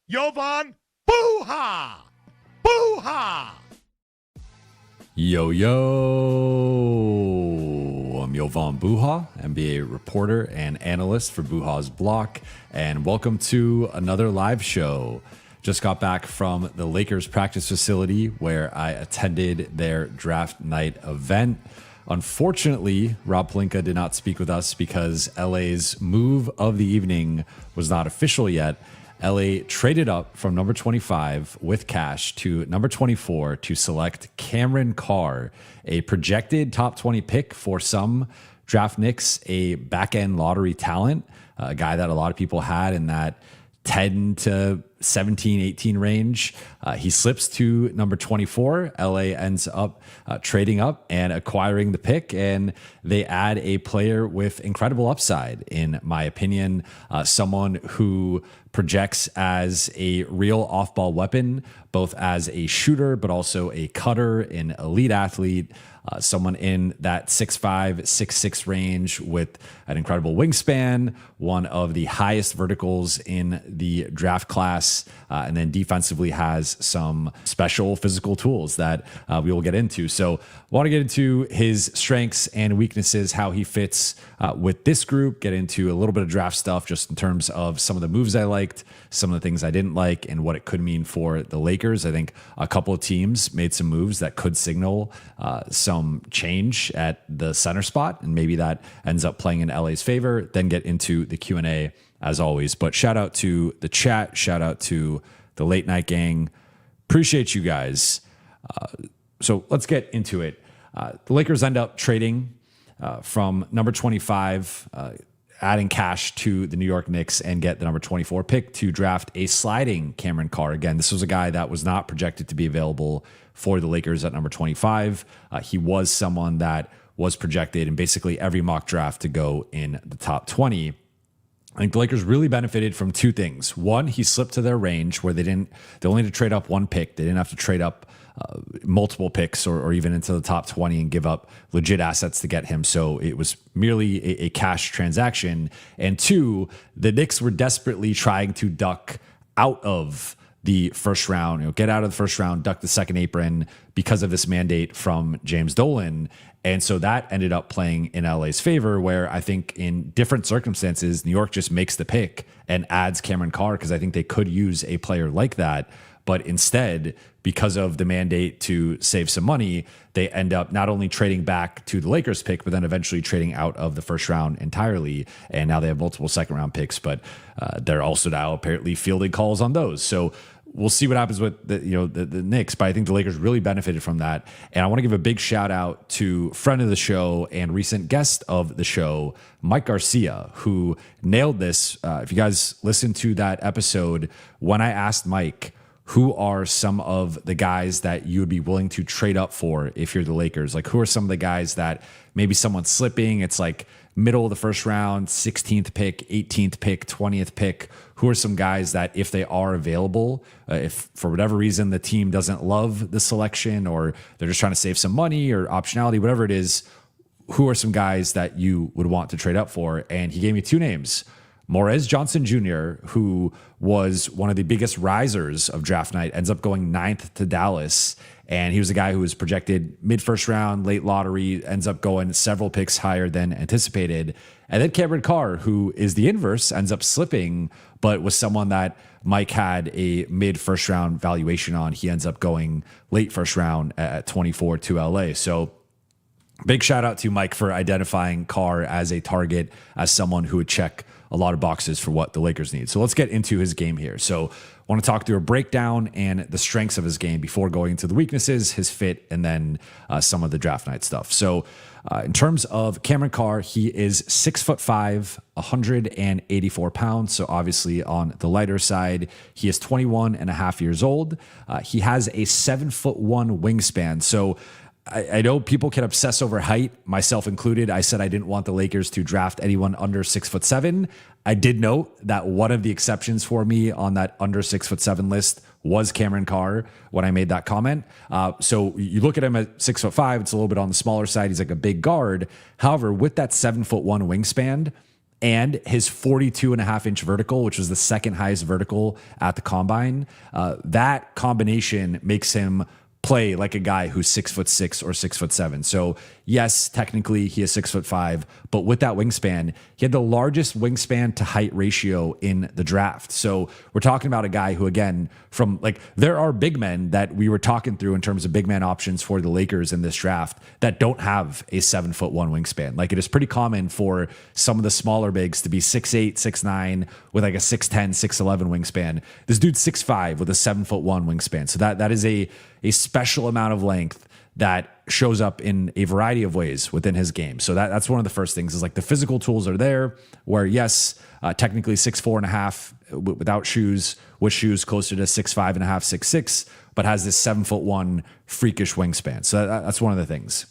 Jovan Buha! Buha! Yo, I'm Jovan Buha, NBA reporter and analyst for Buha's Block, and welcome to another live show. Just got back from the Lakers practice facility where I attended their draft night event. Unfortunately, Rob Pelinka did not speak with us because LA's move of the evening was not official yet. LA traded up from number 25 with cash to number 24 to select Cameron Carr, a projected top 20 pick for some draft nicks, a back-end lottery talent, a guy that a lot of people had in that 10 to 17, 18 range. He slips to number 24. LA ends up trading up and acquiring the pick, and they add a player with incredible upside, in my opinion, someone who projects as a real off-ball weapon, both as a shooter, but also a cutter, an elite athlete, someone in that 6'5", 6'6" range with an incredible wingspan, one of the highest verticals in the draft class, and then defensively has some special physical tools that we will get into. So I want to get into his strengths and weaknesses, how he fits with this group, get into a little bit of draft stuff just in terms of some of the moves I liked, some of the things I didn't like, and what it could mean for the Lakers. I think a couple of teams made some moves that could signal some change at the center spot, and maybe that ends up playing in LA's favor. Then get into the Q&A as always. But shout out to the chat, shout out to the late night gang. Appreciate you guys. So let's get into it. The Lakers end up trading from number 25, adding cash to the New York Knicks, and get the number 24 pick to draft a sliding Cameron Carr. Again, this was a guy that was not projected to be available for the Lakers at number 25. He was someone that was projected in basically every mock draft to go in the top 20. I think the Lakers really benefited from two things. One, he slipped to their range where they only had to trade up one pick. They didn't have to trade up multiple picks or even into the top 20 and give up legit assets to get him. So it was merely a cash transaction. And two, the Knicks were desperately trying to duck out of the first round, get out of the first round, duck the second apron because of this mandate from James Dolan. And so that ended up playing in LA's favor, where I think in different circumstances, New York just makes the pick and adds Cameron Carr because I think they could use a player like that. But instead, because of the mandate to save some money, they end up not only trading back to the Lakers pick, but then eventually trading out of the first round entirely. And now they have multiple second round picks, but they're also now apparently fielding calls on those. So we'll see what happens with the Knicks, but I think the Lakers really benefited from that. And I want to give a big shout out to friend of the show and recent guest of the show, Mike Garcia, who nailed this. If you guys listened to that episode, when I asked Mike, who are some of the guys that you would be willing to trade up for if you're the Lakers? Like, who are some of the guys that maybe someone's slipping? It's like middle of the first round, 16th pick, 18th pick, 20th pick. Who are some guys that if they are available, if for whatever reason the team doesn't love the selection or they're just trying to save some money or optionality, whatever it is, who are some guys that you would want to trade up for? And he gave me two names. Morez Johnson Jr., who was one of the biggest risers of draft night, ends up going 9th to Dallas. And he was a guy who was projected mid-first round, late lottery, ends up going several picks higher than anticipated. And then Cameron Carr, who is the inverse, ends up slipping, but was someone that Mike had a mid-first round valuation on. He ends up going late first round at 24 to LA. So big shout out to Mike for identifying Carr as a target, as someone who would check a lot of boxes for what the Lakers need. So let's get into his game here. So I want to talk through a breakdown and the strengths of his game before going into the weaknesses, his fit, and then some of the draft night stuff. So in terms of Cameron Carr, he is 6'5", 184 pounds. So obviously on the lighter side. He is 21 and a half years old. He has a 7'1" wingspan. So I know people can obsess over height, myself included. I said I didn't want the Lakers to draft anyone under 6'7". I did note that one of the exceptions for me on that under 6'7" list was Cameron Carr when I made that comment. So you look at him at 6'5", it's a little bit on the smaller side. He's like a big guard. However, with that 7'1" wingspan and his 42.5-inch vertical, which was the second highest vertical at the combine. That combination makes him play like a guy who's 6'6" or 6'7". So yes, technically he is 6'5", but with that wingspan, he had the largest wingspan to height ratio in the draft. So we're talking about a guy who, again, from like, there are big men that we were talking through in terms of big man options for the Lakers in this draft that don't have a 7'1" wingspan. Like, it is pretty common for some of the smaller bigs to be 6'8", 6'9", with like a 6'10", 6'11" wingspan. This dude's 6'5" with a 7'1" wingspan. So that is a special amount of length that shows up in a variety of ways within his game. So that's one of the first things, is like the physical tools are there, where yes, technically 6'4.5" without shoes, with shoes closer to 6'5.5", 6'6", but has this 7'1" freakish wingspan. So that's one of the things.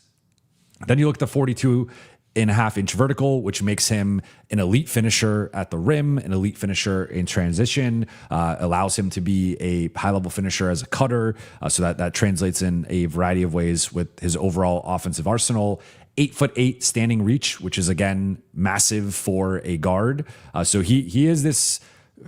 Then you look at the 42.5-inch vertical, which makes him an elite finisher at the rim, an elite finisher in transition, allows him to be a high-level finisher as a cutter. So that translates in a variety of ways with his overall offensive arsenal. 8'8" standing reach, which is, again, massive for a guard. So he is this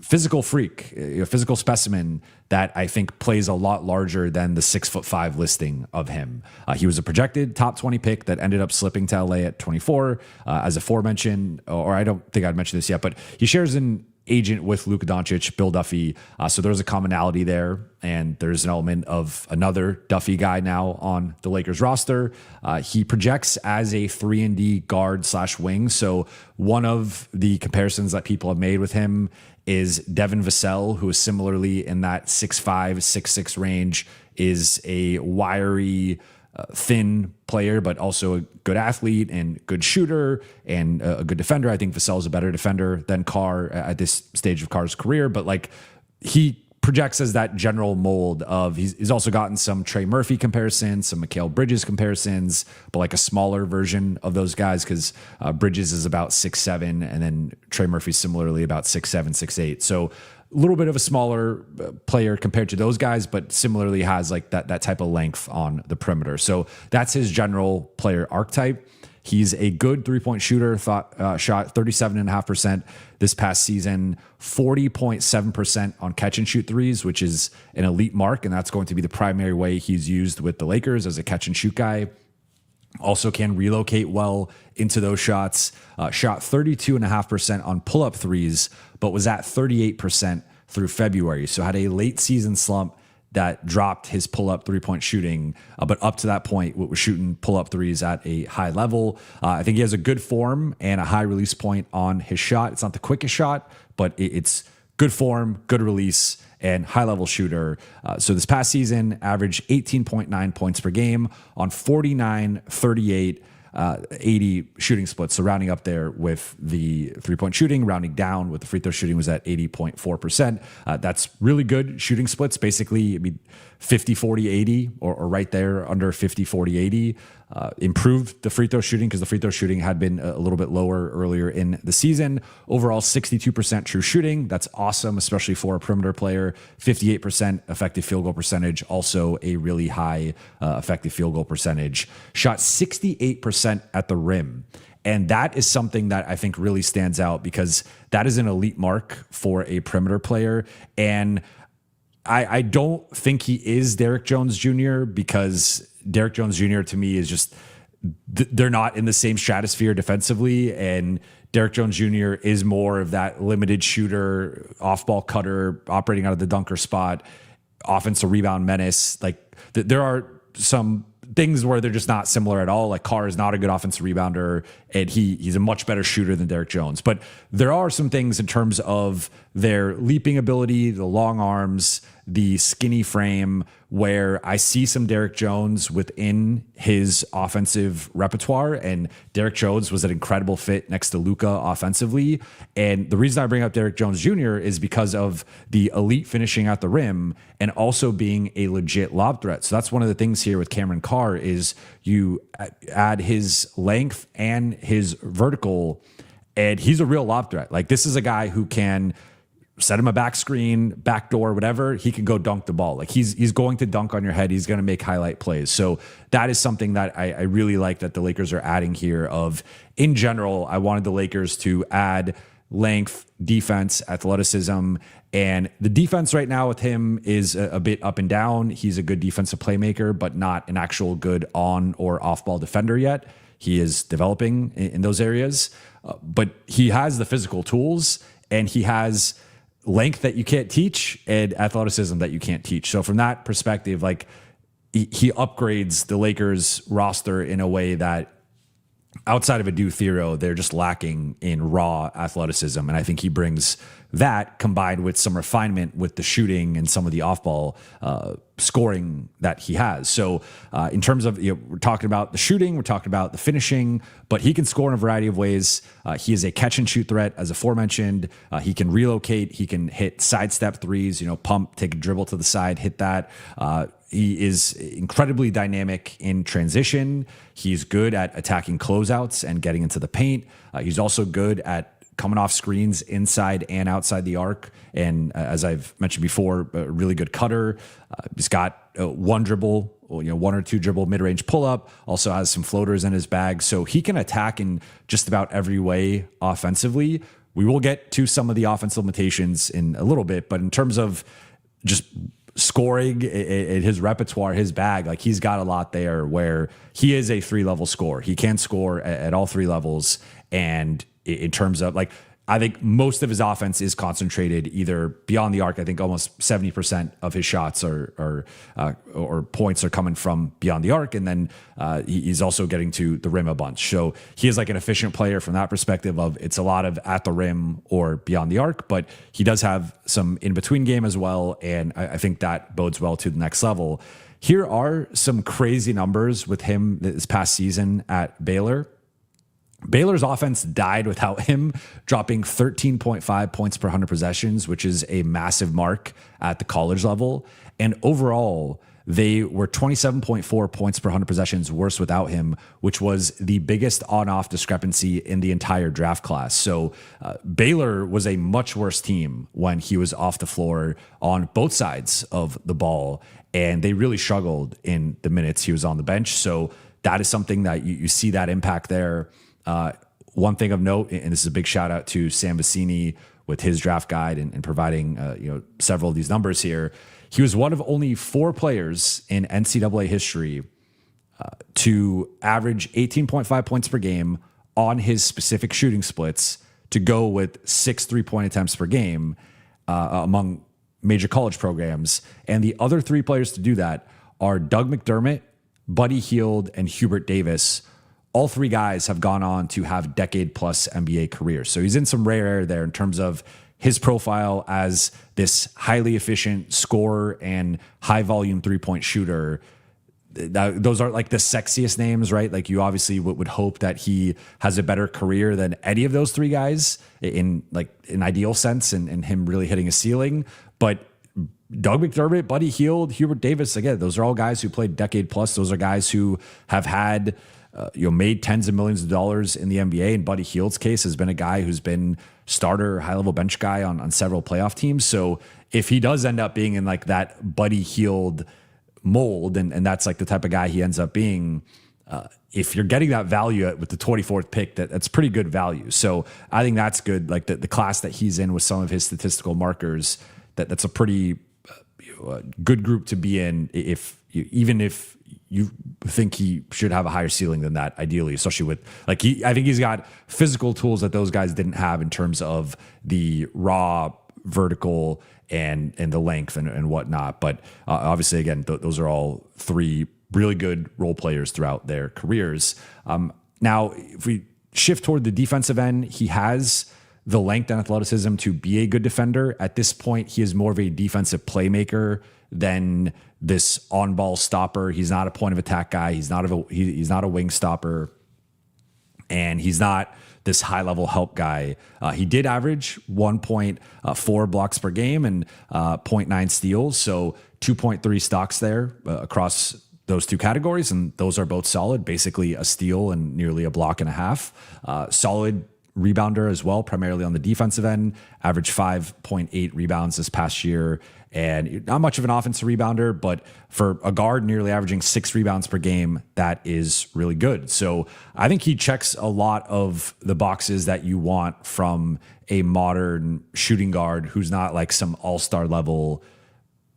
physical freak, a physical specimen that I think plays a lot larger than the 6'5" listing of him. He was a projected top 20 pick that ended up slipping to LA at 24. As aforementioned, or I don't think I'd mentioned this yet, but he shares an agent with Luka Doncic, Bill Duffy. So there's a commonality there, and there's an element of another Duffy guy now on the Lakers roster. He projects as a 3-and-D guard/wing. So one of the comparisons that people have made with him is Devin Vassell, who is similarly in that 6'5", 6'6" range, is a wiry, thin player, but also a good athlete and good shooter and a good defender. I think Vassell is a better defender than Carr at this stage of Carr's career, but like, he projects as that general mold of, he's also gotten some Trey Murphy comparisons, some Mikal Bridges comparisons, but like a smaller version of those guys, because Bridges is about 6'7", and then Trey Murphy similarly about 6'7", 6'8". So a little bit of a smaller player compared to those guys, but similarly has like that type of length on the perimeter. So that's his general player archetype. He's a good three-point shooter, shot 37.5% this past season, 40.7% on catch-and-shoot threes, which is an elite mark, and that's going to be the primary way he's used with the Lakers as a catch-and-shoot guy. Also can relocate well into those shots. Shot 32.5% on pull-up threes, but was at 38% through February. So had a late-season slump that dropped his pull-up three-point shooting, but up to that point, was shooting pull-up threes at a high level. I think he has a good form and a high release point on his shot. It's not the quickest shot, but it's good form, good release, and high-level shooter. So this past season, averaged 18.9 points per game on 49, 38, 80 shooting splits. So rounding up there with the three-point shooting, rounding down with the free throw shooting was at 80.4%. That's really good shooting splits. Basically, I mean, 50, 40, 80, or right there under 50, 40, 80. Improved the free throw shooting because the free throw shooting had been a little bit lower earlier in the season. Overall, 62% true shooting. That's awesome, especially for a perimeter player. 58% effective field goal percentage, also a really high effective field goal percentage. Shot 68% at the rim. And that is something that I think really stands out because that is an elite mark for a perimeter player. And I don't think he is Derrick Jones Jr. because Derrick Jones Jr. to me is just, they're not in the same stratosphere defensively. And Derrick Jones Jr. is more of that limited shooter, off-ball cutter, operating out of the dunker spot, offensive rebound menace. Like there are some things where they're just not similar at all. Like Carr is not a good offensive rebounder, and he's a much better shooter than Derrick Jones. But there are some things in terms of their leaping ability, the long arms, the skinny frame, where I see some Derrick Jones within his offensive repertoire, and Derrick Jones was an incredible fit next to Luka offensively. And the reason I bring up Derrick Jones Jr. is because of the elite finishing at the rim and also being a legit lob threat. So that's one of the things here with Cameron Carr is you add his length and his vertical, and he's a real lob threat. Like this is a guy who can set him a back screen, back door, whatever, he can go dunk the ball. Like he's going to dunk on your head. He's going to make highlight plays. So that is something that I really like that the Lakers are adding here. Of in general, I wanted the Lakers to add length, defense, athleticism, and the defense right now with him is a bit up and down. He's a good defensive playmaker, but not an actual good on or off ball defender yet. He is developing in those areas, but he has the physical tools and he has length that you can't teach and athleticism that you can't teach. So from that perspective, like he upgrades the Lakers roster in a way that outside of a Adu Thero, they're just lacking in raw athleticism. And I think he brings that combined with some refinement with the shooting and some of the off-ball scoring that he has. So in terms of, we're talking about the shooting, we're talking about the finishing, but he can score in a variety of ways. He is a catch and shoot threat, as aforementioned. He can relocate. He can hit sidestep threes, pump, take a dribble to the side, hit that. He is incredibly dynamic in transition. He's good at attacking closeouts and getting into the paint. He's also good at coming off screens inside and outside the arc. And as I've mentioned before, a really good cutter. He's got one dribble, one or two dribble mid-range pull-up, also has some floaters in his bag. So he can attack in just about every way offensively. We will get to some of the offensive limitations in a little bit, but in terms of just scoring in his repertoire, his bag, like he's got a lot there where he is a 3-level scorer. He can score at all 3 levels. And in terms of I think most of his offense is concentrated either beyond the arc. I think almost 70% of his shots or points are coming from beyond the arc. And then he's also getting to the rim a bunch. So he is like an efficient player from that perspective of it's a lot of at the rim or beyond the arc, but he does have some in between game as well. And I think that bodes well to the next level. Here are some crazy numbers with him this past season at Baylor. Baylor's offense died without him, dropping 13.5 points per 100 possessions, which is a massive mark at the college level. And overall, they were 27.4 points per 100 possessions worse without him, which was the biggest on-off discrepancy in the entire draft class. So Baylor was a much worse team when he was off the floor on both sides of the ball, and they really struggled in the minutes he was on the bench. So that is something that you see that impact there. One thing of note, and this is a big shout out to Sam Vecini with his draft guide and providing several of these numbers here. He was one of only 4 players in NCAA history to average 18.5 points per game on his specific shooting splits to go with 6 3-point attempts per game among major college programs. And the other 3 players to do that are Doug McDermott, Buddy Hield, and Hubert Davis. All 3 guys have gone on to have decade-plus NBA careers. So he's in some rare air there in terms of his profile as this highly efficient scorer and high-volume 3-point shooter. Those are like the sexiest names, right? Like you obviously would hope that he has a better career than any of those 3 guys in like an ideal sense and him really hitting a ceiling. But Doug McDermott, Buddy Hield, Hubert Davis, again, those are all guys who played decade-plus. Those are guys who have had made tens of millions of dollars in the NBA. And Buddy Hield's case has been a guy who's been starter, high-level bench guy on several playoff teams. So if he does end up being in like that Buddy Hield mold, and that's like the type of guy he ends up being, if you're getting that value with the 24th pick, that's pretty good value. So I think that's good. Like the class that he's in with some of his statistical markers, that's a pretty good group to be in even if you think he should have a higher ceiling than that, ideally, especially with I think he's got physical tools that those guys didn't have in terms of the raw vertical and the length and whatnot. But obviously, again, those are all 3 really good role players throughout their careers. Now, if we shift toward the defensive end, he has the length and athleticism to be a good defender. At this point, he is more of a defensive playmaker than this on-ball stopper. He's not a point of attack guy. He's not a wing stopper, and he's not this high-level help guy. He did average 1.4 blocks per game and 0.9 steals, so 2.3 stocks there across those 2 categories, and those are both solid. Basically, a steal and nearly a block and a half. Solid rebounder as well, primarily on the defensive end, averaged 5.8 rebounds this past year. And not much of an offensive rebounder, but for a guard nearly averaging 6 rebounds per game, that is really good. So I think he checks a lot of the boxes that you want from a modern shooting guard who's not like some all-star level,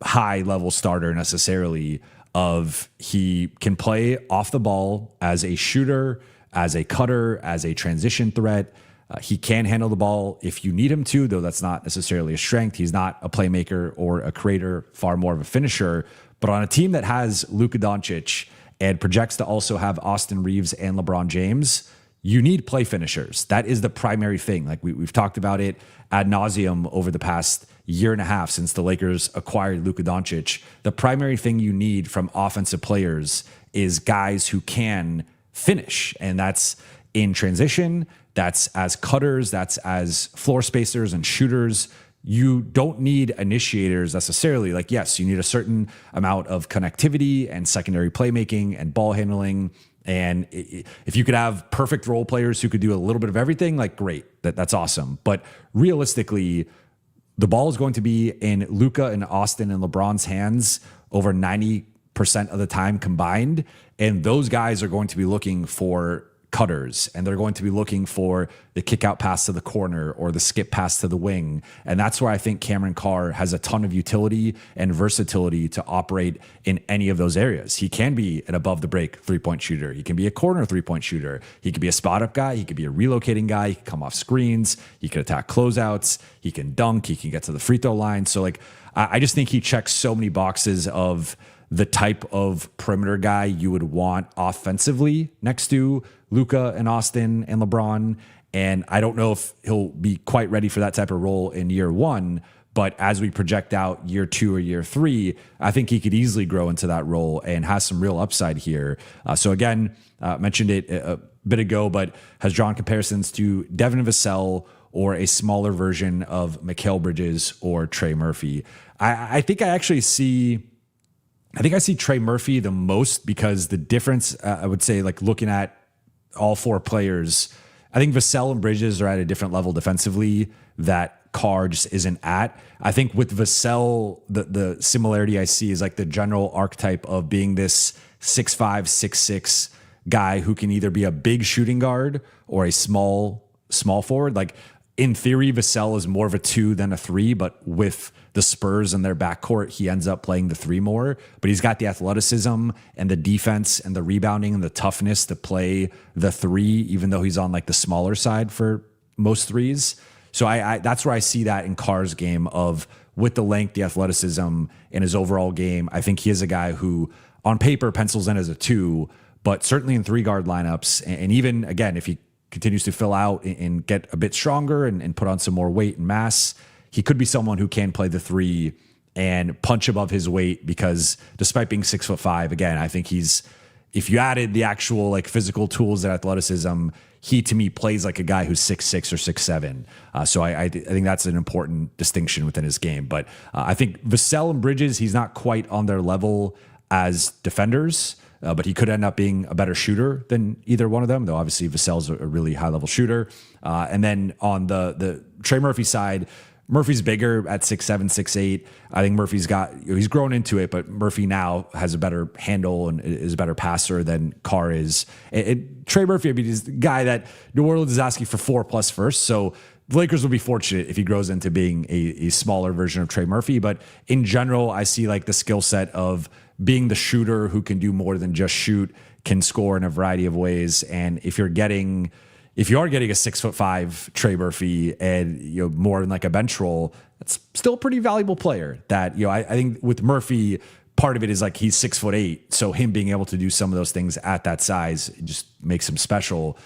high level starter necessarily. Of he can play off the ball as a shooter, as a cutter, as a transition threat. He can handle the ball if you need him to, though that's not necessarily a strength. He's not a playmaker or a creator, far more of a finisher. But on a team that has Luka Doncic and projects to also have Austin Reeves and LeBron James, you need play finishers. That is the primary thing. Like we've talked about it ad nauseum over the past year and a half since the Lakers acquired Luka Doncic. The primary thing you need from offensive players is guys who can finish. And that's in transition. That's as cutters. That's as floor spacers and shooters. You don't need initiators necessarily. Like, yes, you need a certain amount of connectivity and secondary playmaking and ball handling. And if you could have perfect role players who could do a little bit of everything, like great, that's awesome. But realistically, the ball is going to be in Luka and Austin and LeBron's hands over 90% of the time combined. And those guys are going to be looking for cutters, and they're going to be looking for the kick out pass to the corner or the skip pass to the wing. And that's where I think Cameron Carr has a ton of utility and versatility to operate in any of those areas. He can be an above the break 3-point shooter. He can be a corner 3-point shooter. He could be a spot up guy. He could be a relocating guy. He can come off screens. He can attack closeouts. He can dunk. He can get to the free throw line. So like, I just think he checks so many boxes of the type of perimeter guy you would want offensively next to Luka and Austin and LeBron. And I don't know if he'll be quite ready for that type of role in year one, but as we project out year 2 or year 3, I think he could easily grow into that role and has some real upside here. So again, mentioned it a bit ago, but has drawn comparisons to Devin Vassell or a smaller version of Mikal Bridges or Trey Murphy. I think I see Trey Murphy the most because the difference, I would say, like looking at all 4 players, I think Vassell and Bridges are at a different level defensively that Carr just isn't at. I think with Vassell, the similarity I see is like the general archetype of being this 6'5", 6'6" guy who can either be a big shooting guard or a small forward. Like in theory, Vassell is more of a 2 than a 3, but with the Spurs and their backcourt, he ends up playing the 3 more. But he's got the athleticism and the defense and the rebounding and the toughness to play the 3, even though he's on like the smaller side for most threes. So I that's where I see that in Carr's game of with the length, the athleticism, and his overall game. I think he is a guy who on paper pencils in as a 2, but certainly in 3-guard lineups. And even again, if he continues to fill out and get a bit stronger and put on some more weight and mass, he could be someone who can play the 3 and punch above his weight because despite being 6'5", again, I think if you added the actual like physical tools and athleticism, he to me plays like a guy who's 6'6" or 6'7". So I think that's an important distinction within his game. But I think Vassell and Bridges, he's not quite on their level as defenders. But he could end up being a better shooter than either one of them, though obviously Vassell's a really high-level shooter. And then on the Trey Murphy side, Murphy's bigger at 6'7", 6'8". I think he's grown into it, but Murphy now has a better handle and is a better passer than Carr is. Trey Murphy, I mean, is the guy that New Orleans is asking for 4+ first, so the Lakers will be fortunate if he grows into being a smaller version of Trey Murphy. But in general, I see like the skill set of being the shooter who can do more than just shoot, can score in a variety of ways. And if you are getting a 6'5" Trey Murphy and more than like a bench role, that's still a pretty valuable player. That I think with Murphy, part of it is like he's 6'8", so him being able to do some of those things at that size just makes him special.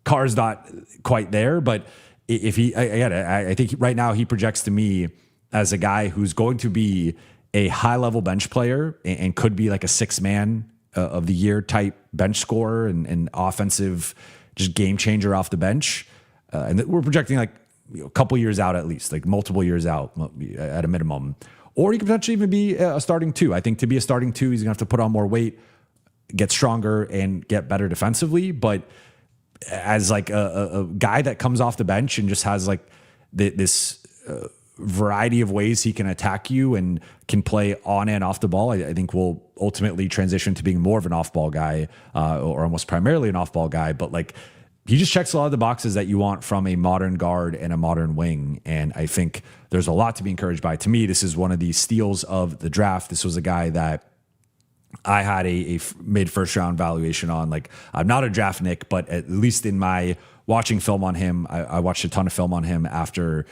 Carr's not quite there, but if I think right now he projects to me as a guy who's going to be a high-level bench player and could be like a 6-man of the year type bench scorer and offensive just game changer off the bench. And we're projecting like a couple years out at least, like multiple years out at a minimum. Or he could potentially even be a starting 2. I think to be a starting 2, he's going to have to put on more weight, get stronger, and get better defensively. But as like a guy that comes off the bench and just has like this variety of ways he can attack you and can play on and off the ball. I think will ultimately transition to being more of an off-ball guy, or almost primarily an off-ball guy. But like, he just checks a lot of the boxes that you want from a modern guard and a modern wing. And I think there's a lot to be encouraged by. To me, this is one of the steals of the draft. This was a guy that I had a mid first round valuation on. Like, I'm not a draft Nick, but at least in my watching film on him, I watched a ton of film on him after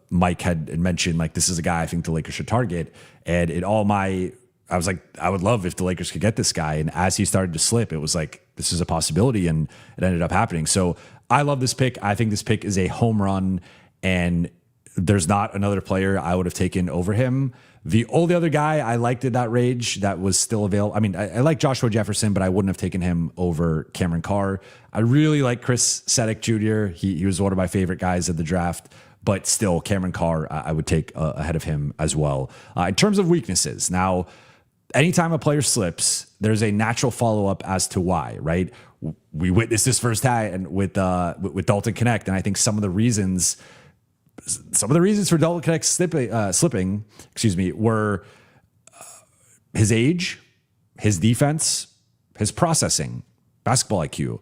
Mike had mentioned, like, this is a guy I think the Lakers should target. And I was like, I would love if the Lakers could get this guy. And as he started to slip, it was like, this is a possibility. And it ended up happening. So I love this pick. I think this pick is a home run. And there's not another player I would have taken over him. The only other guy I liked at that range that was still available, I mean, I like Joshua Jefferson, but I wouldn't have taken him over Cameron Carr. I really like Chris Sedek Jr. He was one of my favorite guys at the draft, but still Cameron Carr I would take ahead of him as well. In terms of weaknesses, now, anytime a player slips, there's a natural follow-up as to why, right? We witnessed this firsthand with Dalton Knecht, and I think some of the reasons for Dalton Knecht slipping, were his age, his defense, his processing, basketball IQ.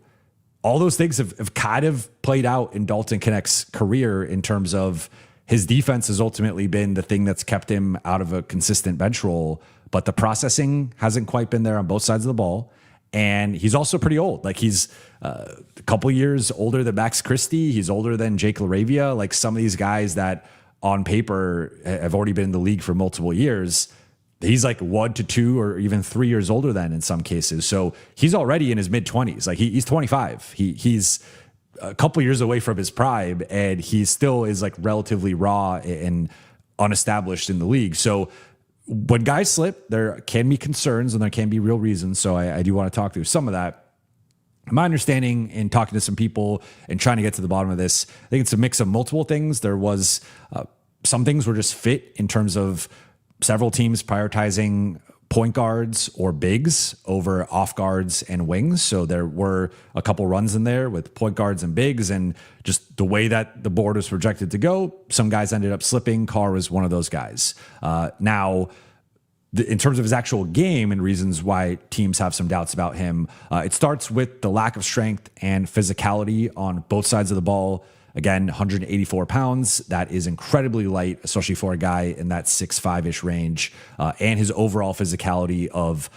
All those things have kind of played out in Dalton Knecht's career in terms of his defense has ultimately been the thing that's kept him out of a consistent bench role, but the processing hasn't quite been there on both sides of the ball. And he's also pretty old. Like, he's a couple years older than Max Christie. He's older than Jake LaRavia. Like, some of these guys that on paper have already been in the league for multiple years, he's like 1 to 2 or even 3 years older than in some cases. So he's already in his mid-20s. Like, he's 25. He's a couple years away from his prime, and he still is like relatively raw and unestablished in the league. So when guys slip, there can be concerns and there can be real reasons. So I do want to talk through some of that. My understanding in talking to some people and trying to get to the bottom of this, I think it's a mix of multiple things. There was some things were just fit in terms of several teams prioritizing point guards or bigs over off guards and wings. So there were a couple runs in there with point guards and bigs, and just the way that the board was projected to go, some guys ended up slipping. Carr was one of those guys. Now, in terms of his actual game and reasons why teams have some doubts about him, it starts with the lack of strength and physicality on both sides of the ball. Again, 184 pounds. That is incredibly light, especially for a guy in that 6'5" range. And his overall physicality of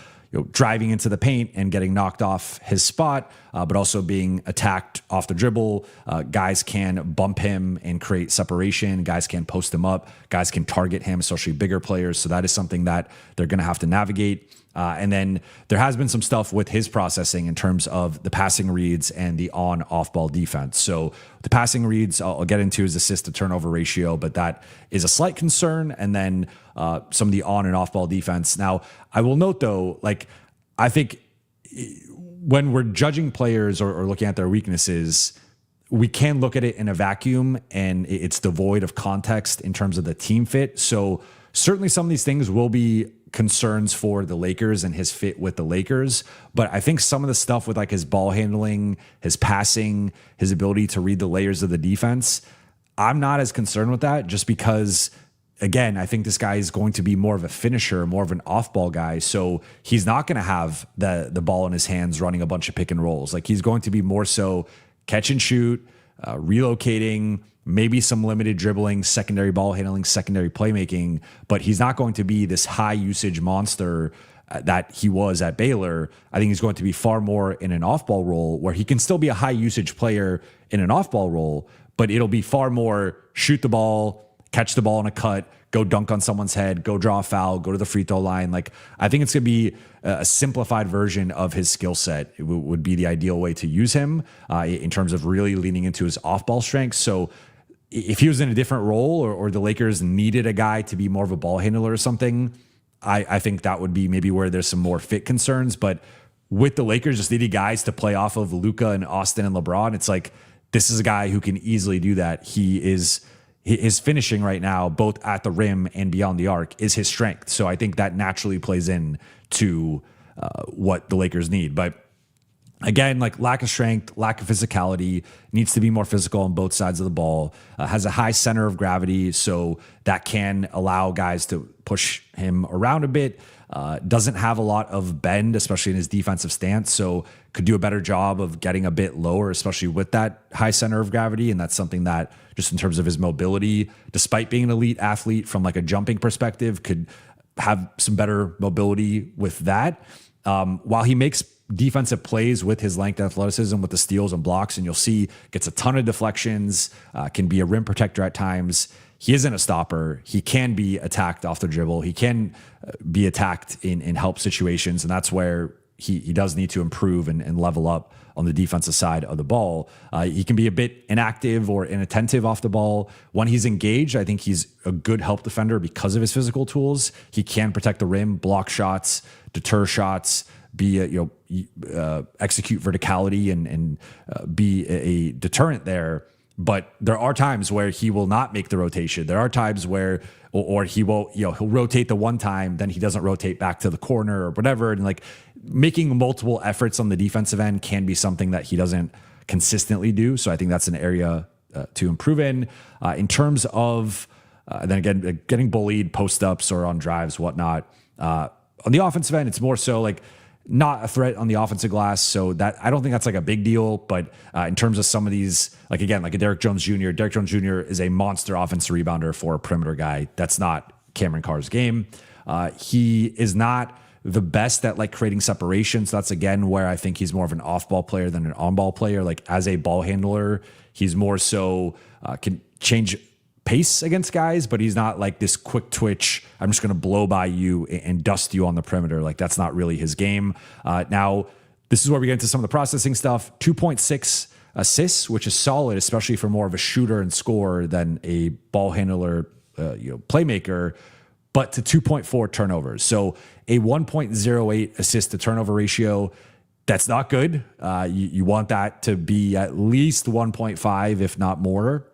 driving into the paint and getting knocked off his spot, but also being attacked off the dribble. Guys can bump him and create separation. Guys can post him up. Guys can target him, especially bigger players. So that is something that they're going to have to navigate. And then there has been some stuff with his processing in terms of the passing reads and the on-off ball defense. So the passing reads, I'll get into his assist to turnover ratio, but that is a slight concern. And then some of the on and off ball defense. Now, I will note though, like, I think when we're judging players or looking at their weaknesses, we can look at it in a vacuum and it's devoid of context in terms of the team fit. So certainly some of these things will be concerns for the Lakers and his fit with the Lakers. But I think some of the stuff with like his ball handling, his passing, his ability to read the layers of the defense, I'm not as concerned with that, just because, again, I think this guy is going to be more of a finisher, more of an off-ball guy. So he's not going to have the ball in his hands running a bunch of pick and rolls. Like, he's going to be more so catch and shoot, relocating, maybe some limited dribbling, secondary ball handling, secondary playmaking, but he's not going to be this high usage monster that he was at Baylor. I think he's going to be far more in an off-ball role where he can still be a high usage player in an off-ball role, but it'll be far more shoot the ball, catch the ball in a cut, go dunk on someone's head, go draw a foul, go to the free throw line. Like, I think it's going to be a simplified version of his skill set. It would be the ideal way to use him in terms of really leaning into his off-ball strengths. So if he was in a different role or the Lakers needed a guy to be more of a ball handler or something, I think that would be maybe where there's some more fit concerns. But with the Lakers just needing guys to play off of Luka and Austin and LeBron, it's like, this is a guy who can easily do that. His finishing right now, both at the rim and beyond the arc, is his strength. So I think that naturally plays in to what the Lakers need. But Again, like lack of strength, lack of physicality, needs to be more physical on both sides of the ball, has a high center of gravity, so that can allow guys to push him around a bit. Doesn't have a lot of bend, especially in his defensive stance, so could do a better job of getting a bit lower, especially with that high center of gravity. And that's something that, just in terms of his mobility, despite being an elite athlete from like a jumping perspective, could have some better mobility with that. While he makes defensive plays with his length and athleticism, with the steals and blocks, and you'll see gets a ton of deflections, can be a rim protector at times. He isn't a stopper. He can be attacked off the dribble. He can be attacked in help situations, and that's where he does need to improve and level up on the defensive side of the ball. He can be a bit inactive or inattentive off the ball. When he's engaged, I think he's a good help defender because of his physical tools. He can protect the rim, block shots, deter shots, be execute verticality and be a deterrent there. But there are times where he will not make the rotation. There are times where, or he will, he'll rotate the one time, then he doesn't rotate back to the corner or whatever. And like making multiple efforts on the defensive end can be something that he doesn't consistently do. So I think that's an area to improve in. In terms of, then again, getting bullied post ups or on drives, whatnot. On the offensive end, it's more so like, not a threat on the offensive glass, so that I don't think that's like a big deal. But in terms of some of these, like again, like a Derrick Jones Jr. Derrick Jones Jr. is a monster offensive rebounder for a perimeter guy. That's not Cameron Carr's game. He is not the best at like creating separation. So that's again where I think he's more of an off-ball player than an on-ball player. Like as a ball handler, he's more so can change pace against guys, but he's not like this quick twitch, I'm just going to blow by you and dust you on the perimeter. Like that's not really his game. Now, this is where we get into some of the processing stuff. 2.6 assists, which is solid, especially for more of a shooter and scorer than a ball handler, playmaker, but to 2.4 turnovers. So a 1.08 assist to turnover ratio. That's not good. You want that to be at least 1.5, if not more.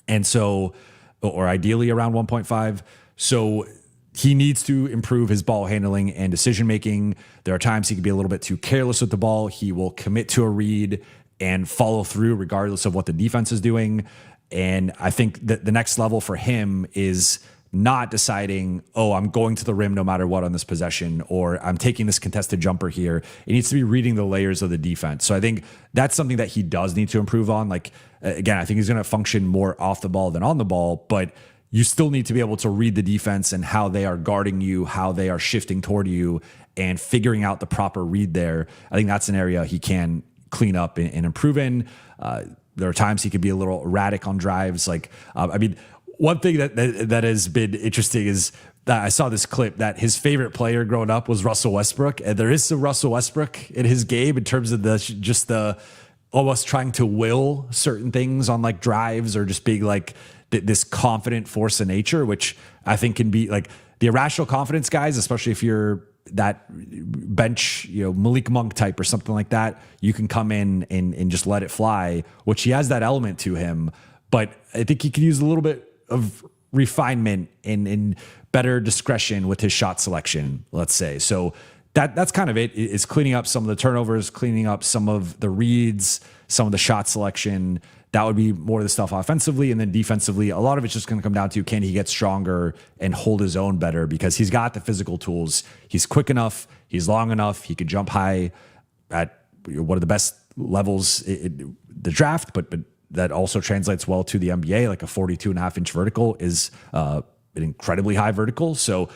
And so, or ideally around 1.5. So he needs to improve his ball handling and decision making. There are times he can be a little bit too careless with the ball. He will commit to a read and follow through regardless of what the defense is doing. And I think that the next level for him is not deciding, oh, I'm going to the rim no matter what on this possession, or I'm taking this contested jumper here. It needs to be reading the layers of the defense. So I think that's something that he does need to improve on. Like, again, I think he's going to function more off the ball than on the ball, but you still need to be able to read the defense and how they are guarding you, how they are shifting toward you, and figuring out the proper read there. I think that's an area he can clean up and improve in. There are times he could be a little erratic on drives. Like, one thing that has been interesting is that I saw this clip that his favorite player growing up was Russell Westbrook, and there is some Russell Westbrook in his game in terms of the almost trying to will certain things on like drives, or just being like this confident force of nature, which I think can be like the irrational confidence guys, especially if you're that bench, Malik Monk type or something like that. You can come in and just let it fly, which he has that element to him, but I think he could use a little bit of refinement and better discretion with his shot selection, let's say. So that's kind of it, is cleaning up some of the turnovers, cleaning up some of the reads, some of the shot selection. That would be more of the stuff offensively. And then defensively, a lot of it's just going to come down to, can he get stronger and hold his own better? Because he's got the physical tools. He's quick enough. He's long enough. He could jump high at one of the best levels in the draft, but that also translates well to the NBA. Like a 42.5-inch vertical is an incredibly high vertical. So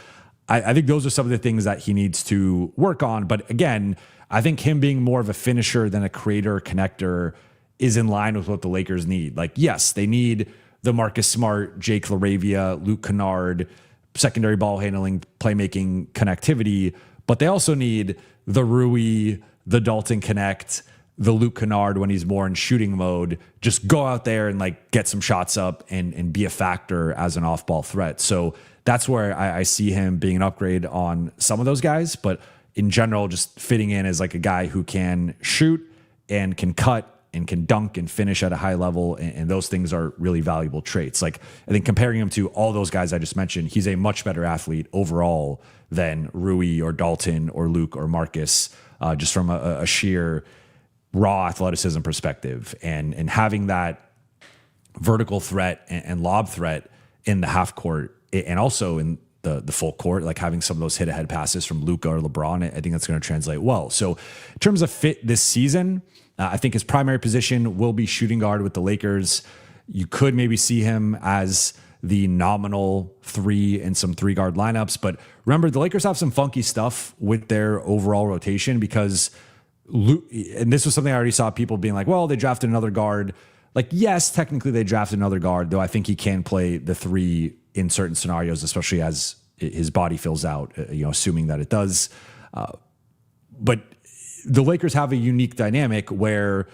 I think those are some of the things that he needs to work on. But again, I think him being more of a finisher than a creator, connector is in line with what the Lakers need. Like, yes, they need the Marcus Smart, Jake LaRavia, Luke Kennard, secondary ball handling, playmaking, connectivity, but they also need the Rui, the Dalton Connect, the Luke Kennard when he's more in shooting mode. Just go out there and like get some shots up and be a factor as an off-ball threat. So that's where I see him being an upgrade on some of those guys, but in general, just fitting in as like a guy who can shoot and can cut and can dunk and finish at a high level. And those things are really valuable traits. Like, I think comparing him to all those guys I just mentioned, he's a much better athlete overall than Rui or Dalton or Luke or Marcus, just from a sheer raw athleticism perspective and having that vertical threat and lob threat in the half court and also in the full court, like having some of those hit ahead passes from Luka or LeBron, I think that's going to translate well. So in terms of fit this season, I think his primary position will be shooting guard with the Lakers. You could maybe see him as the nominal 3 in some 3-guard lineups. But remember, the Lakers have some funky stuff with their overall rotation because, and this was something I already saw people being like, well, they drafted another guard. Like, yes, technically they drafted another guard, though I think he can play the 3 in certain scenarios, especially as his body fills out, assuming that it does. But the Lakers have a unique dynamic where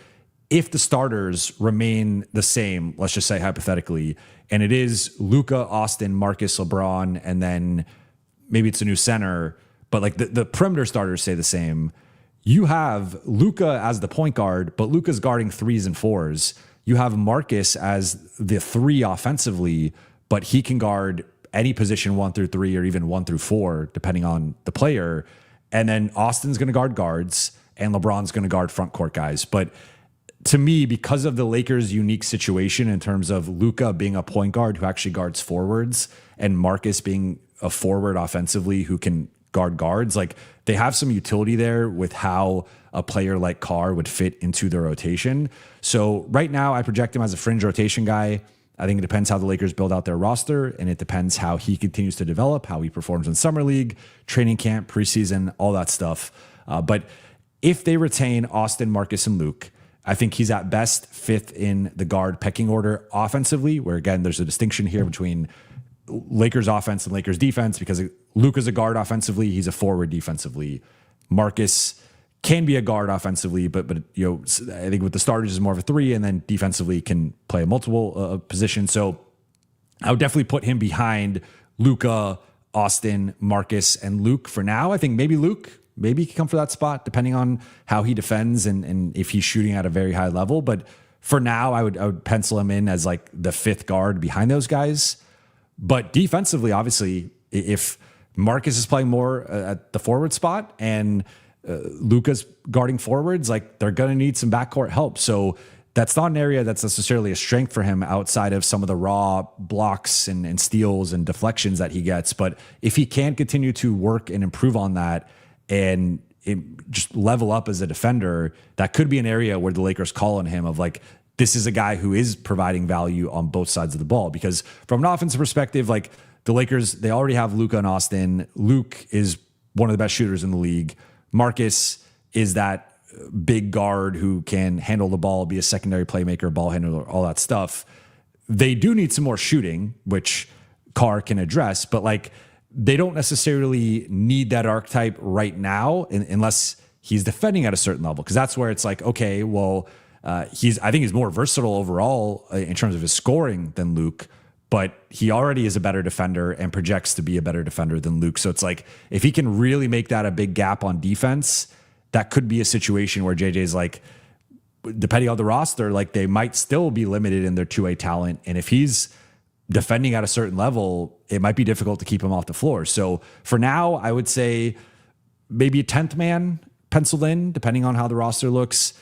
if the starters remain the same, let's just say hypothetically, and it is Luka, Austin, Marcus, LeBron, and then maybe it's a new center, but like the perimeter starters stay the same. You have Luka as the point guard, but Luka's guarding 3s and 4s. You have Marcus as the 3 offensively, but he can guard any position 1 through 3 or even 1 through 4, depending on the player. And then Austin's going to guard guards and LeBron's going to guard front court guys. But to me, because of the Lakers' unique situation in terms of Luka being a point guard who actually guards forwards and Marcus being a forward offensively who can guard guards, like they have some utility there with how a player like Carr would fit into the rotation. So right now I project him as a fringe rotation guy. I think it depends how the Lakers build out their roster, and it depends how he continues to develop, how he performs in summer league, training camp, preseason, all that stuff. But if they retain Austin, Marcus, and Luke, I think he's at best 5th in the guard pecking order offensively, where again, there's a distinction here between Lakers offense and Lakers defense, because Luke is a guard offensively, he's a forward defensively. Marcus can be a guard offensively, but I think with the starters is more of a 3, and then defensively can play a multiple position. So I would definitely put him behind Luka, Austin, Marcus, and Luke for now. I think maybe Luke, maybe he can come for that spot depending on how he defends and if he's shooting at a very high level. But for now, I would pencil him in as like the 5th guard behind those guys. But defensively, obviously, if Marcus is playing more at the forward spot and Luka's guarding forwards, like they're going to need some backcourt help. So that's not an area that's necessarily a strength for him outside of some of the raw blocks and steals and deflections that he gets. But if he can continue to work and improve on that and just level up as a defender, that could be an area where the Lakers call on him of like, this is a guy who is providing value on both sides of the ball. Because from an offensive perspective, like the Lakers, they already have Luka and Austin. Luke is one of the best shooters in the league. Marcus is that big guard who can handle the ball, be a secondary playmaker, ball handler, all that stuff. They do need some more shooting, which Carr can address, but like they don't necessarily need that archetype right now unless he's defending at a certain level. Because that's where it's like, okay, well, I think he's more versatile overall in terms of his scoring than Luke, but he already is a better defender and projects to be a better defender than Luke. So it's like, if he can really make that a big gap on defense, that could be a situation where JJ's like, depending on the roster, like they might still be limited in their 2A talent. And if he's defending at a certain level, it might be difficult to keep him off the floor. So for now, I would say maybe a 10th man penciled in, depending on how the roster looks.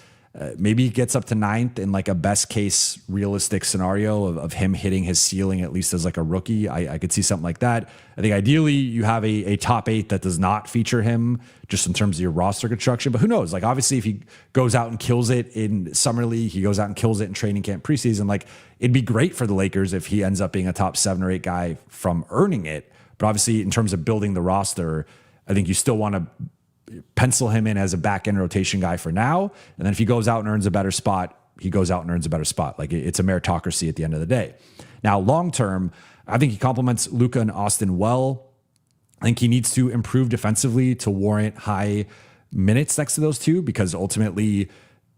Maybe he gets up to 9th in like a best case realistic scenario of him hitting his ceiling, at least as like a rookie. I could see something like that. I think ideally you have a top 8 that does not feature him just in terms of your roster construction, but who knows? Like obviously if he goes out and kills it in summer league, he goes out and kills it in training camp preseason, like it'd be great for the Lakers if he ends up being a top 7 or 8 guy from earning it. But obviously in terms of building the roster, I think you still want to pencil him in as a back end rotation guy for now. And then if he goes out and earns a better spot, he goes out and earns a better spot. Like it's a meritocracy at the end of the day. Now, long term, I think he complements Luka and Austin well. I think he needs to improve defensively to warrant high minutes next to those two, because ultimately,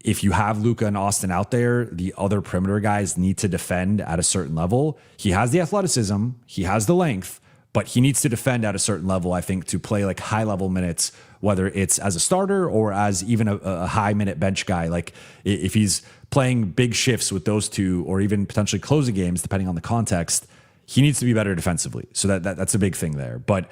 if you have Luka and Austin out there, the other perimeter guys need to defend at a certain level. He has the athleticism, he has the length, but he needs to defend at a certain level, I think, to play like high level minutes, whether it's as a starter or as even a high minute bench guy. Like if he's playing big shifts with those two, or even potentially closing games, depending on the context, he needs to be better defensively. So that's a big thing there. But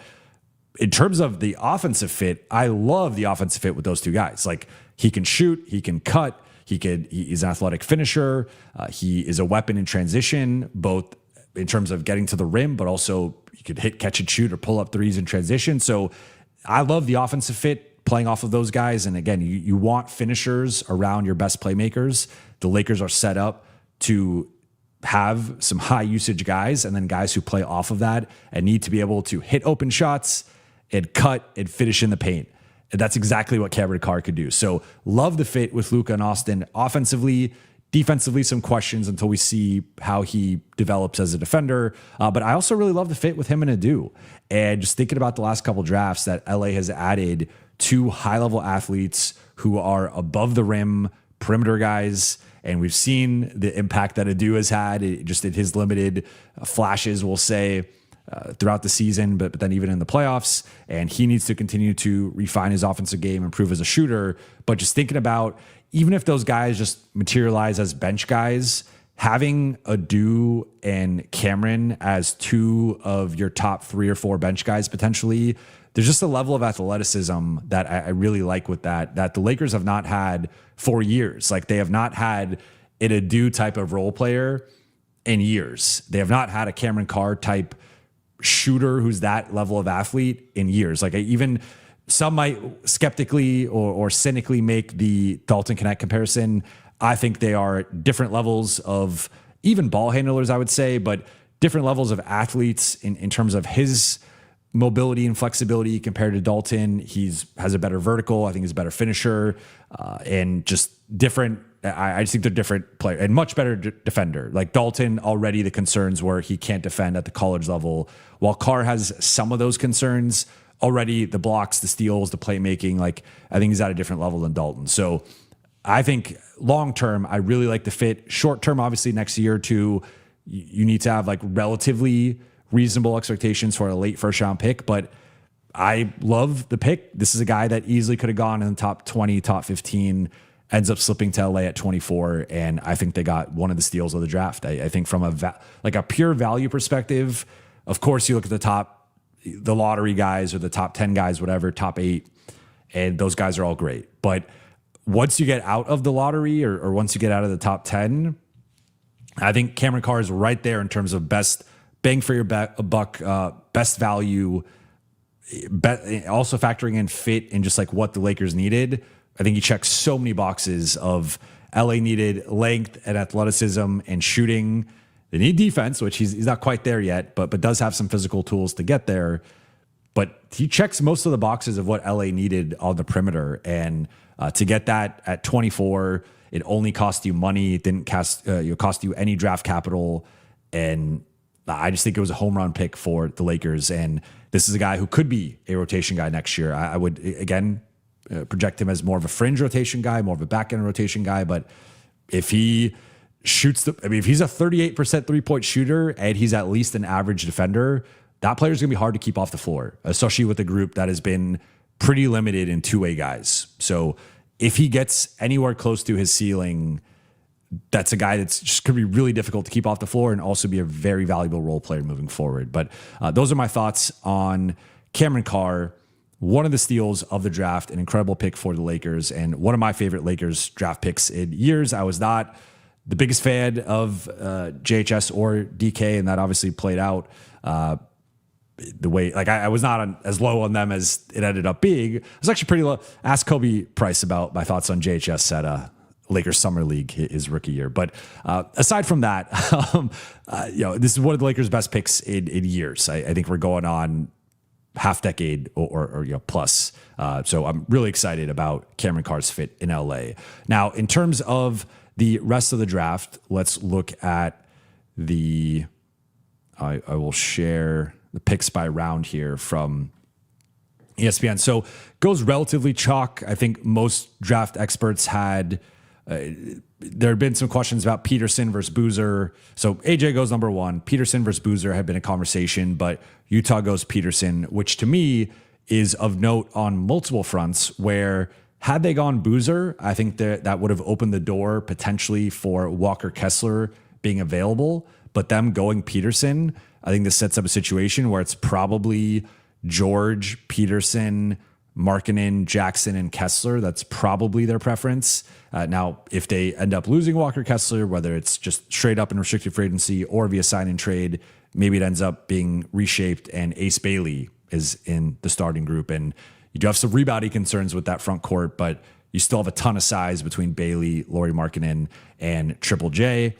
in terms of the offensive fit, I love the offensive fit with those two guys. Like he can shoot, he can cut, He's an athletic finisher. He is a weapon in transition, both in terms of getting to the rim, but also he could hit, catch and shoot or pull up threes in transition. So I love the offensive fit playing off of those guys. And again, you want finishers around your best playmakers. The Lakers are set up to have some high usage guys and then guys who play off of that and need to be able to hit open shots and cut and finish in the paint. And that's exactly what Cameron Carr could do. So love the fit with Luka and Austin offensively. Defensively, some questions until we see how he develops as a defender. But I also really love the fit with him and Adu. And just thinking about the last couple drafts that LA has added two high-level athletes who are above the rim, perimeter guys. And we've seen the impact that Adu has had just in his limited flashes, we'll say, throughout the season, but then even in the playoffs. And he needs to continue to refine his offensive game, improve as a shooter. But just thinking about, even if those guys just materialize as bench guys, having Adu and Cameron as two of your top 3 or 4 bench guys potentially, there's just a level of athleticism that I really like with that the Lakers have not had for years. Like, they have not had an Adu type of role player in years. They have not had a Cameron Carr type shooter who's that level of athlete in years. Like, even some might skeptically or cynically make the Dalton Connect comparison. I think they are different levels of even ball handlers, I would say, but different levels of athletes in terms of his mobility and flexibility compared to Dalton. Has a better vertical. I think he's a better finisher, and just different. I just think they're different players and much better defender. Like, Dalton, already the concerns were he can't defend at the college level, while Carr has some of those concerns already. The blocks, the steals, the playmaking, like, I think he's at a different level than Dalton. So I think long-term, I really like the fit. Short-term, obviously next year or two, you need to have like relatively reasonable expectations for a late first-round pick, but I love the pick. This is a guy that easily could have gone in the top 20, top 15, ends up slipping to LA at 24, and I think they got one of the steals of the draft. I think from a pure value perspective, of course, you look at the lottery guys or the top 10 guys, whatever, top 8, and those guys are all great. But once you get out of the lottery or once you get out of the top 10, I think Cameron Carr is right there in terms of best bang for your buck, best value, also factoring in fit and just like what the Lakers needed. I think he checks so many boxes of LA needed length and athleticism and shooting. They need defense, which he's not quite there yet, but does have some physical tools to get there. But he checks most of the boxes of what LA needed on the perimeter. And to get that at 24, it only cost you money. It didn't cost you any draft capital. And I just think it was a home run pick for the Lakers. And this is a guy who could be a rotation guy next year. I would, again, project him as more of a fringe rotation guy, more of a back end rotation guy. But if he shoots if he's a 38% 3-point shooter and he's at least an average defender, that player is going to be hard to keep off the floor, especially with a group that has been pretty limited in two-way guys. So if he gets anywhere close to his ceiling, that's a guy that's just going to be really difficult to keep off the floor and also be a very valuable role player moving forward. But those are my thoughts on Cameron Carr, one of the steals of the draft, an incredible pick for the Lakers, and one of my favorite Lakers draft picks in years. I was not the biggest fan of JHS or DK, and that obviously played out the way, like, I was not as low on them as it ended up being. I was actually pretty low. Ask Kobe Price about my thoughts on JHS at Lakers Summer League his rookie year. But aside from that, this is one of the Lakers' best picks in years. I think we're going on half decade or plus. So I'm really excited about Cameron Carr's fit in LA. Now, in terms of the rest of the draft, let's look at I will share the picks by round here from ESPN. So goes relatively chalk. I think most draft experts had, there had been some questions about Peterson versus Boozer. So AJ goes number 1. Peterson versus Boozer had been a conversation, but Utah goes Peterson, which to me is of note on multiple fronts, where had they gone Boozer, I think that would have opened the door potentially for Walker Kessler being available. But them going Peterson, I think this sets up a situation where it's probably George, Peterson, Markkanen, Jackson, and Kessler. That's probably their preference. Now, if they end up losing Walker Kessler, whether it's just straight up in restricted free agency or via sign and trade, maybe it ends up being reshaped and Ace Bailey is in the starting group. And you do have some rebounding concerns with that front court, but you still have a ton of size between Bailey, Lauri Markkanen, and Triple J.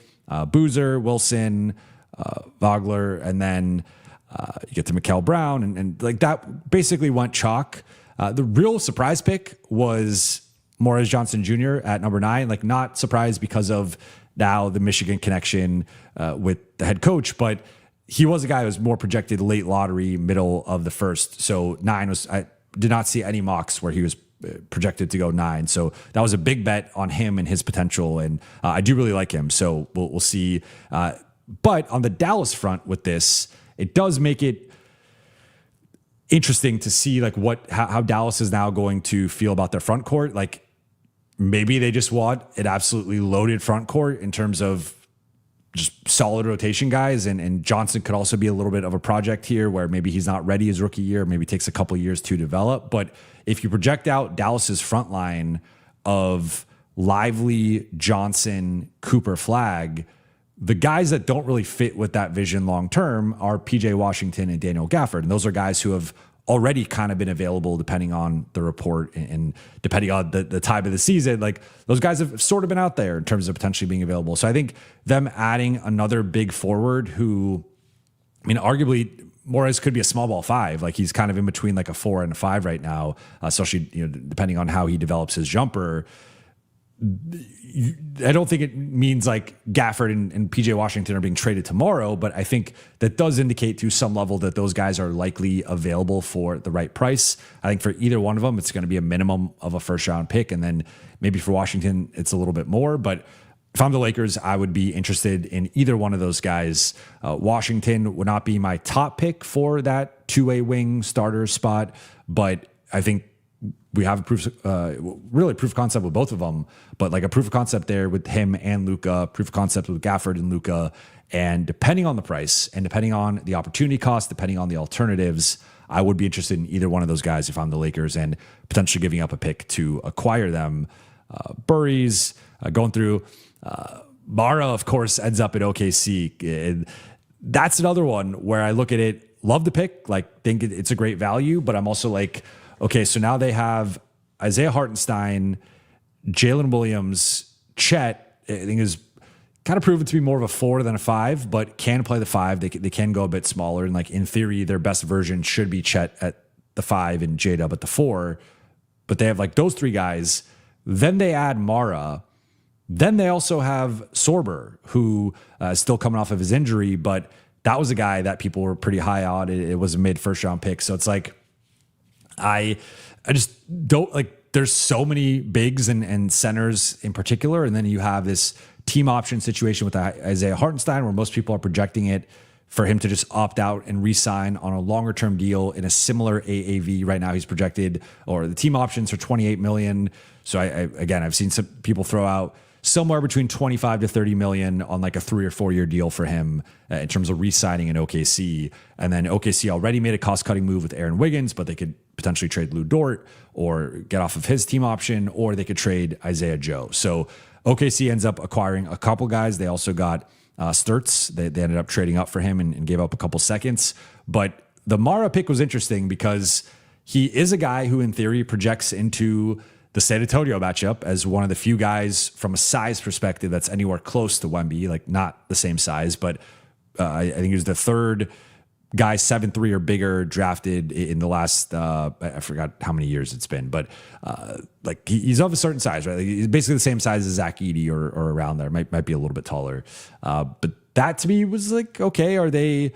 Boozer, Wilson, Vogler, and then you get to Mikal Brown, and like that basically went chalk. The real surprise pick was Morris Johnson Jr. at number 9. Like, not surprised because of now the Michigan connection with the head coach, but he was a guy who was more projected late lottery, middle of the first. So 9 was, I did not see any mocks where he was projected to go 9. So that was a big bet on him and his potential. And I do really like him. So we'll see. But on the Dallas front with this, it does make it interesting to see like how Dallas is now going to feel about their front court. Like, maybe they just want an absolutely loaded front court in terms of just solid rotation guys. And Johnson could also be a little bit of a project here where maybe he's not ready his rookie year, maybe takes a couple years to develop. But if you project out Dallas's front line of Lively, Johnson, Cooper, Flagg, the guys that don't really fit with that vision long-term are PJ Washington and Daniel Gafford. And those are guys who have already kind of been available depending on the report and depending on the time of the season. Like, those guys have sort of been out there in terms of potentially being available. So I think them adding another big forward who, I mean, arguably Morris could be a small ball 5. Like, he's kind of in between like a 4 and a 5 right now, especially, depending on how he develops his jumper. I don't think it means like Gafford and PJ Washington are being traded tomorrow, but I think that does indicate to some level that those guys are likely available for the right price. I think for either one of them, it's going to be a minimum of a first round pick. And then maybe for Washington, it's a little bit more. But if I'm the Lakers, I would be interested in either one of those guys. Washington would not be my top pick for that two-way wing starter spot, but I think we have a proof of concept with both of them, but like a proof of concept there with him and Luka, proof of concept with Gafford and Luka. And depending on the price and depending on the opportunity cost, depending on the alternatives, I would be interested in either one of those guys if I'm the Lakers and potentially giving up a pick to acquire them. Burries going through Mara, of course, ends up at OKC. And that's another one where I look at it, love the pick, like think it's a great value, but I'm also like, okay, so now they have Isaiah Hartenstein, Jalen Williams, Chet, I think is kind of proven to be more of a 4 than a 5, but can play the 5. They can go a bit smaller. And like in theory, their best version should be Chet at the 5 and J-Dub at the 4. But they have like those 3 guys. Then they add Mara. Then they also have Sorber, who is still coming off of his injury, but that was a guy that people were pretty high on. It was a mid first round pick. So it's like, I just don't like, there's so many bigs and centers in particular. And then you have this team option situation with Isaiah Hartenstein, where most people are projecting it for him to just opt out and re-sign on a longer term deal in a similar AAV. Right now he's projected, or the team options are 28 million. So I've seen some people throw out somewhere between 25 to 30 million on like a 3 or 4 year deal for him in terms of re-signing in OKC. And then OKC already made a cost cutting move with Aaron Wiggins, but they could potentially trade Lou Dort or get off of his team option, or they could trade Isaiah Joe. So OKC ends up acquiring a couple guys. They also got Sturts. They ended up trading up for him and gave up a couple seconds. But the Mara pick was interesting because he is a guy who in theory projects into the San Antonio matchup as one of the few guys from a size perspective that's anywhere close to Wemby, like not the same size, but I think he was the 3rd guy 7'3" or bigger drafted in the last, I forgot how many years it's been, but like he's of a certain size, right? Like he's basically the same size as Zach Edey or around there. Might be a little bit taller. But that to me was like, okay, are they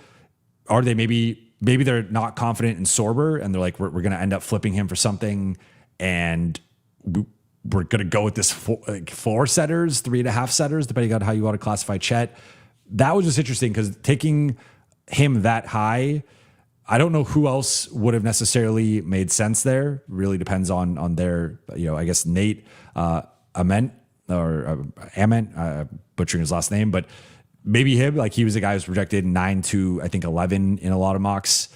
maybe they're not confident in Sorber and they're like, we're going to end up flipping him for something, and we're going to go with this 4 setters, 3.5 setters, depending on how you want to classify Chet. That was just interesting because taking him that high, I don't know who else would have necessarily made sense there. Really depends on their, I guess Nate Ament, butchering his last name, but maybe him. Like he was a guy who's projected 9 to I think 11 in a lot of mocks.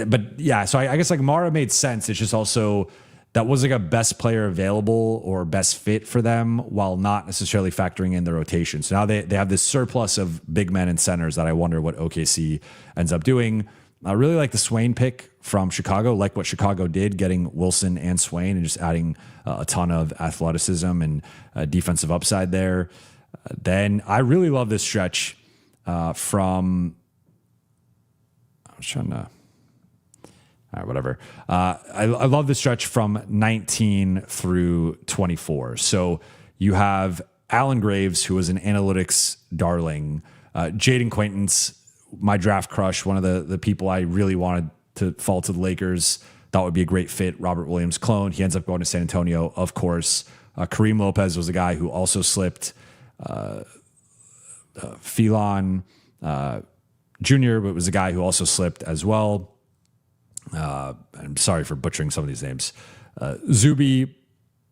but yeah, so I guess like Mara made sense. It's just also that was like a best player available or best fit for them while not necessarily factoring in the rotation. So now they have this surplus of big men and centers that I wonder what OKC ends up doing. I really like the Swain pick from Chicago, like what Chicago did, getting Wilson and Swain and just adding a ton of athleticism and defensive upside there. Then I really love this stretch from, I was trying to, all right, whatever. I love the stretch from 19 through 24. So you have Alan Graves, who was an analytics darling, Jaden Quaintance, my draft crush, one of the people I really wanted to fall to the Lakers, thought would be a great fit, Robert Williams clone. He ends up going to San Antonio, of course. Kareem Lopez was a guy who also slipped. Phelan Jr. but was a guy who also slipped as well. I'm sorry for butchering some of these names. Zuby,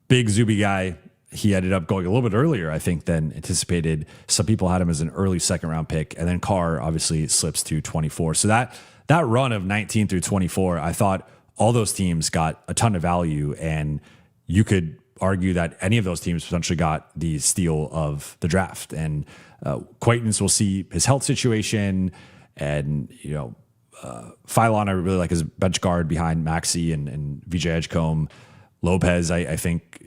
big Zuby guy. He ended up going a little bit earlier, I think, than anticipated. Some people had him as an early second round pick. And then Carr obviously slips to 24. So that run of 19 through 24, I thought all those teams got a ton of value. And you could argue that any of those teams potentially got the steal of the draft. And Quaintance will see his health situation. And, Philon, I really like his bench guard behind Maxey and VJ Edgecombe. Lopez, I think,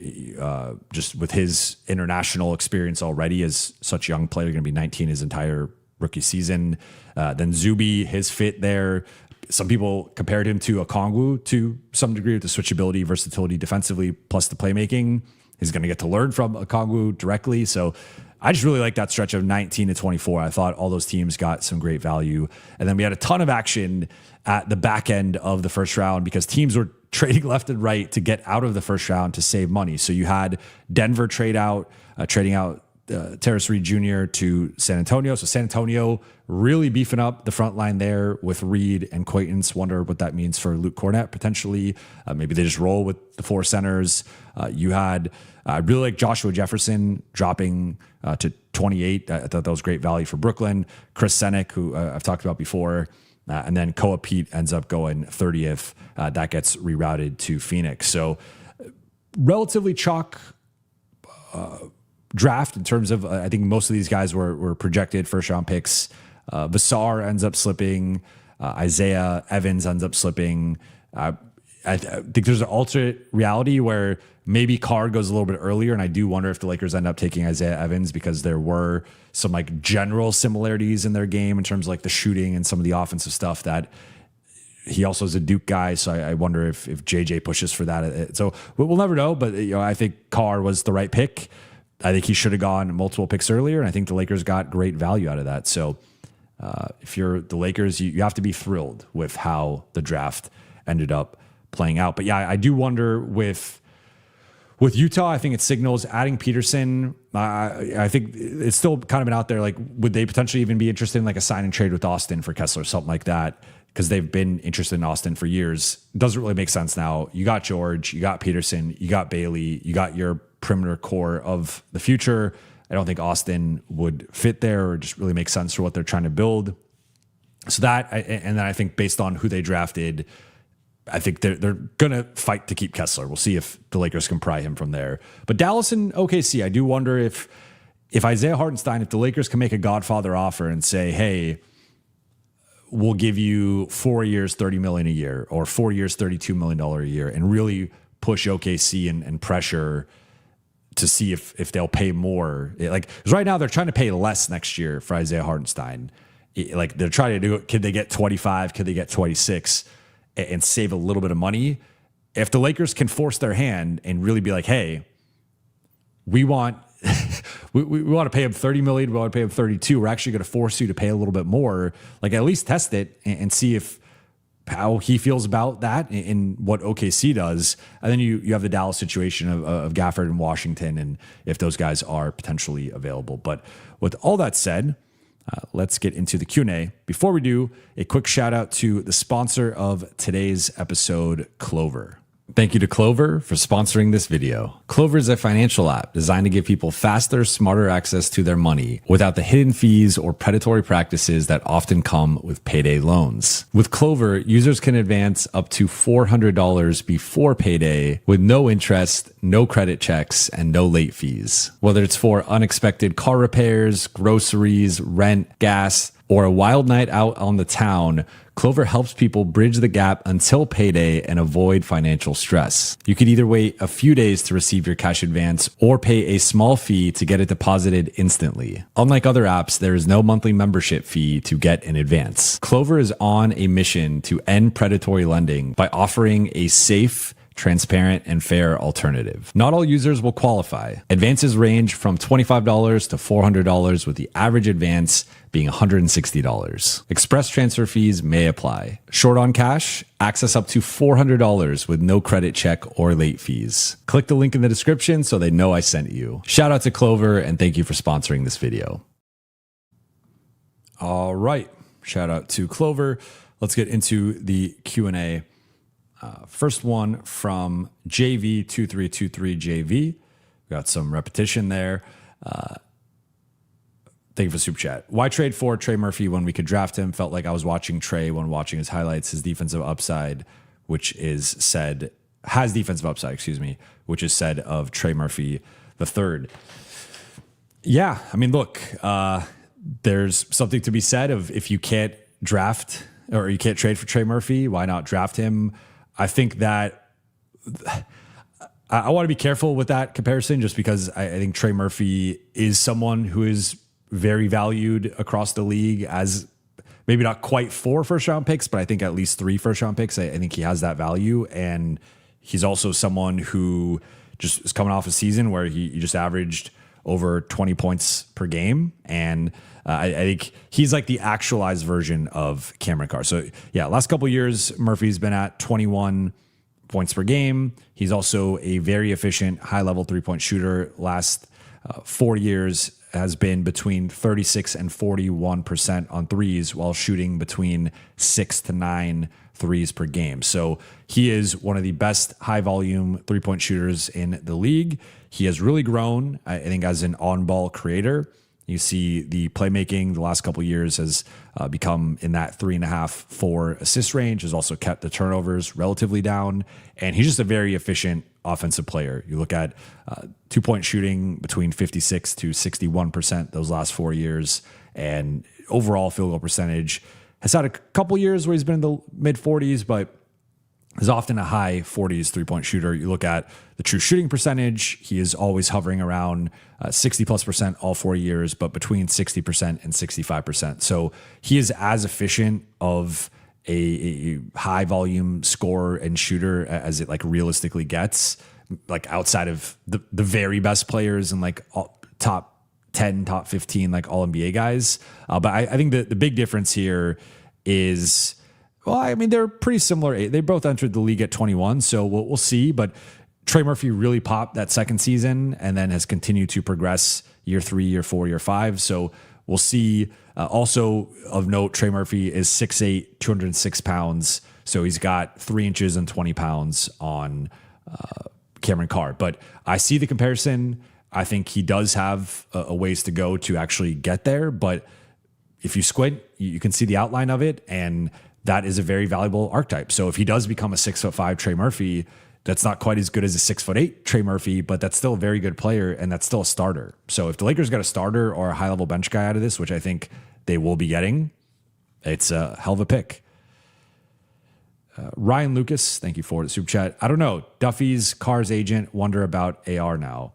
just with his international experience already as such a young player, going to be 19 his entire rookie season. Then Zuby, his fit there. Some people compared him to Okongwu to some degree with the switchability, versatility defensively, plus the playmaking. He's going to get to learn from Okongwu directly. So I just really like that stretch of 19 to 24. I thought all those teams got some great value. And then we had a ton of action at the back end of the first round because teams were trading left and right to get out of the first round to save money. So you had Denver trading out Terrace Reed Jr. to San Antonio. So San Antonio really beefing up the front line there with Reed and Quaintance. Wonder what that means for Luke Cornett potentially. Maybe they just roll with the four centers. You had I really like Joshua Jefferson dropping to 28. I thought that was great value for Brooklyn. Chris Senek, who I've talked about before. And then Koa Pete ends up going 30th. That gets rerouted to Phoenix. So relatively chalk draft in terms of, I think most of these guys were projected first round picks. Vassar ends up slipping. Isaiah Evans ends up slipping. I think there's an alternate reality where maybe Carr goes a little bit earlier, and I do wonder if the Lakers end up taking Isaiah Evans because there were some like general similarities in their game in terms of like the shooting and some of the offensive stuff that he also is a Duke guy. So I wonder if JJ pushes for that. So we'll never know, but I think Carr was the right pick. I think he should have gone multiple picks earlier, and I think the Lakers got great value out of that. So if you're the Lakers, you have to be thrilled with how the draft ended up playing out. But yeah, I do wonder with Utah, I think it signals adding Peterson. I think it's still kind of been out there. Like, would they potentially even be interested in like a sign and trade with Austin for Kessler, something like that? Because they've been interested in Austin for years. It doesn't really make sense now. You got George, you got Peterson, you got Bailey, you got your perimeter core of the future. I don't think Austin would fit there or just really make sense for what they're trying to build. So that, and then I think based on who they drafted, I think they're going to fight to keep Kessler. We'll see if the Lakers can pry him from there. But Dallas and OKC, I do wonder if Isaiah Hartenstein, if the Lakers can make a Godfather offer and say, hey, we'll give you 4 years, $30 million a year, or 4 years, $32 million a year, and really push OKC and pressure to see if they'll pay more. Like, 'cause right now they're trying to pay less next year for Isaiah Hartenstein. Like, they're trying to do it. Could they get 25? Could they get 26? And save a little bit of money? If the Lakers can force their hand and really be like, hey, we want we want to pay him $30 million, we want to pay him 32, we're actually going to force you to pay a little bit more. Like, at least test it and see how he feels about that and what OKC does. And then you have the Dallas situation of Gafford and Washington, and if those guys are potentially available. But with all that said, let's get into the Q&A. Before we do, a quick shout out to the sponsor of today's episode, Klover. Thank you to Klover for sponsoring this video. Klover is a financial app designed to give people faster, smarter access to their money without the hidden fees or predatory practices that often come with payday loans. With Klover, users can advance up to $400 before payday with no interest, no credit checks, and no late fees. Whether it's for unexpected car repairs, groceries, rent, gas, or a wild night out on the town, Klover helps people bridge the gap until payday and avoid financial stress. You could either wait a few days to receive your cash advance or pay a small fee to get it deposited instantly. Unlike other apps, there is no monthly membership fee to get in advance. Klover is on a mission to end predatory lending by offering a safe, transparent, and fair alternative. Not all users will qualify. Advances range from $25 to $400, with the average advance being $160. Express transfer fees may apply. Short on cash? Access up to $400 with no credit check or late fees. Click the link in the description so they know I sent you. Shout out to Klover and thank you for sponsoring this video. All right. Shout out to Klover. Let's get into the Q&A. First one from JV2323JV. Got some repetition there. Thank you for super chat. Why trade for Trey Murphy when we could draft him? Felt like I was watching Trey when watching his highlights. His defensive upside, which is said, has defensive upside, excuse me, which is said of Trey Murphy the third. Yeah, I mean, look, there's something to be said of if you can't draft or you can't trade for Trey Murphy, why not draft him? I think that I want to be careful with that comparison just because I think Trey Murphy is someone who is very valued across the league as maybe not quite 4 first-round picks, but I think at least 3 first-round picks. I think he has that value. And he's also someone who just is coming off a season where he just averaged over 20 points per game. And I think he's like the actualized version of Cameron Carr. So yeah, last couple of years, Murphy's been at 21 points per game. He's also a very efficient high-level three-point shooter. Last 4 years has been between 36 and 41% on threes while shooting between 6 to 9 threes per game. So he is one of the best high-volume three-point shooters in the league. He has really grown, I think, as an on-ball creator. You see the playmaking the last couple of years has become in that 3.5, 4 assist range, has also kept the turnovers relatively down. And he's just a very efficient offensive player. You look at 2-point shooting between 56 to 61% those last 4 years. And overall field goal percentage has had a couple years where he's been in the mid 40s, but is often a high 40s three-point shooter. You look at the true shooting percentage, he is always hovering around 60+% all 4 years, but between 60% and 65%. So he is as efficient of a high volume scorer and shooter as it like realistically gets, like outside of the very best players and like top 10, top 15, like all NBA guys. But I think the big difference here is, well, I mean, they're pretty similar. They both entered the league at 21, so we'll see. But Trey Murphy really popped that second season and then has continued to progress year 3, year 4, year 5. So we'll see. Also of note, Trey Murphy is 6'8", 206 pounds. So he's got 3 inches and 20 pounds on Cameron Carr. But I see the comparison. I think he does have a ways to go to actually get there. But if you squint, you can see the outline of it. And that is a very valuable archetype. So if he does become a 6'5" Trey Murphy, that's not quite as good as a 6'8" Trey Murphy, but that's still a very good player and that's still a starter. So if the Lakers got a starter or a high level bench guy out of this, which I think they will be getting, it's a hell of a pick. Ryan Lucas, thank you for the super chat. I don't know. Duffy's Carr's agent, wonder about AR now.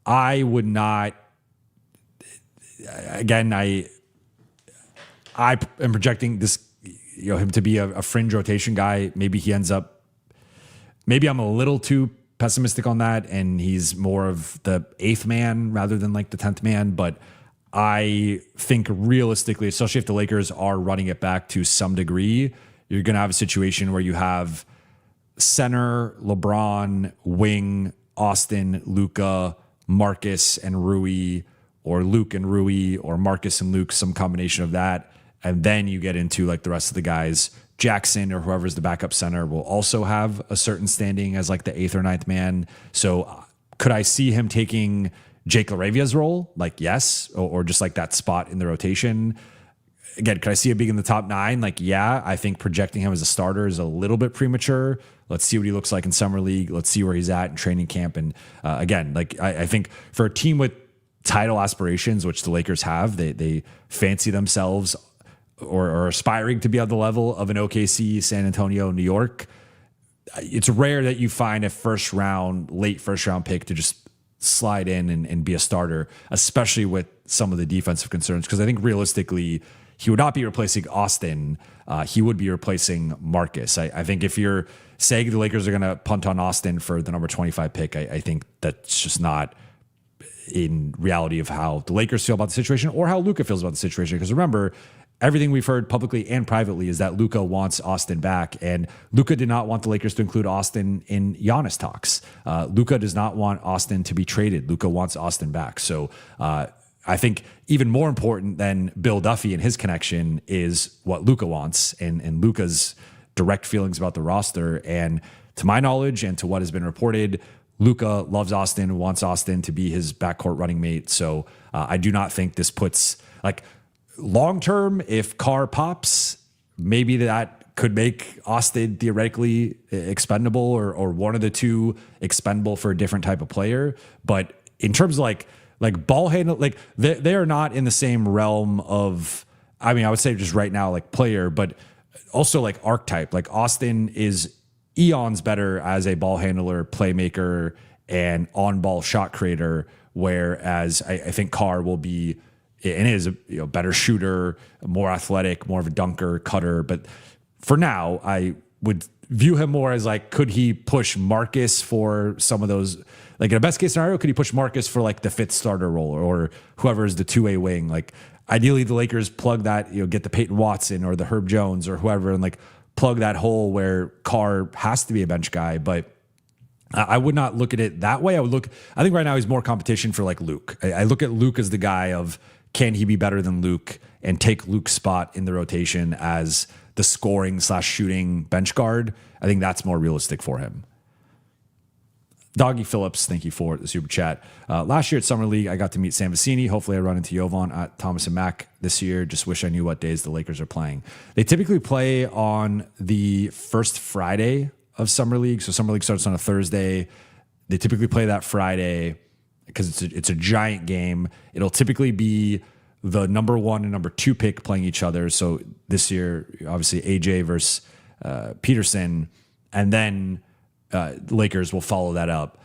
I would not. Again, I am projecting this, him to be a fringe rotation guy. Maybe he ends up. Maybe I'm a little too pessimistic on that, and he's more of the 8th man rather than like the 10th man. But I think realistically, especially if the Lakers are running it back to some degree, you're going to have a situation where you have center, LeBron, wing, Austin, Luka, Marcus and Rui, or Luke and Rui, or Marcus and Luke, some combination of that. And then you get into like the rest of the guys Jackson or whoever's the backup center will also have a certain standing as like the 8th or ninth man. So could I see him taking Jake LaRavia's role? Like, yes, or just like that spot in the rotation. Again, could I see it being in the top 9? Like, yeah, I think projecting him as a starter is a little bit premature. Let's see what he looks like in summer league. Let's see where he's at in training camp. And again, like I think for a team with title aspirations, which the Lakers have, they fancy themselves or are aspiring to be on the level of an OKC, San Antonio, New York. It's rare that you find a late first round pick to just slide in and be a starter, especially with some of the defensive concerns. Because I think realistically, he would not be replacing Austin. He would be replacing Marcus. I think if you're saying the Lakers are going to punt on Austin for the number 25 pick, I think that's just not in reality of how the Lakers feel about the situation or how Luka feels about the situation. Because remember, everything we've heard publicly and privately is that Luka wants Austin back, and Luka did not want the Lakers to include Austin in Giannis talks. Luka does not want Austin to be traded. Luka wants Austin back. So I think even more important than Bill Duffy and his connection is what Luka wants and Luka's direct feelings about the roster. And to my knowledge and to what has been reported, Luka loves Austin, wants Austin to be his backcourt running mate. So I do not think this puts, like, long term, if Carr pops, maybe that could make Austin theoretically expendable or one of the two expendable for a different type of player. But in terms of like ball handle, like they are not in the same realm of, I mean, I would say just right now, like player, but also like archetype. Like Austin is eons better as a ball handler, playmaker, and on-ball shot creator, whereas I think Carr will be and is a better shooter, more athletic, more of a dunker, cutter. But for now, I would view him more as like, could he push Marcus for some of those? Like in a best case scenario, could he push Marcus for like the 5th starter role or whoever is the 2A wing? Like ideally the Lakers plug that, get the Peyton Watson or the Herb Jones or whoever and like plug that hole where Carr has to be a bench guy. But I would not look at it that way. I think right now he's more competition for like Luke. I look at Luke as the guy of, can he be better than Luke and take Luke's spot in the rotation as the scoring/shooting bench guard? I think that's more realistic for him. Doggy Phillips, thank you for the super chat. Last year at Summer League, I got to meet Sam Vecini. Hopefully I run into Jovan at Thomas and Mack this year. Just wish I knew what days the Lakers are playing. They typically play on the first Friday of Summer League. So Summer League starts on a Thursday. They typically play that Friday because it's a giant game. It'll typically be the number 1 and number 2 pick playing each other. So this year, obviously AJ versus Peterson, and then the Lakers will follow that up.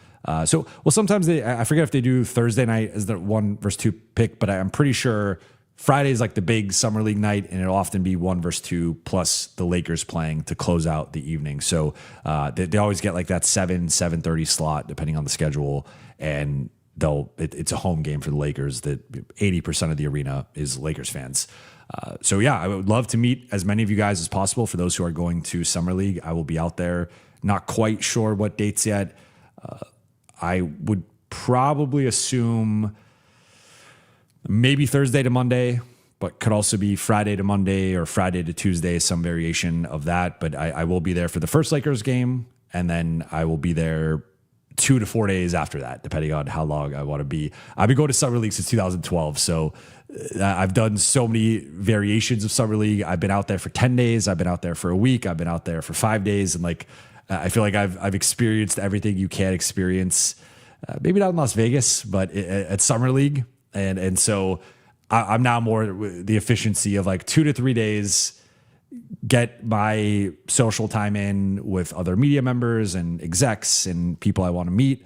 Sometimes I forget if they do Thursday night as the 1 versus 2 pick, but I'm pretty sure Friday is like the big Summer League night, and it'll often be 1 versus 2 plus the Lakers playing to close out the evening. So they always get like that 7:30 slot depending on the schedule, and it's a home game for the Lakers. That 80% of the arena is Lakers fans. I would love to meet as many of you guys as possible. For those who are going to Summer League, I will be out there. Not quite sure what dates yet. I would probably assume maybe Thursday to Monday, but could also be Friday to Monday or Friday to Tuesday, some variation of that. But I will be there for the first Lakers game, and then I will be there 2 to 4 days after that, depending on how long I want to be. I've been going to Summer League since 2012, so I've done so many variations of Summer League. I've been out there for 10 days. I've been out there for a week. I've been out there for 5 days, and like I feel like I've experienced everything you can experience. Maybe not in Las Vegas, but at Summer League, and so I'm now more the efficiency of like 2 to 3 days. Get my social time in with other media members and execs and people I want to meet,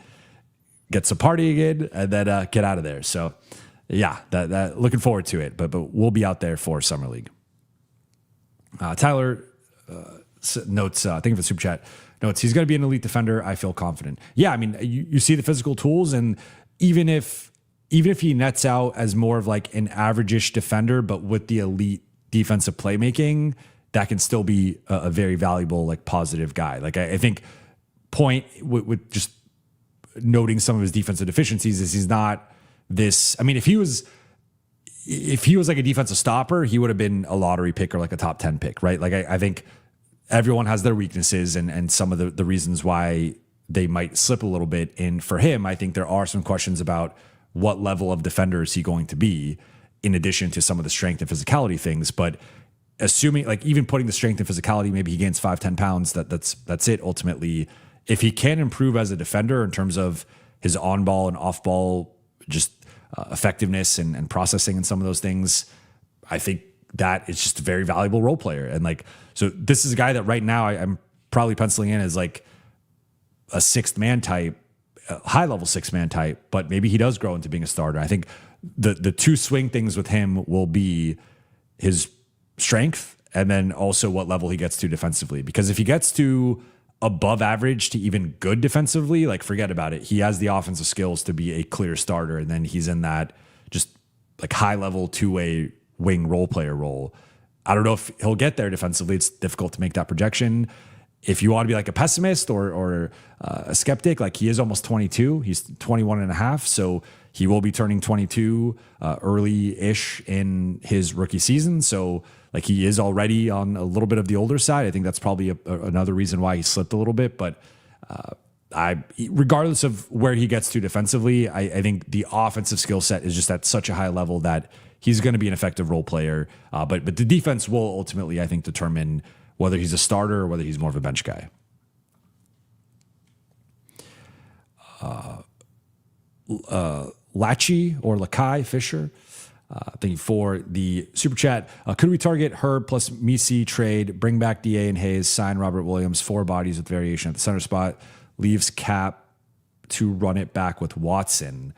get some partying in, and then get out of there. So, yeah, that looking forward to it. But we'll be out there for Summer League. Tyler notes, thank you for the super chat. Notes, he's going to be an elite defender. I feel confident. Yeah, I mean, you see the physical tools, and even if he nets out as more of like an average-ish defender, but with the elite defensive playmaking, that can still be a very valuable, like positive guy. Like I think point with just noting some of his defensive deficiencies is he's not this. I mean, if he was like a defensive stopper, he would have been a lottery pick or like a top 10 pick, right? Like I think everyone has their weaknesses and some of the reasons why they might slip a little bit. And for him, I think there are some questions about what level of defender is he going to be, in addition to some of the strength and physicality things. But assuming, like, even putting the strength and physicality, maybe he gains 5-10 pounds. That's it. Ultimately, if he can improve as a defender in terms of his on ball and off ball, just effectiveness and processing and some of those things, I think that is just a very valuable role player. And like, so this is a guy that right now I'm probably penciling in as like a sixth man type, a high level sixth man type, but maybe he does grow into being a starter. I think the two swing things with him will be his strength and then also what level he gets to defensively. Because if he gets to above average to even good defensively, like, forget about it. He has the offensive skills to be a clear starter. And then he's in that just like high level two-way wing role player role. I don't know if he'll get there defensively. It's difficult to make that projection. If you want to be like a pessimist or a skeptic, like, he is almost 22. He's 21 and a half. So he will be turning 22 early-ish in his rookie season. So like, he is already on a little bit of the older side. I think that's probably another reason why he slipped a little bit. But regardless of where he gets to defensively, I think the offensive skill set is just at such a high level that he's going to be an effective role player. But the defense will ultimately, I think, determine whether he's a starter or whether he's more of a bench guy. Lachi or Lakai Fisher, thank you for the super chat. Could we target Herb plus Misi trade, bring back DA and Hayes, sign Robert Williams, 4 bodies with variation at the center spot, leaves Cap to run it back with Watson?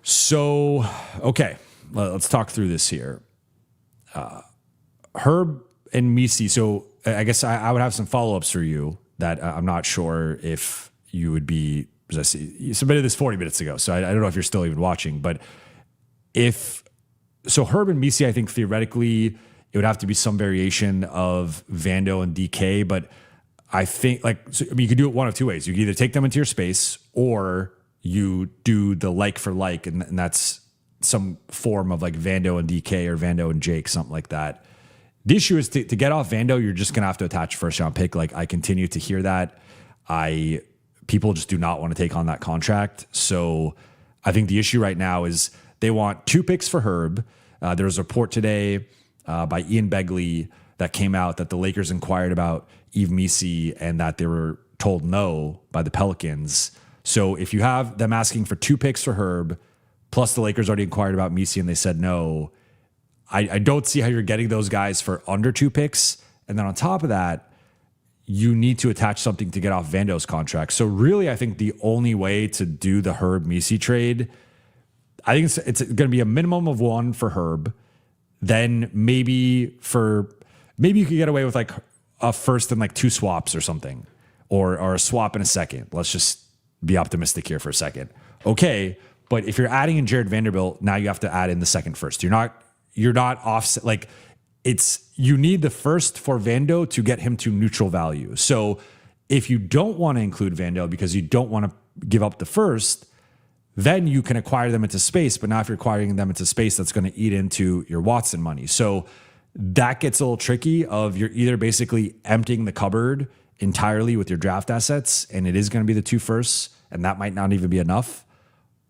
So, okay, let's talk through this here. Herb and Misi. So I guess I would have some follow-ups for you that I'm not sure if you would be, as I see, you submitted this 40 minutes ago, so I don't know if you're still even watching, but Herb and Misi, I think theoretically it would have to be some variation of Vando and DK, but I think you could do it one of two ways. You can either take them into your space or you do the like for like, and that's some form of like Vando and DK or Vando and Jake, something like that. The issue is to get off Vando, you're just going to have to attach a first round pick. Like, I continue to hear that. People just do not want to take on that contract. So I think the issue right now is they want 2 picks for Herb. There was a report today by Ian Begley that came out that the Lakers inquired about Yves Misi and that they were told no by the Pelicans. So if you have them asking for 2 picks for Herb, plus the Lakers already inquired about Misi and they said no, I don't see how you're getting those guys for under 2 picks. And then on top of that, you need to attach something to get off Vando's contract. So really, I think the only way to do the Herb Misi trade, I think it's going to be a minimum of 1 for Herb. Then maybe you could get away with like a first and like 2 swaps or something, or a swap and a second. Let's just be optimistic here for a second. Okay. But if you're adding in Jared Vanderbilt, now you have to add in the second first. You're not offset. Like, you need the first for Vando to get him to neutral value. So if you don't want to include Vando because you don't want to give up the first, then you can acquire them into space. But now if you're acquiring them into space, that's going to eat into your Watson money. So that gets a little tricky you're either basically emptying the cupboard entirely with your draft assets, and it is going to be the 2 firsts, and that might not even be enough.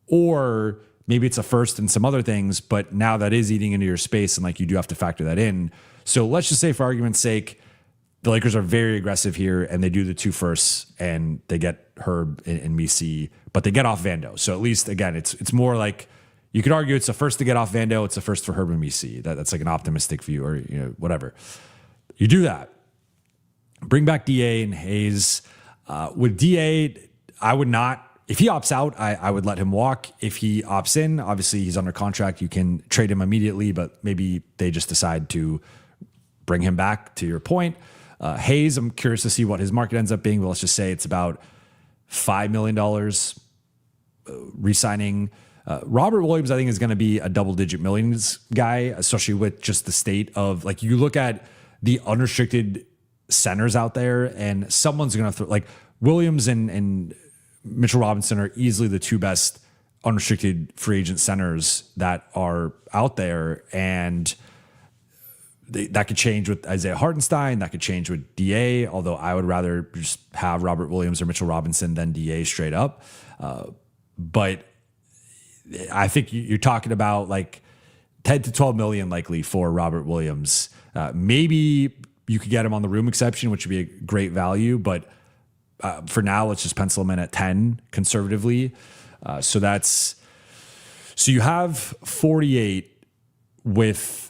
Or maybe it's a first and some other things, but now that is eating into your space, and like, you do have to factor that in. So let's just say, for argument's sake, the Lakers are very aggressive here and they do the 2 firsts and they get Herb and Misi, but they get off Vando. So at least, again, it's more like, you could argue it's a first to get off Vando, it's a first for Herb and Misi. That's like an optimistic view, or whatever. You do that. Bring back DA and Hayes. With DA, I would not. If he opts out, I would let him walk. If he opts in, obviously he's under contract. You can trade him immediately, but maybe they just decide to bring him back, to your point. Hayes, I'm curious to see what his market ends up being. But let's just say it's about $5 million re-signing. Robert Williams, I think, is going to be a double-digit millions guy, especially with just the state of, like, you look at the unrestricted centers out there, and someone's going to throw, like, Williams and Mitchell Robinson are easily the 2 best unrestricted free agent centers that are out there. And that could change with Isaiah Hartenstein. That could change with DA, although I would rather just have Robert Williams or Mitchell Robinson than DA straight up. But I think you're talking about like 10 to 12 million likely for Robert Williams. Maybe you could get him on the room exception, which would be a great value. But for now, let's just pencil him in at 10 conservatively. So you have 48 with...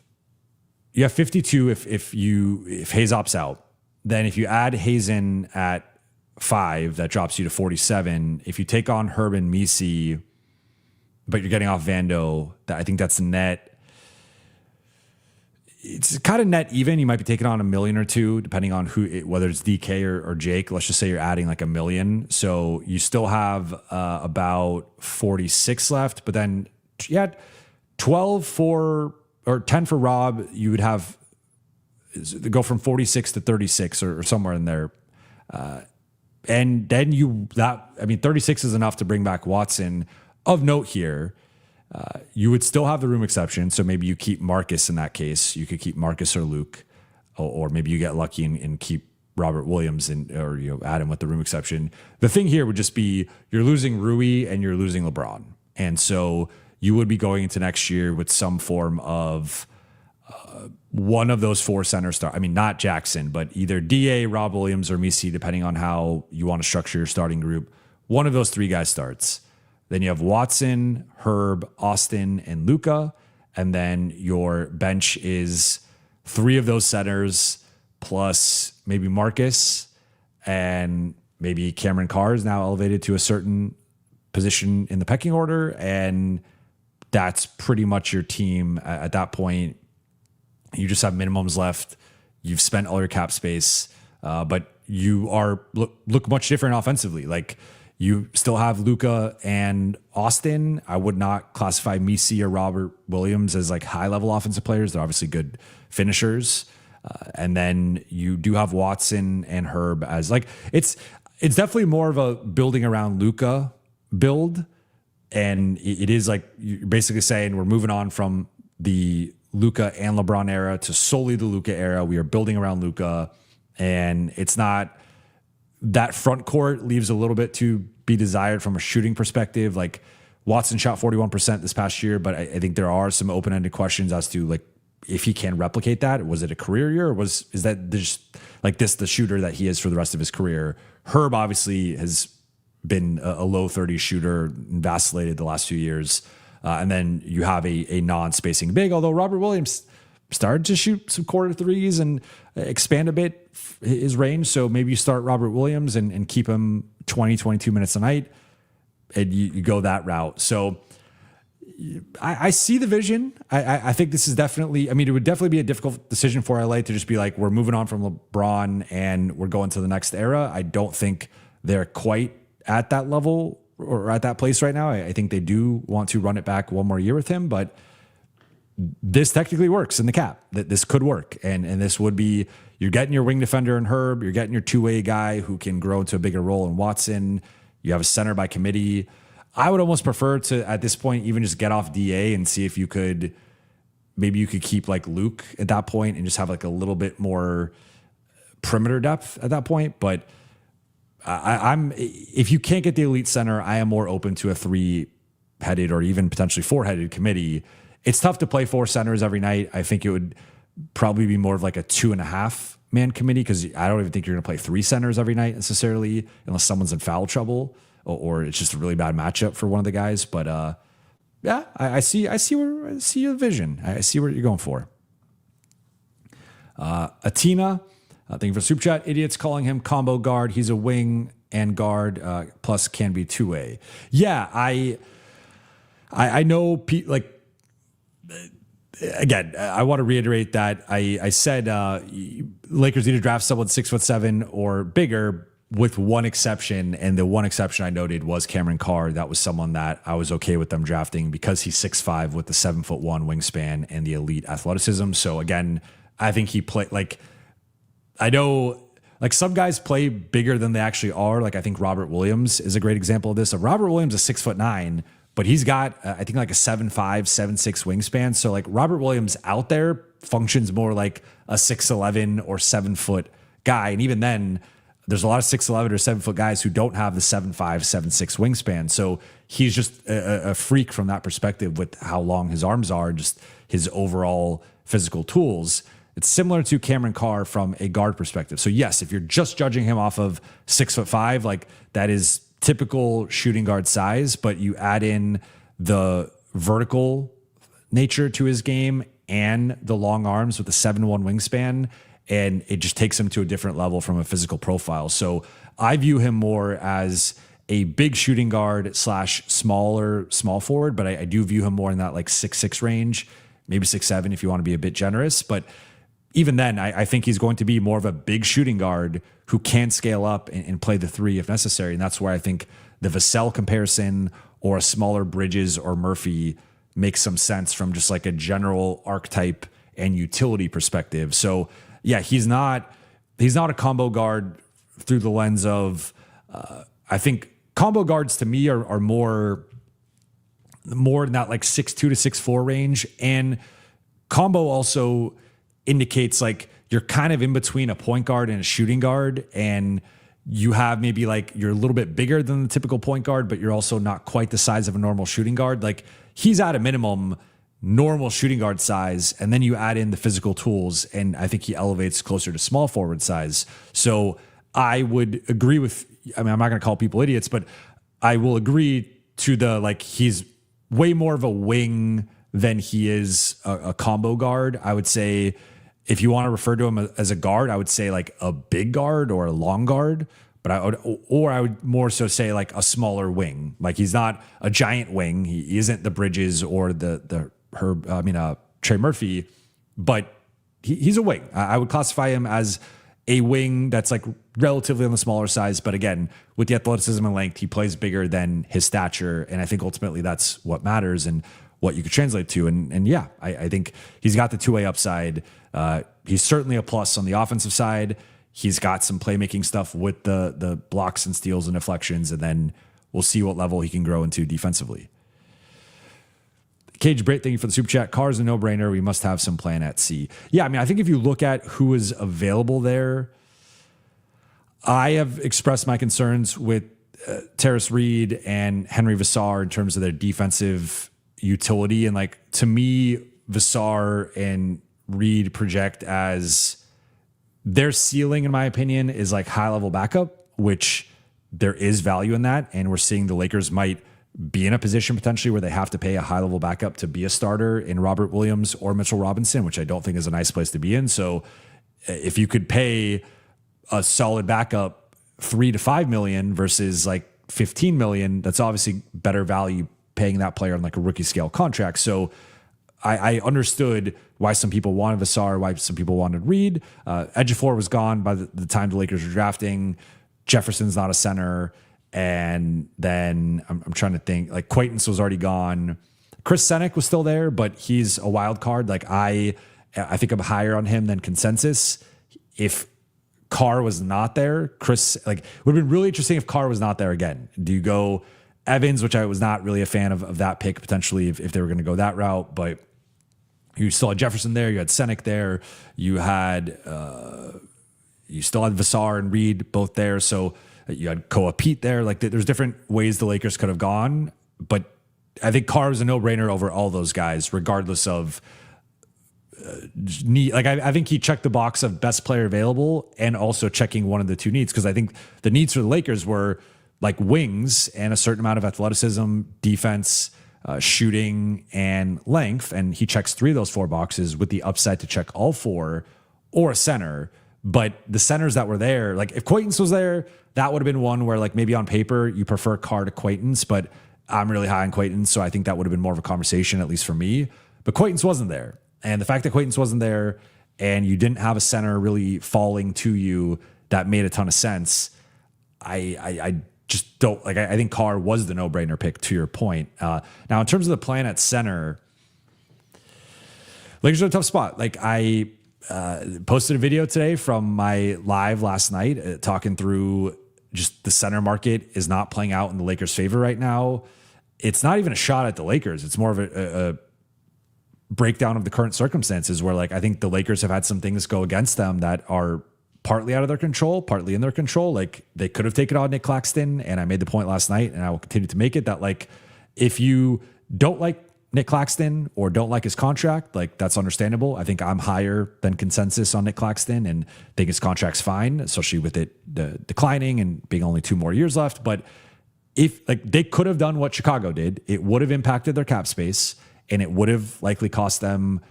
You have 52 if Hayes opts out. Then if you add Hayes in at 5, that drops you to 47. If you take on Herb and Misi, but you're getting off Vando, I think that's net. It's kind of net even. You might be taking on $1 million or $2 million, depending on whether it's DK or Jake. Let's just say you're adding like $1 million. So you still have about 46 left, but then 12 for... or 10 for Rob, you would have go from 46 to 36 or somewhere in there. And then 36 is enough to bring back Watson. Of note here, you would still have the room exception. So maybe you keep Marcus in that case. You could keep Marcus or Luke, or maybe you get lucky and keep Robert Williams or add him with the room exception. The thing here would just be you're losing Rui and you're losing LeBron. And so you would be going into next year with some form of one of those 4 center stars. I mean, not Jackson, but either DA, Rob Williams, or Misi, depending on how you want to structure your starting group. One of those 3 guys starts. Then you have Watson, Herb, Austin, and Luka. And then your bench is 3 of those centers plus maybe Marcus, and maybe Cameron Carr is now elevated to a certain position in the pecking order. And that's pretty much your team at that point. You just have minimums left. You've spent all your cap space, but you look much different offensively. Like you still have Luka and Austin. I would not classify Misi or Robert Williams as like high level offensive players. They're obviously good finishers. And then you do have Watson and Herb as like, it's definitely more of a building around Luka build. And it is like you're basically saying we're moving on from the Luka and LeBron era to solely the Luka era. We are building around Luka, and it's not that front court leaves a little bit to be desired from a shooting perspective. Like Watson shot 41% this past year, but I think there are some open-ended questions as to like if he can replicate that. Was it a career year, or is that just like the shooter that he is for the rest of his career? Herb obviously has been a low 30s shooter and vacillated the last few years. And then you have a non-spacing big, although Robert Williams started to shoot some quarter threes and expand a bit his range. So maybe you start Robert Williams and keep him 20, 22 minutes a night, and you go that route. So I see the vision. I think this is definitely, it would definitely be a difficult decision for LA to just be like, we're moving on from LeBron and we're going to the next era. I don't think they're quite at that level or at that place right now. I think they do want to run it back one more year with him, but this technically works in the cap. That this could work. And this would be, you're getting your wing defender in Herb, you're getting your 2-way guy who can grow into a bigger role in Watson. You have a center by committee. I would almost prefer to, at this point, even just get off DA and see if you could keep like Luke at that point and just have like a little bit more perimeter depth at that point. But I'm if you can't get the elite center, I am more open to a 3-headed or even potentially 4-headed committee. It's tough to play 4 centers every night. I think it would probably be more of like a 2.5-man committee, because I don't even think you're going to play 3 centers every night necessarily, unless someone's in foul trouble or it's just a really bad matchup for one of the guys. But yeah, I see your vision. I see what you're going for. Atina. Thank you for super chat. Idiots calling him combo guard. He's a wing and guard, plus can be 2-way. Yeah, I know. Again, I want to reiterate that I said Lakers need to draft someone 6'7" or bigger, with one exception, and the one exception I noted was Cameron Carr. That was someone that I was okay with them drafting because he's 6'5" with the 7'1" wingspan and the elite athleticism. So again, I think he played like. I know, like some guys play bigger than they actually are. Like I think Robert Williams is a great example of this. So Robert Williams is 6'9", but he's got I think like a 7'5", 7'6" wingspan. So like Robert Williams out there functions more like a 6'11" or 7-foot guy. And even then, there's a lot of 6'11" or 7-foot guys who don't have the 7'5", 7'6" wingspan. So he's just a freak from that perspective with how long his arms are, just his overall physical tools. It's similar to Cameron Carr from a guard perspective. So yes, if you're just judging him off of 6'5", like that is typical shooting guard size, but you add in the vertical nature to his game and the long arms with the 7'1" wingspan, and it just takes him to a different level from a physical profile. So I view him more as a big shooting guard / small forward, but I do view him more in that like 6'6" range, maybe 6'7" if you want to be a bit generous. But even then, I think he's going to be more of a big shooting guard who can scale up and play the three if necessary. And that's where I think the Vassell comparison or a smaller Bridges or Murphy makes some sense from just like a general archetype and utility perspective. So yeah, he's not a combo guard through the lens of, I think combo guards to me are more in that like 6'2" to 6'4" range. And combo also indicates like you're kind of in between a point guard and a shooting guard, and you have maybe like you're a little bit bigger than the typical point guard, but you're also not quite the size of a normal shooting guard. Like he's at a minimum normal shooting guard size, and then you add in the physical tools, and I think he elevates closer to small forward size. So I would agree with, I mean, I'm not going to call people idiots, but I will agree to the, like, he's way more of a wing than he is a combo guard. I would say if you want to refer to him as a guard, I would say like a big guard or a long guard, but I would more so say like a smaller wing. Like he's not a giant wing. He isn't the Bridges or Trey Murphy, but he's a wing. I would classify him as a wing that's like relatively on the smaller size. But again, with the athleticism and length, he plays bigger than his stature. And I think ultimately that's what matters and what you could translate to. And yeah, I think he's got the two-way upside. He's certainly a plus on the offensive side. He's got some playmaking stuff with the blocks and steals and deflections. And then we'll see what level he can grow into defensively. Cage Brait, thank you for the super chat. Carr's a no-brainer. We must have some plan at C. Yeah, I mean, I think if you look at who is available there, I have expressed my concerns with Terrace Reed and Henry Vassar in terms of their defensive utility. And like, to me, Vassar and Reed project as their ceiling, in my opinion, is like high-level backup, which there is value in that. And we're seeing the Lakers might be in a position potentially where they have to pay a high-level backup to be a starter in Robert Williams or Mitchell Robinson, which I don't think is a nice place to be in. So if you could pay a solid backup $3 to $5 million versus like $15 million, that's obviously better value paying that player on like a rookie scale contract. So I understood why some people wanted Vassar, why some people wanted Reed. Ejiofor was gone by the time the Lakers were drafting. Jefferson's not a center. And then I'm trying to think, like Quaintance was already gone. Chris Senek was still there, but he's a wild card. Like I think I'm higher on him than consensus. If Carr was not there, it would have been really interesting if Carr was not there again. Do you go Evans, which I was not really a fan of that pick potentially if they were going to go that route, but you still had Jefferson there, you had Senek there, you still had Vassar and Reed both there, so you had Koa Pete there. Like there's different ways the Lakers could have gone, but I think Carr was a no-brainer over all those guys, regardless of need. Like I think he checked the box of best player available and also checking one of the two needs, because I think the needs for the Lakers were like wings and a certain amount of athleticism, defense, shooting, and length. And he checks 3 of those 4 boxes with the upside to check all 4, or a center. But the centers that were there, like if Quaintance was there, that would have been one where like maybe on paper you prefer Carr to Quaintance, but I'm really high on Quaintance, so I think that would have been more of a conversation, at least for me. But Quaintance wasn't there. And the fact that Quaintance wasn't there and you didn't have a center really falling to you that made a ton of sense, I just don't like. I think Carr was the no-brainer pick, to your point. Now, in terms of the plan at center, Lakers are in a tough spot. Like I posted a video today from my live last night talking through just the center market is not playing out in the Lakers' favor right now. It's not even a shot at the Lakers. It's more of breakdown of the current circumstances where like I think the Lakers have had some things go against them that are partly out of their control, partly in their control. Like they could have taken on Nick Claxton, and I made the point last night, and I will continue to make it, that like if you don't like Nick Claxton or don't like his contract, like that's understandable. I think I'm higher than consensus on Nick Claxton and think his contract's fine, especially with it declining and being only 2 more years left. But if like they could have done what Chicago did, it would have impacted their cap space, and it would have likely cost them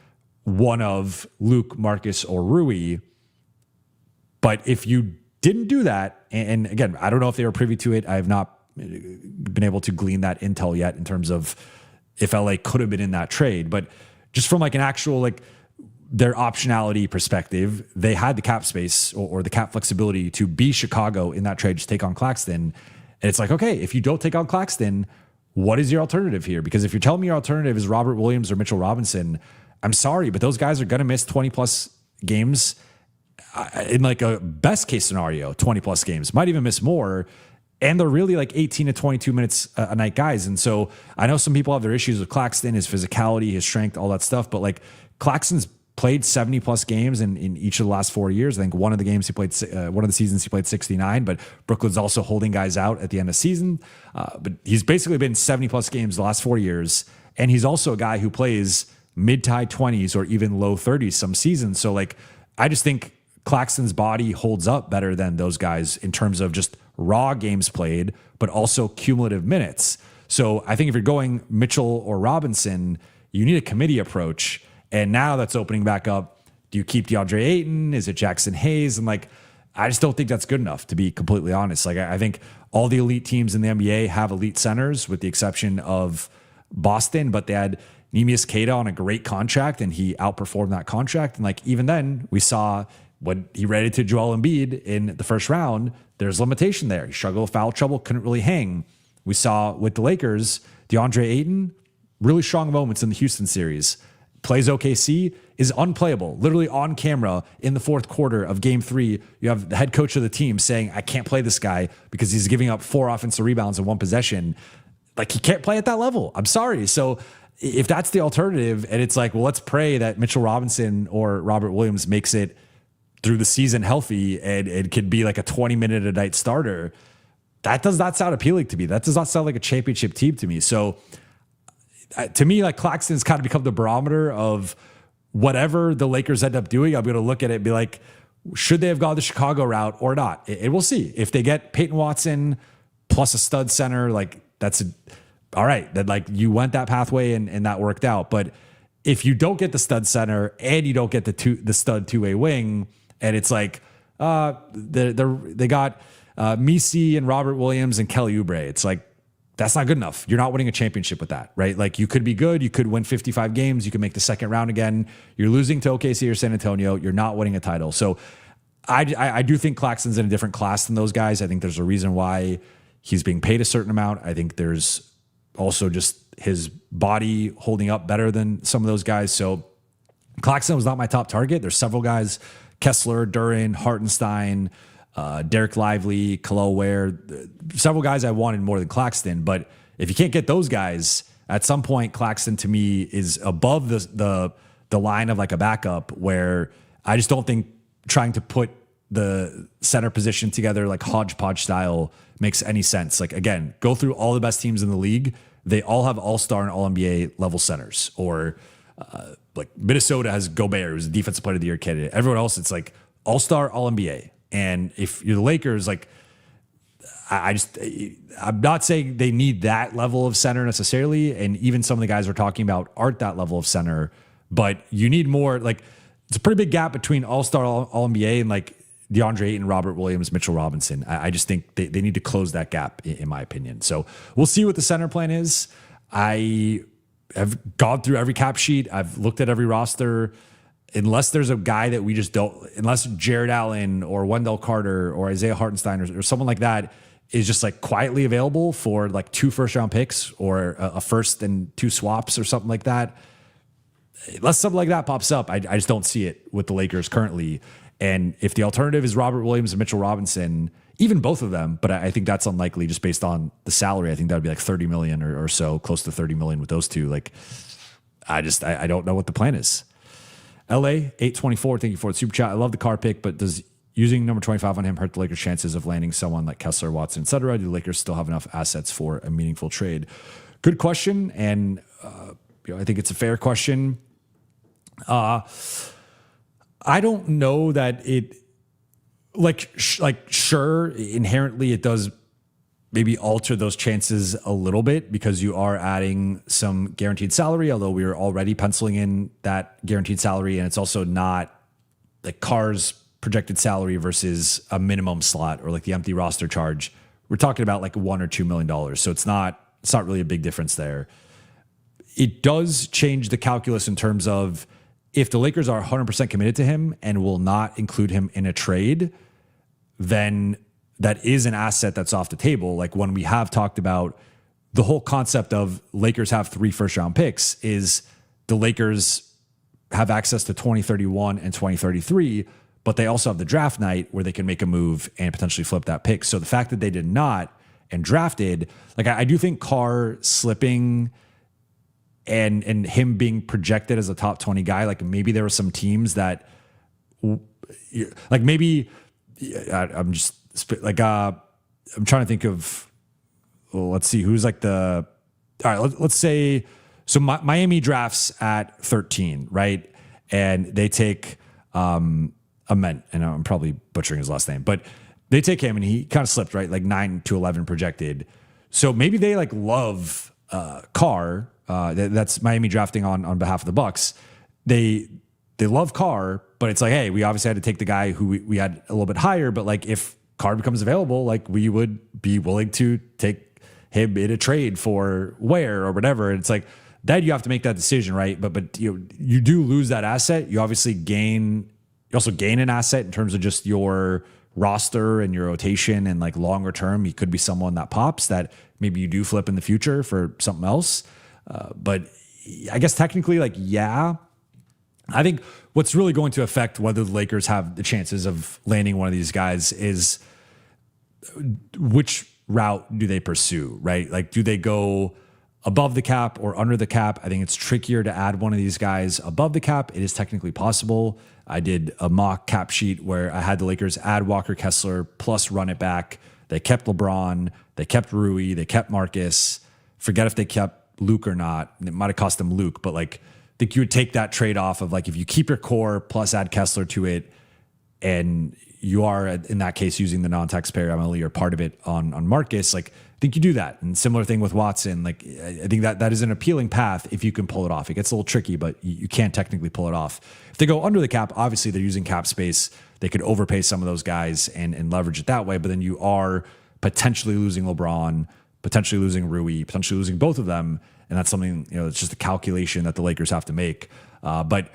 one of Luke, Marcus, or Rui. But if you didn't do that, and again, I don't know if they were privy to it. I have not been able to glean that intel yet in terms of if LA could have been in that trade. But just from like an actual, like their optionality perspective, they had the cap space or the cap flexibility to be Chicago in that trade, just take on Claxton. And it's like, okay, if you don't take on Claxton, what is your alternative here? Because if you're telling me your alternative is Robert Williams or Mitchell Robinson, I'm sorry, but those guys are going to miss 20 plus games in like a best case scenario, 20 plus games, might even miss more. And they're really like 18 to 22 minutes a night guys. And so I know some people have their issues with Claxton, his physicality, his strength, all that stuff. But like Claxton's played 70 plus games in each of the last 4 years. I think one of the games he played, one of the seasons he played 69, but Brooklyn's also holding guys out at the end of the season. But he's basically been 70 plus games the last 4 years. And he's also a guy who plays mid to high 20s or even low 30s some seasons. So like, I just think Claxton's body holds up better than those guys in terms of just raw games played, but also cumulative minutes. So I think if you're going Mitchell or Robinson, you need a committee approach. And now that's opening back up. Do you keep DeAndre Ayton? Is it Jackson Hayes? And like, I just don't think that's good enough, to be completely honest. Like, I think all the elite teams in the NBA have elite centers with the exception of Boston, but they had Neemias Queta on a great contract and he outperformed that contract. And like, even then we saw when he ran into Joel Embiid in the first round, there's limitation there. He struggled with foul trouble, couldn't really hang. We saw with the Lakers, DeAndre Ayton, really strong moments in the Houston series. Plays OKC, is unplayable, literally on camera in the fourth quarter of game 3. You have the head coach of the team saying, I can't play this guy because he's giving up 4 offensive rebounds in 1 possession. Like, he can't play at that level. I'm sorry. So if that's the alternative, and it's like, well, let's pray that Mitchell Robinson or Robert Williams makes it through the season healthy and it could be like a 20-minute a night starter, that does not sound appealing to me. That does not sound like a championship team to me. So to me, like, Claxton's kind of become the barometer of whatever the Lakers end up doing. I'm going to look at it and be like, should they have gone the Chicago route or not? And we'll see. If they get Peyton Watson plus a stud center, like, that's all right. Then like, you went that pathway and that worked out. But if you don't get the stud center and you don't get the stud two-way wing, and it's like they got Misi and Robert Williams and Kelly Oubre, it's like, that's not good enough. You're not winning a championship with that, right? Like, you could be good. You could win 55 games. You could make the second round again. You're losing to OKC or San Antonio. You're not winning a title. So I do think Claxton's in a different class than those guys. I think there's a reason why he's being paid a certain amount. I think there's also just his body holding up better than some of those guys. So Claxton was not my top target. There's several guys, Kessler, Duran, Hartenstein, Derek Lively, Khalil Ware, several guys I wanted more than Claxton. But if you can't get those guys, at some point, Claxton to me is above the line of like a backup, where I just don't think trying to put the center position together like hodgepodge style makes any sense. Like, again, go through all the best teams in the league. They all have all-star and all-NBA level centers. Or like Minnesota has Gobert, who's a defensive player of the year candidate. Everyone else, it's like all-star, all-NBA. And if you're the Lakers, like, I'm not saying they need that level of center necessarily. And even some of the guys we're talking about aren't that level of center, but you need more. Like, it's a pretty big gap between all-star, all-NBA and like DeAndre Ayton, Robert Williams, Mitchell Robinson. I just think they need to close that gap, in my opinion. So we'll see what the center plan is. I have gone through every cap sheet. I've looked at every roster. Unless there's a guy that we just don't, unless Jared Allen or Wendell Carter or Isaiah Hartenstein or someone like that is just like quietly available for like 2 first-round picks or a first and 2 swaps or something like that. Unless something like that pops up, I just don't see it with the Lakers currently. And if the alternative is Robert Williams and Mitchell Robinson, even both of them, but I think that's unlikely just based on the salary. I think that would be like $30 million or so, close to $30 million with those two. Like, I don't know what the plan is. LA 824, thank you for the super chat. I love the Carr pick, but does using number 25 on him hurt the Lakers' chances of landing someone like Kessler, Watson, etc.? Do the Lakers still have enough assets for a meaningful trade? Good question, and I think it's a fair question. I don't know that it sure, inherently it does maybe alter those chances a little bit because you are adding some guaranteed salary, although we were already penciling in that guaranteed salary, and it's also not like Carr's projected salary versus a minimum slot or like the empty roster charge. We're talking about like $1 or $2 million. So it's not really a big difference there. It does change the calculus in terms of if the Lakers are 100% committed to him and will not include him in a trade, then that is an asset that's off the table. Like when we have talked about the whole concept of Lakers have 3 first-round picks is the Lakers have access to 2031 and 2033, but they also have the draft night where they can make a move and potentially flip that pick. So the fact that they did not and drafted, like I do think Carr slipping and him being projected as a top 20 guy, like maybe there were some teams that like maybe I'm just like I'm trying to think of, well, let's see who's like the, all right, let's say, so Miami drafts at 13, right? And they take Ament, and I'm probably butchering his last name, but they take him and he kind of slipped, right? Like 9 to 11 projected. So maybe they like love Carr. That's Miami drafting on behalf of the Bucks. They love Carr, but it's like, hey, we obviously had to take the guy who we had a little bit higher, but like if Carr becomes available, like we would be willing to take him in a trade for Ware or whatever. And it's like that you have to make that decision, right? But you do lose that asset. You obviously gain. You also gain an asset in terms of just your roster and your rotation, and like longer term, he could be someone that pops that maybe you do flip in the future for something else. But I guess technically, like, yeah, I think what's really going to affect whether the Lakers have the chances of landing one of these guys is which route do they pursue, right? Like, do they go above the cap or under the cap? I think it's trickier to add one of these guys above the cap. It is technically possible. I did a mock cap sheet where I had the Lakers add Walker Kessler plus run it back. They kept LeBron. They kept Rui. They kept Marcus. Forget if they kept Luke or not. It might have cost them Luke, but like, I think you would take that trade off of like, if you keep your core plus add Kessler to it, and you are in that case using the non-taxpayer MLE or part of it on Marcus, like I think you do that. And similar thing with Watson. Like I think that is an appealing path if you can pull it off. It gets a little tricky, but you can't technically pull it off. If they go under the cap, obviously they're using cap space. They could overpay some of those guys and leverage it that way. But then you are potentially losing LeBron, potentially losing Rui, potentially losing both of them. And that's something, it's just a calculation that the Lakers have to make. But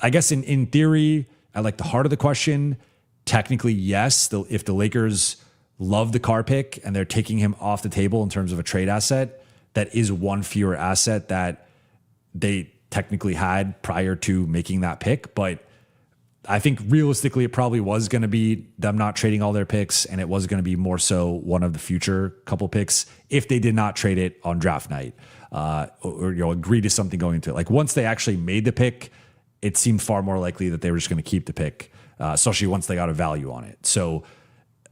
I guess in theory, I like the heart of the question. Technically, yes, if the Lakers love the Carr pick and they're taking him off the table in terms of a trade asset, that is one fewer asset that they technically had prior to making that pick. But I think realistically, it probably was going to be them not trading all their picks, and it was going to be more so one of the future couple picks if they did not trade it on draft night or agree to something going into it. Like once they actually made the pick, it seemed far more likely that they were just going to keep the pick, especially once they got a value on it. So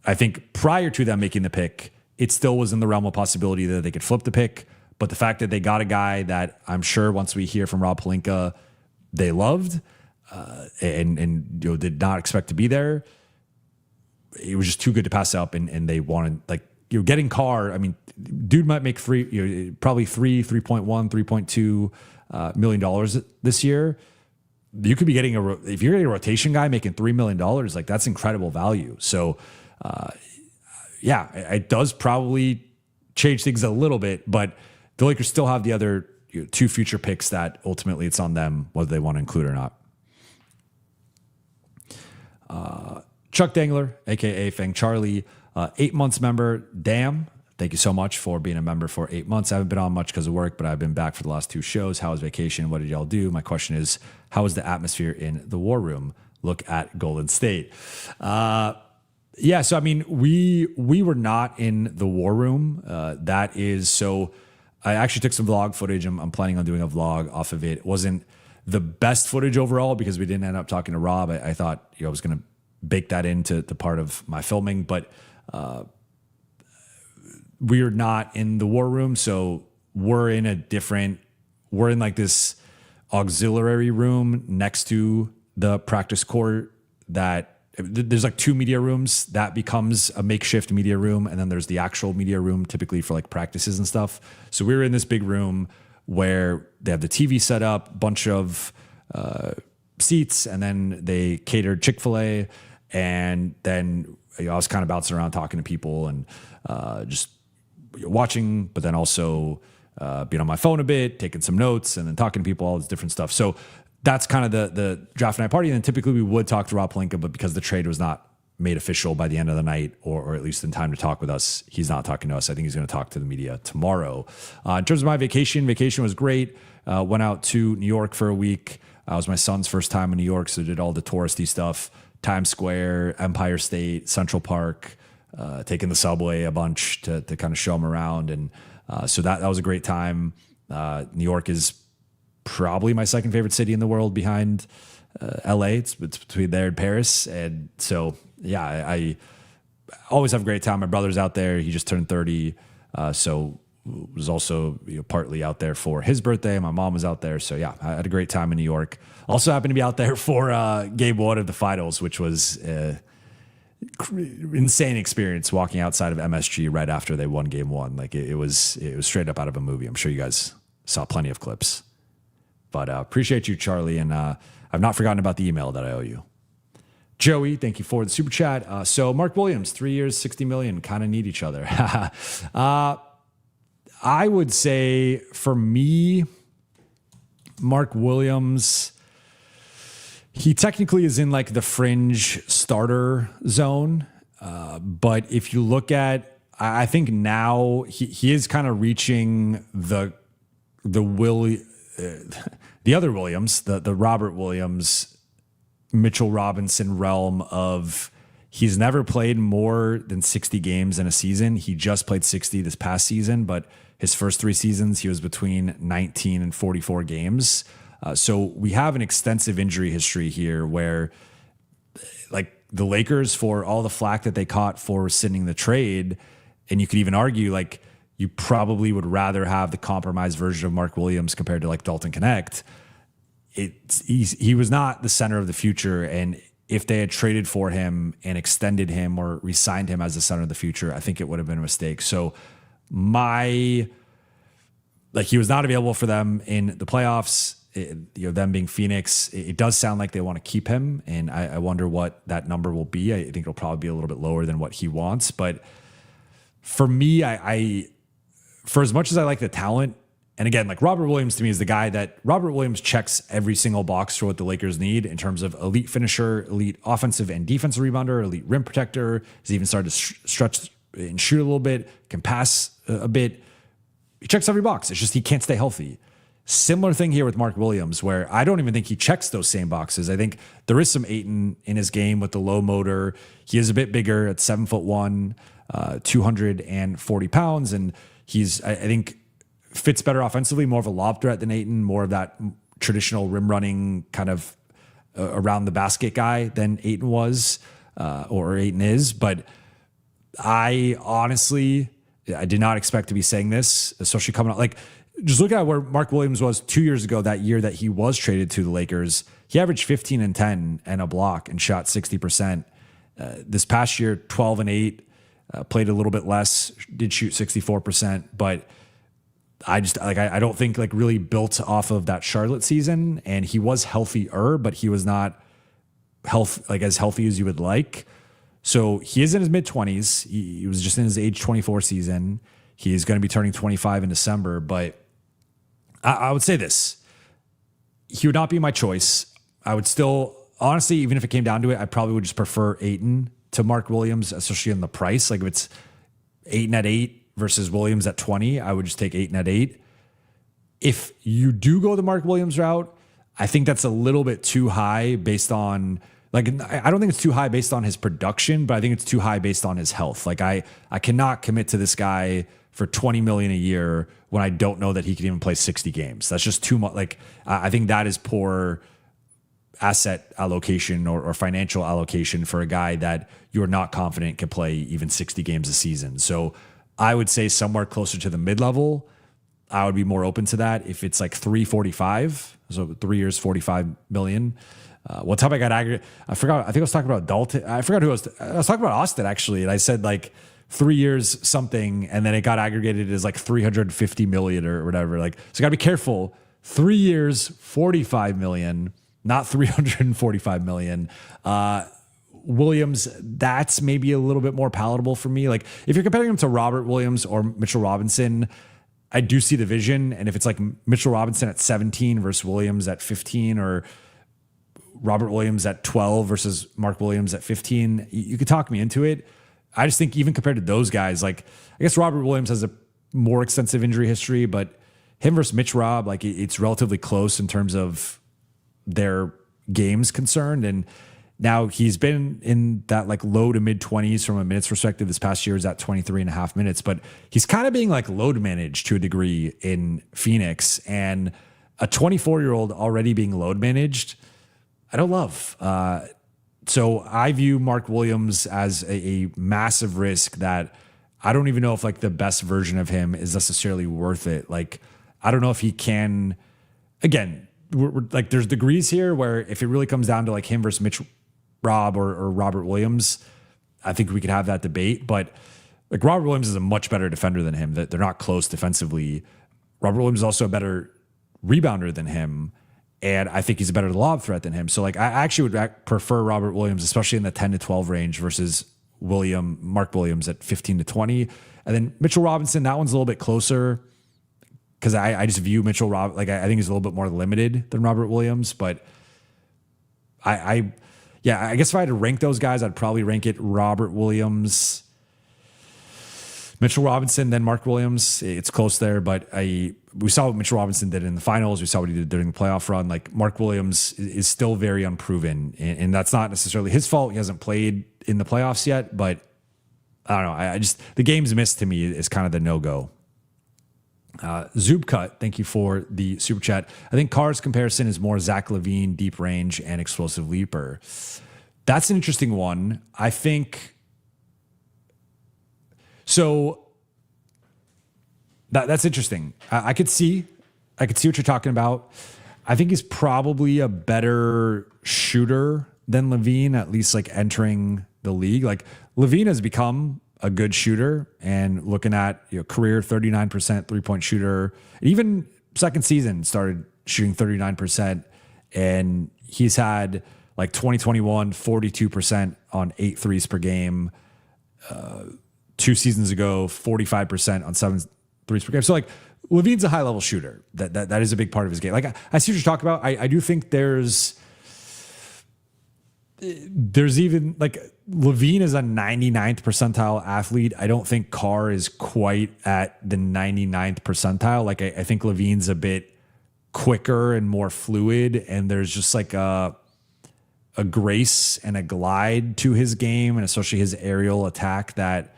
I think prior to them making the pick, it still was in the realm of possibility that they could flip the pick. But the fact that they got a guy that I'm sure once we hear from Rob Pelinka, they loved and did not expect to be there, it was just too good to pass up. And they wanted, like, getting Carr. I mean, dude might make probably $3.1, $3.2 million this year. You could be getting if you're getting a rotation guy making $3 million, like that's incredible value. So, yeah, it does probably change things a little bit, but the Lakers still have the other 2 future picks that ultimately it's on them whether they want to include or not. Chuck Dangler, aka Fang Charlie, 8 months member. Damn. Thank you so much for being a member for 8 months. I haven't been on much because of work, but I've been back for the last 2 shows. How was vacation? What did y'all do? My question is, how was the atmosphere in the war room? Look at Golden State. So I mean, we were not in the war room. That is so. I actually took some vlog footage. I'm planning on doing a vlog off of it. It wasn't the best footage overall because we didn't end up talking to Rob. I thought I was going to bake that into the part of my filming, but we're not in the war room. So we're in like this auxiliary room next to the practice court that there's like 2 media rooms that becomes a makeshift media room. And then there's the actual media room typically for like practices and stuff. So we were in this big room where they have the TV set up, bunch of seats, and then they catered Chick-fil-A. And then I was kind of bouncing around talking to people and just watching, but then also being on my phone a bit, taking some notes, and then talking to people, all this different stuff. So that's kind of the draft night party. And then typically we would talk to Rob Pelinka, but because the trade was not made official by the end of the night, or at least in time to talk with us, he's not talking to us. I think he's going to talk to the media tomorrow. In terms of my vacation was great. Went out to New York for a week. It was my son's first time in New York, so did all the touristy stuff. Times Square, Empire State, Central Park, taking the subway a bunch to kind of show him around. And so that was a great time. New York is probably my second favorite city in the world behind LA. It's between there and Paris. And so, yeah, I always have a great time. My brother's out there. He just turned 30. So was also partly out there for his birthday. My mom was out there. So yeah, I had a great time in New York. Also happened to be out there for game 1 of the finals, which was insane experience walking outside of MSG right after they won game 1. Like it was straight up out of a movie. I'm sure you guys saw plenty of clips. But appreciate you, Charlie, and I've not forgotten about the email that I owe you. Joey, thank you for the super chat. So Mark Williams, 3 years, $60 million, kind of need each other. I would say for me, Mark Williams, he technically is in like the fringe starter zone. But if you look at, I think now he is kind of reaching the other Williams, the Robert Williams, Mitchell Robinson realm of he's never played more than 60 games in a season. He just played 60 this past season, but his first 3 seasons, he was between 19 and 44 games. So we have an extensive injury history here where like the Lakers, for all the flack that they caught for rescinding the trade, and you could even argue like you probably would rather have the compromised version of Mark Williams compared to like Dalton Knecht. He was not the center of the future. And if they had traded for him and extended him or re-signed him as the center of the future, I think it would have been a mistake. So he was not available for them in the playoffs. Them being Phoenix, it does sound like they want to keep him. And I wonder what that number will be. I think it'll probably be a little bit lower than what he wants. But for me, for as much as I like the talent, and again, like Robert Williams to me is the guy that Robert Williams checks every single box for what the Lakers need in terms of elite finisher, elite offensive and defensive rebounder, elite rim protector. He's even started to stretch and shoot a little bit, can pass a bit. He checks every box. It's just he can't stay healthy. Similar thing here with Mark Williams, where I don't even think he checks those same boxes. I think there is some Ayton in his game with the low motor. He is a bit bigger at 7'1", 240 pounds, and he's, I think, fits better offensively, more of a lob threat than Ayton, more of that traditional rim running kind of around the basket guy than Ayton was, or Ayton is. But I honestly, I did not expect to be saying this, especially coming out. Like, just look at where Mark Williams was 2 years ago, that year that he was traded to the Lakers. He averaged 15 and 10 and a block and shot 60%. This past year, 12 and 8, played a little bit less, did shoot 64%, but I don't think like really built off of that Charlotte season. And he was healthier, but he was not as healthy as you would like. So he is in his mid-20s. He was just in his age 24 season. He's going to be turning 25 in December. But I would say this. He would not be my choice. I would still, honestly, even if it came down to it, I probably would just prefer Ayton to Mark Williams, especially in the price. Like if it's Ayton at 8 versus Williams at 20, I would just take Ayton at 8. If you do go the Mark Williams route, I think that's a little bit too high based on Like, I don't think it's too high based on his production, but I think it's too high based on his health. Like, I cannot commit to this guy for $20 million a year when I don't know that he can even play 60 games. That's just too much. Like, I think that is poor asset allocation or financial allocation for a guy that you're not confident can play even 60 games a season. So I would say somewhere closer to the mid-level, I would be more open to that. If it's like 345, so 3 years, 45 million. One time I got aggregate. I forgot. I think I was talking about Dalton. I forgot who I was talking about Austin actually. And I said like 3 years something, and then it got aggregated as like 350 million or whatever. Like, so gotta be careful. 3 years, 45 million, not 345 million. Williams, that's maybe a little bit more palatable for me. Like if you're comparing him to Robert Williams or Mitchell Robinson, I do see the vision. And if it's like Mitchell Robinson at 17 versus Williams at 15, or Robert Williams at 12 versus Mark Williams at 15, you could talk me into it. I just think even compared to those guys, like I guess Robert Williams has a more extensive injury history, but him versus Mitch Rob, like it's relatively close in terms of their games concerned. And now he's been in that like low to mid 20s from a minutes perspective. This past year is at 23 and a half minutes, but he's kind of being like load managed to a degree in Phoenix, and a 24-year-old already being load managed, I don't love. So I view Mark Williams as a massive risk that I don't even know if like the best version of him is necessarily worth it. Like, I don't know if he can, again, we're like, there's degrees here where if it really comes down to like him versus Mitch Rob or Robert Williams, I think we could have that debate. But like Robert Williams is a much better defender than him. That they're not close defensively. Robert Williams is also a better rebounder than him. And I think he's a better lob threat than him. So like I actually would prefer Robert Williams, especially in the 10 to 12 range versus Mark Williams at 15 to 20. And then Mitchell Robinson, that one's a little bit closer because I just view Mitchell Rob, like I think he's a little bit more limited than Robert Williams. But I guess if I had to rank those guys, I'd probably rank it Robert Williams, Mitchell Robinson, then Mark Williams. It's close there, but we saw what Mitchell Robinson did in the finals. We saw what he did during the playoff run. Like Mark Williams is still very unproven, and that's not necessarily his fault. He hasn't played in the playoffs yet, but I don't know. I just, the game's missed to me is kind of the no-go. Zubcut, thank you for the super chat. I think Carr's comparison is more Zach LaVine, deep range and explosive leaper. That's an interesting one. I think so. That's interesting. I could see what you're talking about. I think he's probably a better shooter than LaVine, at least like entering the league. Like LaVine has become a good shooter, and looking at career 39% 3-point shooter, even second season started shooting 39%, and he's had like 2021 42% on 8 threes per game. 2 seasons ago 45% on 7 threes per game. So like LaVine's a high level shooter. That is a big part of his game. Like I see what you're talking about. I do think there's even like LaVine is a 99th percentile athlete. I don't think Carr is quite at the 99th percentile. Like I think LaVine's a bit quicker and more fluid, and there's just like a grace and a glide to his game, and especially his aerial attack, that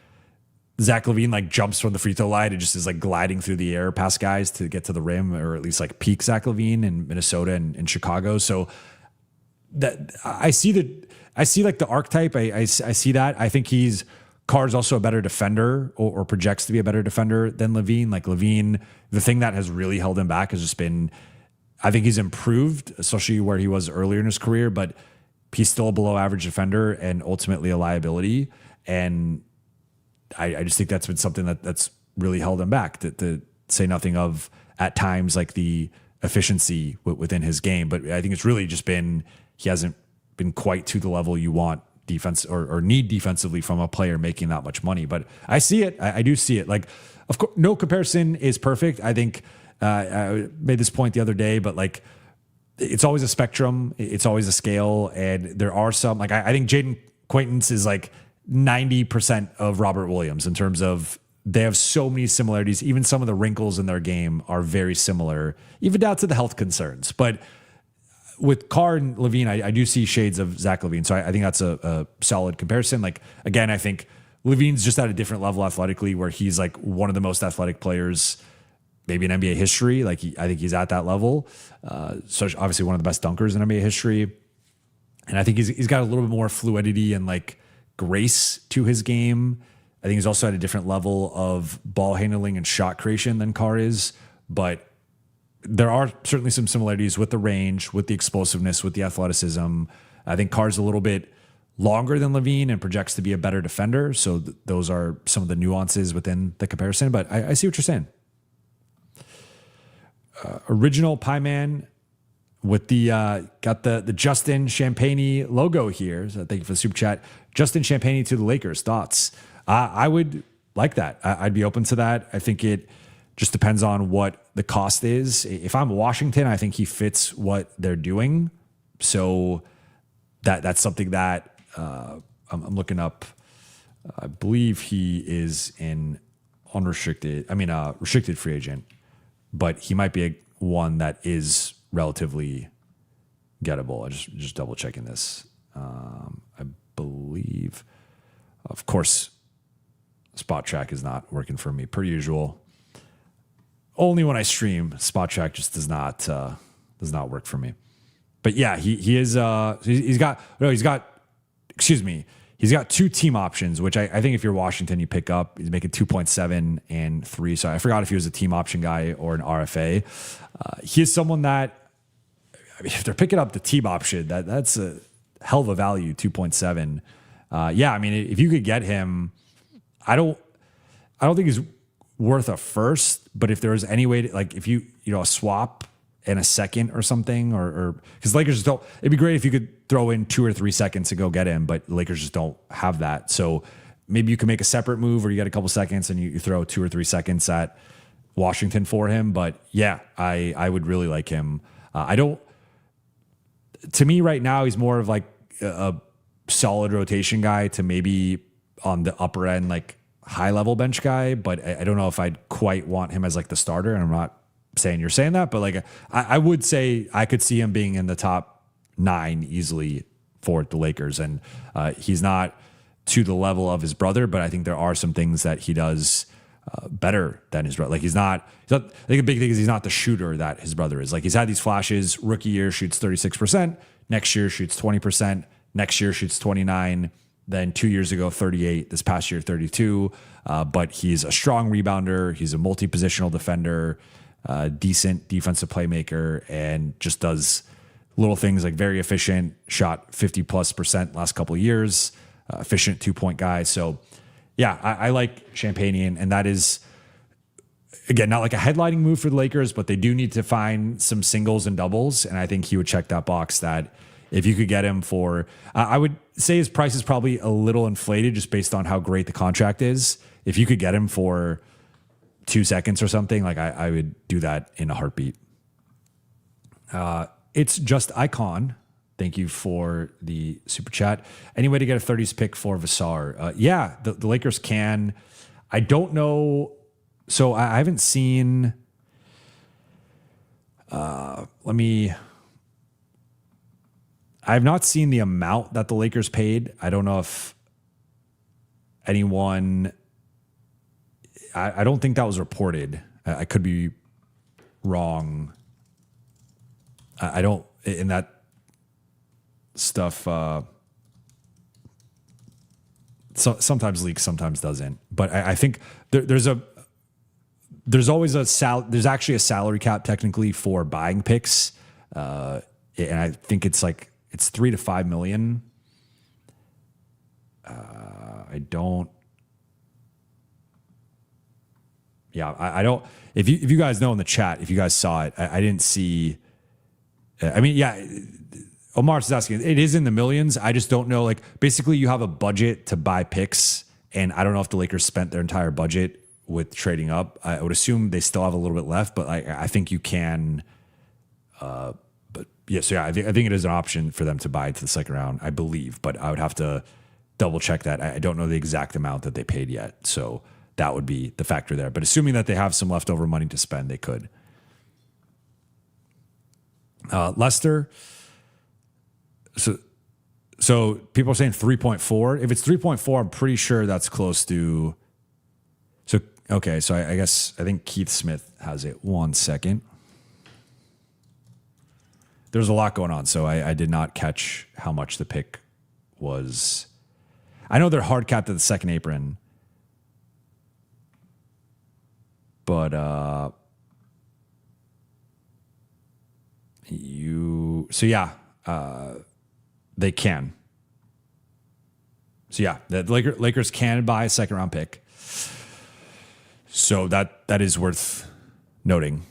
Zach LaVine like jumps from the free throw line and just is like gliding through the air past guys to get to the rim, or at least like peak Zach LaVine in Minnesota and in Chicago. So that I see like the archetype. I see that. I think Carr's also a better defender, or projects to be a better defender than LaVine. Like LaVine, the thing that has really held him back has just been, I think he's improved, especially where he was earlier in his career, but he's still a below average defender and ultimately a liability. And I just think that's been something that's really held him back, to say nothing of at times like the efficiency within his game. But I think it's really just been, he hasn't been quite to the level you want defense or need defensively from a player making that much money. But I see it. I do see it. Like, of course, no comparison is perfect. I think I made this point the other day, but like, it's always a spectrum. It's always a scale. And there are some, like, I think Jaden Quaintance is like 90% of Robert Williams in terms of they have so many similarities. Even some of the wrinkles in their game are very similar, even down to the health concerns. But with Carr and Levine, I do see shades of Zach Levine. So I think that's a solid comparison. Like, again, I think Levine's just at a different level athletically where he's like one of the most athletic players maybe in NBA history. Like I think he's at that level. So obviously one of the best dunkers in NBA history. And I think he's got a little bit more fluidity and like grace to his game. I think he's also at a different level of ball handling and shot creation than Carr is. But there are certainly some similarities with the range, with the explosiveness, with the athleticism. I think Carr's a little bit longer than Levine and projects to be a better defender. So those are some of the nuances within the comparison. But I see what you're saying. Original Pie Man with the got the Justin Champagne logo here. So thank you for the super chat. Justin Champagne to the Lakers. Thoughts? I would like that. I'd be open to that. I think it just depends on what the cost is. If I'm Washington, I think he fits what they're doing. So that's something that I'm looking up. I believe he is an restricted free agent, but he might be one that is relatively gettable. I just double checking this. I believe, of course, Spot Track is not working for me per usual. Only when I stream, Spot Track just does not work for me. But yeah, he's got two team options, which I think if you're Washington, you pick up. He's making 2.7 and 3. So I forgot if he was a team option guy or an RFA. He is someone that, I mean, if they're picking up the team option, that's a hell of a value, 2.7. Yeah, I mean, if you could get him, I don't think he's worth a first, but if there was any way to, like, if you a swap and a second or something, or because Lakers just don't, it'd be great if you could throw in 2 or 3 seconds to go get him, but Lakers just don't have that. So maybe you can make a separate move where you get a couple seconds and you throw 2 or 3 seconds at Washington for him. But yeah, I would really like him. To me right now, he's more of like a solid rotation guy to maybe on the upper end, like high level bench guy, but I don't know if I'd quite want him as like the starter. And I'm not saying you're saying that, but like I would say I could see him being in the top 9 easily for the Lakers. And he's not to the level of his brother, but I think there are some things that he does better than his brother. Like he's not, I think a big thing is he's not the shooter that his brother is. Like he's had these flashes. Rookie year shoots 36%. Next year shoots 20%. Next year shoots 29. Then 2 years ago, 38. This past year, 32. But he's a strong rebounder. He's a multi-positional defender, decent defensive playmaker, and just does little things like very efficient, shot 50+% last couple of years, efficient 2-point guy. So yeah, I like Champagne, and that is, again, not like a headlining move for the Lakers, but they do need to find some singles and doubles. And I think he would check that box that if you could get him for, I would say his price is probably a little inflated just based on how great the contract is. If you could get him for 2 seconds or something, like I would do that in a heartbeat. It's just Icon. Thank you for the super chat. Any way to get a 30s pick for Vassar? Yeah, the Lakers can. I don't know. So I haven't seen. I have not seen the amount that the Lakers paid. I don't know if anyone. I don't think that was reported. I could be wrong. I don't in that stuff. Sometimes leaks, sometimes doesn't. But I think there's always there's actually a salary cap technically for buying picks, and I think it's 3 to 5 million. I don't. Yeah, I don't. If you guys know in the chat, if you guys saw it, I didn't see. I mean, yeah. Omar is asking. It is in the millions. I just don't know. Like, basically, you have a budget to buy picks, and I don't know if the Lakers spent their entire budget with trading up. I would assume they still have a little bit left, but I think you can. But yeah, so yeah, I think it is an option for them to buy to the second round, I believe. But I would have to double check that. I don't know the exact amount that they paid yet, so that would be the factor there. But assuming that they have some leftover money to spend, they could. Lester, So people are saying 3.4. If it's 3.4, I'm pretty sure that's close to. So okay, so I think Keith Smith has it. 1 second. There's a lot going on, so I did not catch how much the pick was. I know they're hard capped at the second apron, but they can. So yeah, the Lakers can buy a second round pick. So that is worth noting.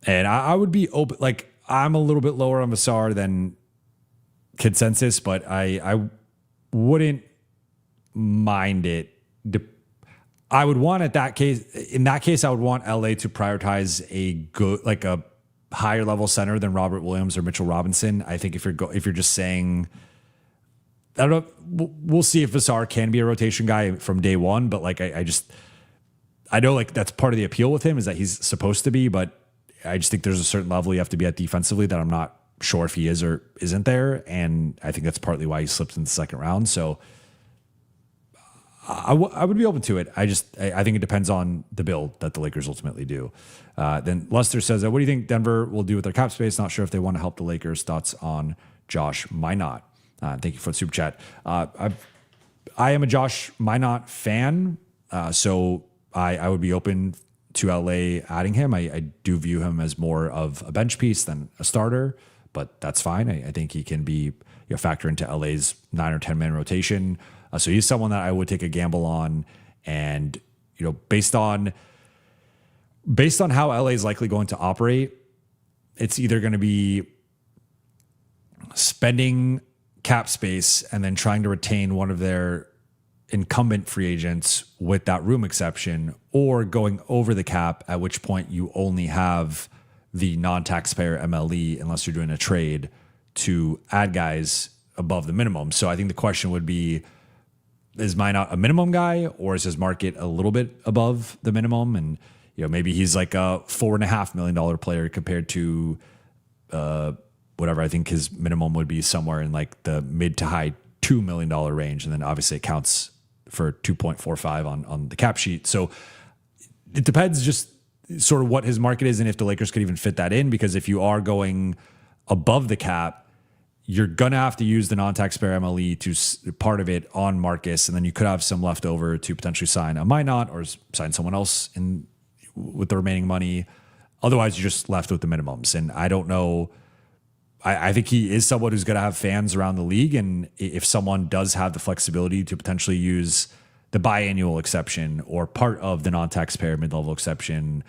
And I would be open, like I'm a little bit lower on Vassar than consensus, but I wouldn't mind it. I would want in that case, I would want LA to prioritize a good, like a higher level center than Robert Williams or Mitchell Robinson. I think if you're just saying, I don't know, we'll see if Vassar can be a rotation guy from day one, but like I know like that's part of the appeal with him is that he's supposed to be, but I just think there's a certain level you have to be at defensively that I'm not sure if he is or isn't there. And I think that's partly why he slipped in the second round. So I would be open to it. I think it depends on the build that the Lakers ultimately do. Then Lester says, what do you think Denver will do with their cap space? Not sure if they want to help the Lakers. Thoughts on Josh Minot? Thank you for the super chat. I am a Josh Minot fan. So I would be open to LA adding him. I do view him as more of a bench piece than a starter, but that's fine. I think he can be a factor into LA's 9 or 10 man rotation. So he's someone that I would take a gamble on. And, based on how LA is likely going to operate, it's either going to be spending cap space and then trying to retain one of their incumbent free agents with that room exception, or going over the cap, at which point you only have the non-taxpayer MLE unless you're doing a trade to add guys above the minimum. So I think the question would be, is Minot a minimum guy, or is his market a little bit above the minimum? And maybe he's like a $4.5 million player compared to whatever. I think his minimum would be somewhere in like the mid to high $2 million range. And then obviously it counts for 2.45 on the cap sheet. So it depends just sort of what his market is and if the Lakers could even fit that in, because if you are going above the cap, you're going to have to use the non-taxpayer MLE to part of it on Marcus. And then you could have some left over to potentially sign a Minot or sign someone else with the remaining money. Otherwise, you're just left with the minimums. And I don't know. I think he is someone who's going to have fans around the league. And if someone does have the flexibility to potentially use the biannual exception or part of the non-taxpayer mid-level exception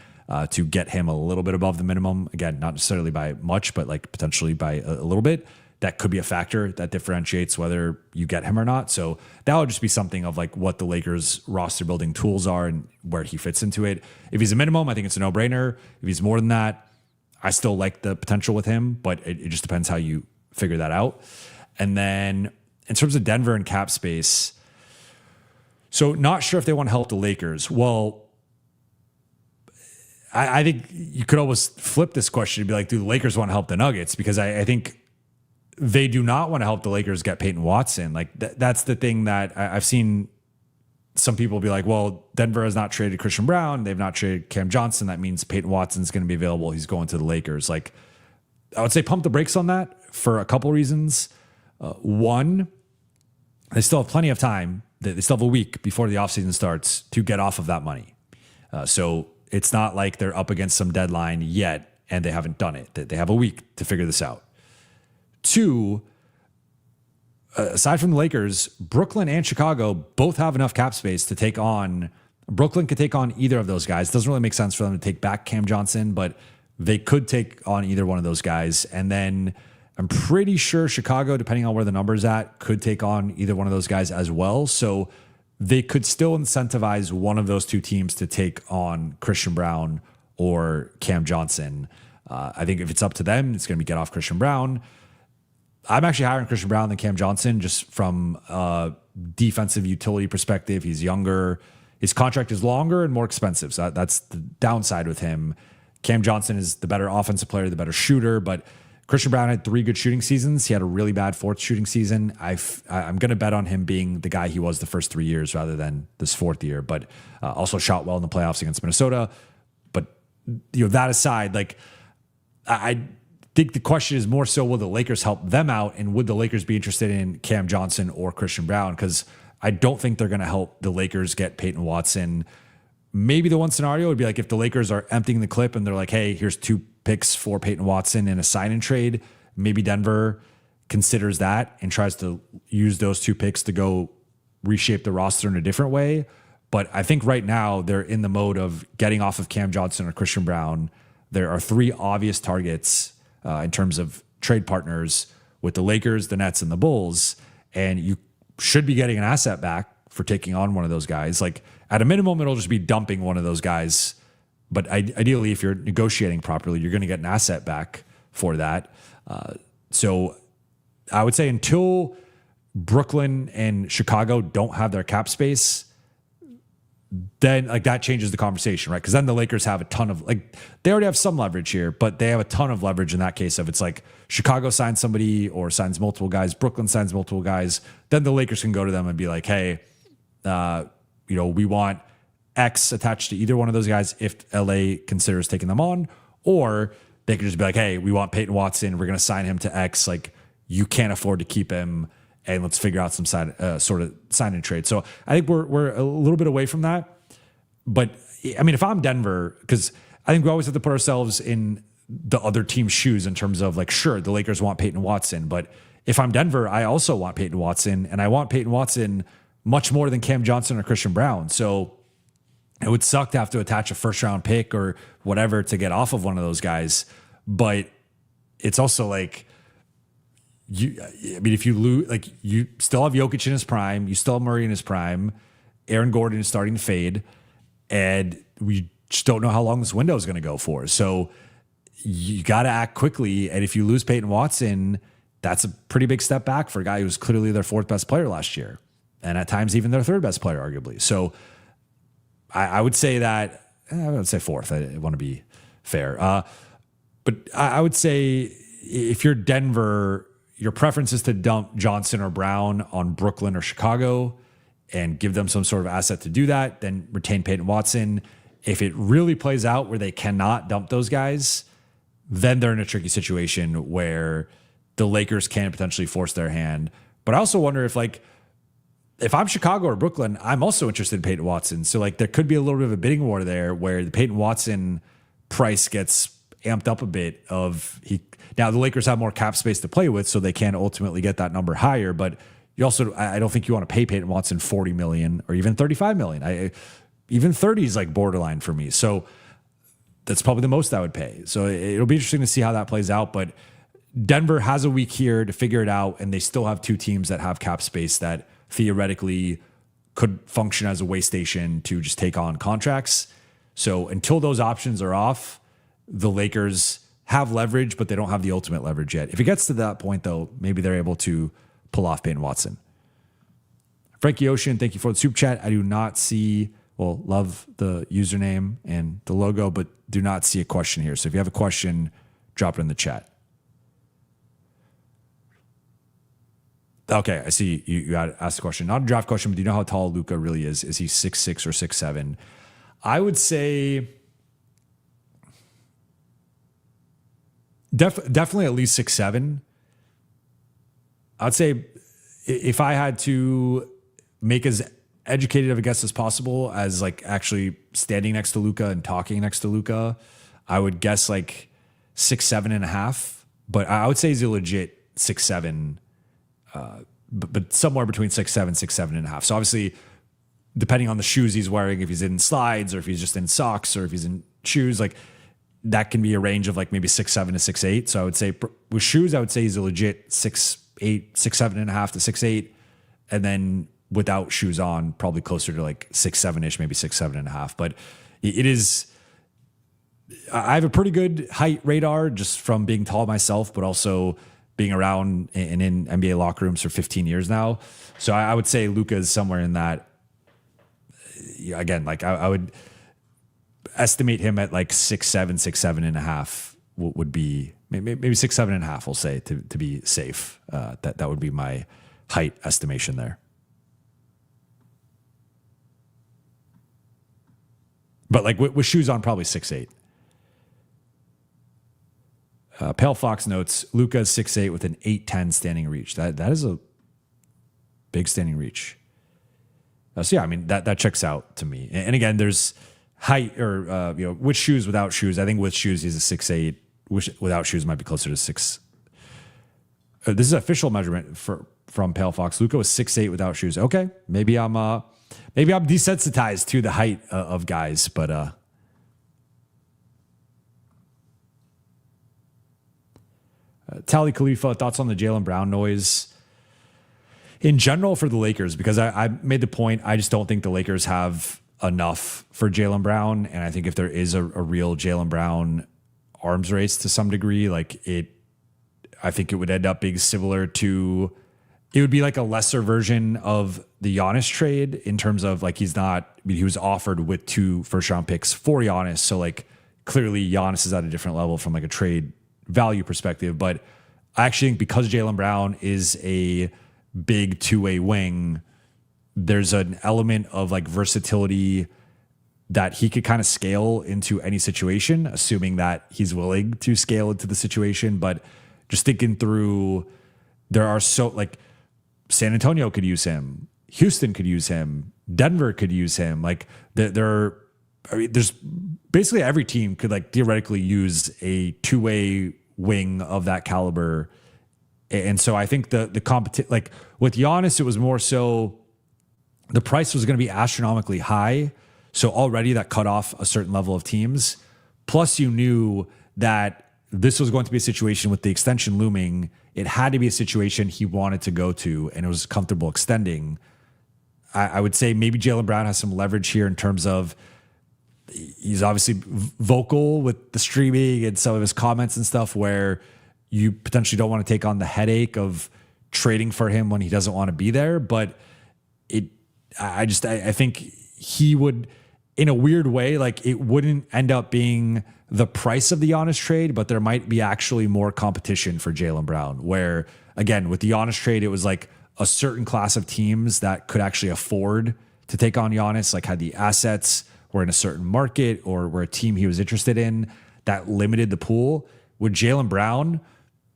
to get him a little bit above the minimum, again, not necessarily by much, but like potentially by a little bit, that could be a factor that differentiates whether you get him or not. So that would just be something of like what the Lakers roster building tools are and where he fits into it. If he's a minimum, I think it's a no-brainer. If he's more than that, I still like the potential with him, but it just depends how you figure that out. And then in terms of Denver and cap space, so not sure if they want to help the Lakers. Well, I think you could almost flip this question and be like, do the Lakers want to help the Nuggets? Because I think they do not want to help the Lakers get Peyton Watson. Like that's the thing that I've seen some people be like, well, Denver has not traded Christian Brown. They've not traded Cam Johnson. That means Peyton Watson's going to be available. He's going to the Lakers. Like, I would say pump the brakes on that for a couple reasons. One, they still have plenty of time. They still have a week before the offseason starts to get off of that money. So it's not like they're up against some deadline yet and they haven't done it. They have a week to figure this out. Two, aside from the Lakers, Brooklyn and Chicago both have enough cap space to take on. Brooklyn could take on either of those guys. It doesn't really make sense for them to take back Cam Johnson, but they could take on either one of those guys. And then I'm pretty sure Chicago, depending on where the number's at, could take on either one of those guys as well. So they could still incentivize one of those two teams to take on Christian Brown or Cam Johnson. I think if it's up to them, it's going to be get off Christian Brown. I'm actually higher on Christian Brown than Cam Johnson, just from a defensive utility perspective. He's younger. His contract is longer and more expensive. So that's the downside with him. Cam Johnson is the better offensive player, the better shooter, but Christian Brown had 3 good shooting seasons. He had a really bad 4th shooting season. I'm going to bet on him being the guy he was the first 3 years rather than this 4th year, but also shot well in the playoffs against Minnesota. But that aside, like I think the question is more so, will the Lakers help them out, and would the Lakers be interested in Cam Johnson or Christian Brown? Because I don't think they're going to help the Lakers get Peyton Watson. Maybe the one scenario would be like if the Lakers are emptying the clip and they're like, hey, here's 2 picks for Peyton Watson in a sign and trade. Maybe Denver considers that and tries to use those 2 picks to go reshape the roster in a different way. But I think right now they're in the mode of getting off of Cam Johnson or Christian Brown. There are 3 obvious targets in terms of trade partners with the Lakers, the Nets, and the Bulls. And you should be getting an asset back for taking on one of those guys. Like at a minimum, it'll just be dumping one of those guys. But ideally, if you're negotiating properly, you're going to get an asset back for that. So I would say until Brooklyn and Chicago don't have their cap space, then like that changes the conversation, right? Because then the Lakers have a ton of, like, they already have some leverage here, but they have a ton of leverage in that case. If it's like Chicago signs somebody or signs multiple guys, Brooklyn signs multiple guys, then the Lakers can go to them and be like, hey, we want X attached to either one of those guys if LA considers taking them on, or they could just be like, hey, we want Peyton Watson. We're going to sign him to X. Like, you can't afford to keep him, and let's figure out some sort of sign and trade. So I think we're a little bit away from that. But I mean, if I'm Denver, because I think we always have to put ourselves in the other team's shoes in terms of like, sure, the Lakers want Peyton Watson, but if I'm Denver, I also want Peyton Watson, and I want Peyton Watson much more than Cam Johnson or Christian Brown. So it would suck to have to attach a 1st-round pick or whatever to get off of one of those guys. But it's also like, if you lose, like, you still have Jokic in his prime, you still have Murray in his prime, Aaron Gordon is starting to fade, and we just don't know how long this window is going to go for. So you got to act quickly. And if you lose Peyton Watson, that's a pretty big step back for a guy who was clearly their 4th best player last year, and at times even their 3rd best player, arguably. So I would say that, I would say 4th. I want to be fair. But I would say if you're Denver, your preference is to dump Johnson or Brown on Brooklyn or Chicago and give them some sort of asset to do that, then retain Peyton Watson. If it really plays out where they cannot dump those guys, then they're in a tricky situation where the Lakers can potentially force their hand. But I also wonder if I'm Chicago or Brooklyn, I'm also interested in Peyton Watson. So like there could be a little bit of a bidding war there where the Peyton Watson price gets amped up a bit. Now the Lakers have more cap space to play with, so they can ultimately get that number higher. But I don't think you want to pay Peyton Watson $40 million or even $35 million. Even 30 is like borderline for me. So that's probably the most I would pay. So it'll be interesting to see how that plays out. But Denver has a week here to figure it out, and they still have 2 teams that have cap space that theoretically could function as a way station to just take on contracts. So until those options are off, the Lakers have leverage, but they don't have the ultimate leverage yet. If it gets to that point, though, maybe they're able to pull off Peyton Watson. Frankie Ocean, thank you for the super chat. I do not see, love the username and the logo, but do not see a question here. So if you have a question, drop it in the chat. Okay, I see you got asked a question. Not a draft question, but do you know how tall Luka really is? Is he 6'6" or 6'7"? I would say definitely at least 6'7". I'd say if I had to make as educated of a guess as possible as like actually standing next to Luka and talking next to Luka, I would guess like 6'7.5". But I would say he's a legit 6'7". But somewhere between 6'7", 6'7.5". So obviously, depending on the shoes he's wearing, if he's in slides or if he's just in socks or if he's in shoes, like that can be a range of like maybe 6'7" to 6'8". So I would say with shoes, I would say he's a legit 6'8", 6'7.5" to 6'8", and then without shoes on, probably closer to like 6'7" maybe 6'7.5". But it is. I have a pretty good height radar just from being tall myself, but also being around and in NBA locker rooms for 15 years now. So I would say Luka is somewhere in that. Again, like I would estimate him at like 6'7", 6'7.5" would be maybe 6'7.5", we'll say, to be safe. That would be my height estimation there. But like with shoes on, probably 6'8". Pale Fox notes, Luka is 6'8" with an 8'10" standing reach. That is a big standing reach. So yeah, I mean that checks out to me. And again, there's height or with shoes, without shoes. I think with shoes he's a 6'8". Without shoes might be closer to 6. This is an official measurement from Pale Fox. Luka was 6'8" without shoes. Okay, maybe I'm desensitized to the height of guys, but Tally Khalifa, thoughts on the Jaylen Brown noise in general for the Lakers? Because I made the point, I just don't think the Lakers have enough for Jaylen Brown, and I think if there is a real Jaylen Brown arms race to some degree, I think it would end up being similar to, it would be like a lesser version of the Giannis trade in terms of he was offered with 2 first-round picks for Giannis, so clearly Giannis is at a different level from a trade value perspective. But I actually think because Jaylen Brown is a big two-way wing, there's an element of versatility that he could kind of scale into any situation, assuming that he's willing to scale into the situation. But just thinking through, there are San Antonio could use him, Houston could use him, Denver could use him. There's basically every team could theoretically use a two-way wing of that caliber. And so I think the competition, with Giannis, it was more so the price was going to be astronomically high. So already that cut off a certain level of teams. Plus you knew that this was going to be a situation with the extension looming. It had to be a situation he wanted to go to, and it was comfortable extending. I would say maybe Jaylen Brown has some leverage here in terms of he's obviously vocal with the streaming and some of his comments and stuff, where you potentially don't want to take on the headache of trading for him when he doesn't want to be there. But I think he would, in a weird way, it wouldn't end up being the price of the Giannis trade, but there might be actually more competition for Jaylen Brown, where again, with the Giannis trade, it was a certain class of teams that could actually afford to take on Giannis, had the assets, were in a certain market, or were a team he was interested in that limited the pool. With Jaylen Brown,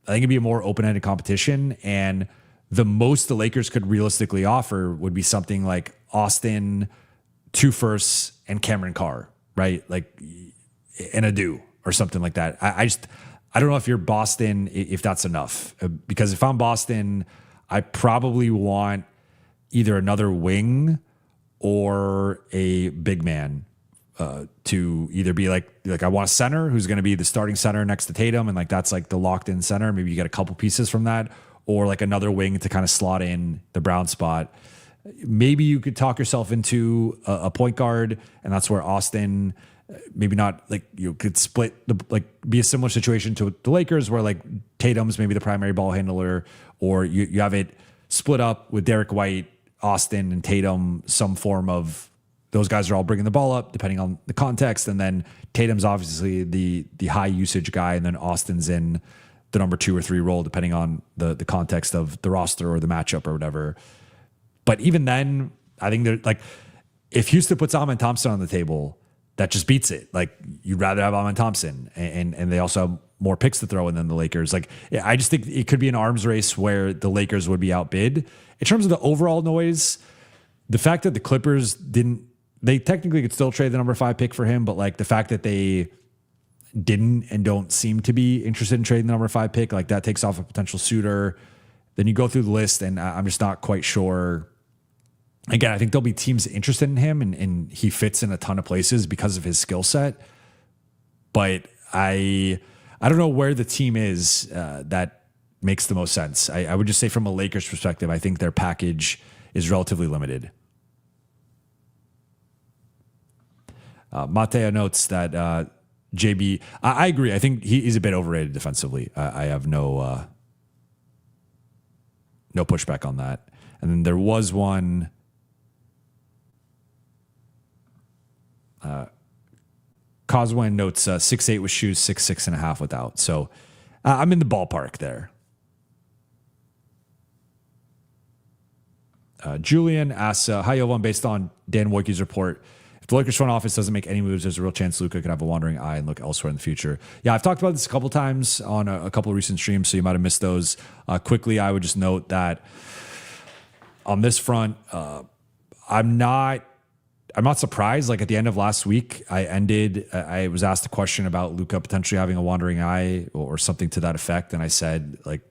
I think it'd be a more open-ended competition, and the most the Lakers could realistically offer would be something like Austin, 2 firsts, and Cameron Carr, right? And a do or something like that. I don't know if you're Boston, if that's enough, because if I'm Boston, I probably want either another wing or a big man to either be I want a center who's going to be the starting center next to Tatum, and that's the locked in center. Maybe you get a couple pieces from that, or another wing to kind of slot in the Brown spot. Maybe you could talk yourself into a point guard, and that's where Austin, maybe not you could split be a similar situation to the Lakers where Tatum's maybe the primary ball handler, or you have it split up with Derek White, Austin, and Tatum, some form of, those guys are all bringing the ball up depending on the context. And then Tatum's obviously the high usage guy, and then Austin's in the number 2 or 3 role depending on the context of the roster or the matchup or whatever. But even then, I think they're if Houston puts Amen Thompson on the table, that just beats it. You'd rather have Amen Thompson, and they also have more picks to throw in than the Lakers. I just think it could be an arms race where the Lakers would be outbid. In terms of the overall noise, the fact that the Clippers they technically could still trade the number 5 pick for him, but the fact that they didn't and don't seem to be interested in trading the number 5 pick, that takes off a potential suitor. Then you go through the list, and I'm just not quite sure. Again, I think there'll be teams interested in him, and he fits in a ton of places because of his skill set. But I don't know where the team is that makes the most sense. I would just say from a Lakers perspective, I think their package is relatively limited. Mateo notes that JB, I agree. I think he's a bit overrated defensively. I have no pushback on that. And then there was one. Coswin notes 6'8" with shoes, 6'6.5" without. So I'm in the ballpark there. Julian asks, hi, Jovan, based on Dan Wojcicki's report, if the Lakers front office doesn't make any moves, there's a real chance Luka could have a wandering eye and look elsewhere in the future. Yeah, I've talked about this a couple times on a couple of recent streams, so you might have missed those. Quickly, I would just note that on this front, I'm not surprised. Like at the end of last week, I was asked a question about Luka potentially having a wandering eye or something to that effect. And I said, like,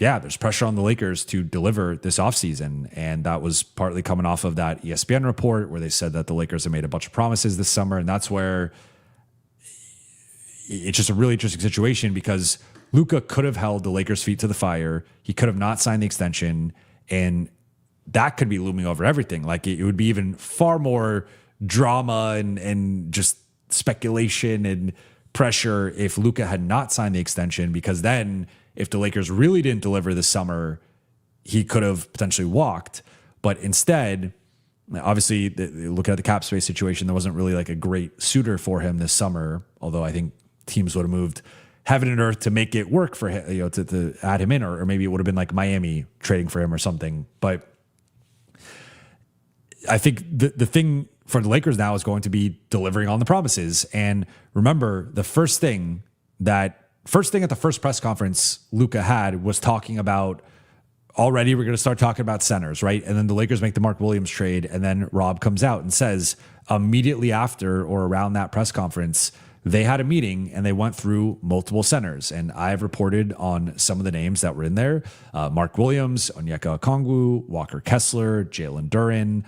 yeah, there's pressure on the Lakers to deliver this offseason. And that was partly coming off of that ESPN report where they said that the Lakers have made a bunch of promises this summer. And that's where it's just a really interesting situation because Luka could have held the Lakers' feet to the fire. He could have not signed the extension. And that could be looming over everything. Like it would be even far more drama and just speculation and pressure if Luka had not signed the extension, because then if the Lakers really didn't deliver this summer, he could have potentially walked. But instead, obviously, looking at the cap space situation, there wasn't really like a great suitor for him this summer, although I think teams would have moved heaven and earth to make it work for him, to add him in, or maybe it would have been like Miami trading for him or something. But I think the thing for the Lakers now is going to be delivering on the promises. And remember, the first thing at the first press conference Luka had was talking about, already we're going to start talking about centers, right? And then the Lakers make the Mark Williams trade, and then Rob comes out and says immediately after or around that press conference, they had a meeting and they went through multiple centers. And I have reported on some of the names that were in there. Mark Williams, Onyeka Okongwu, Walker Kessler, Jalen Duren.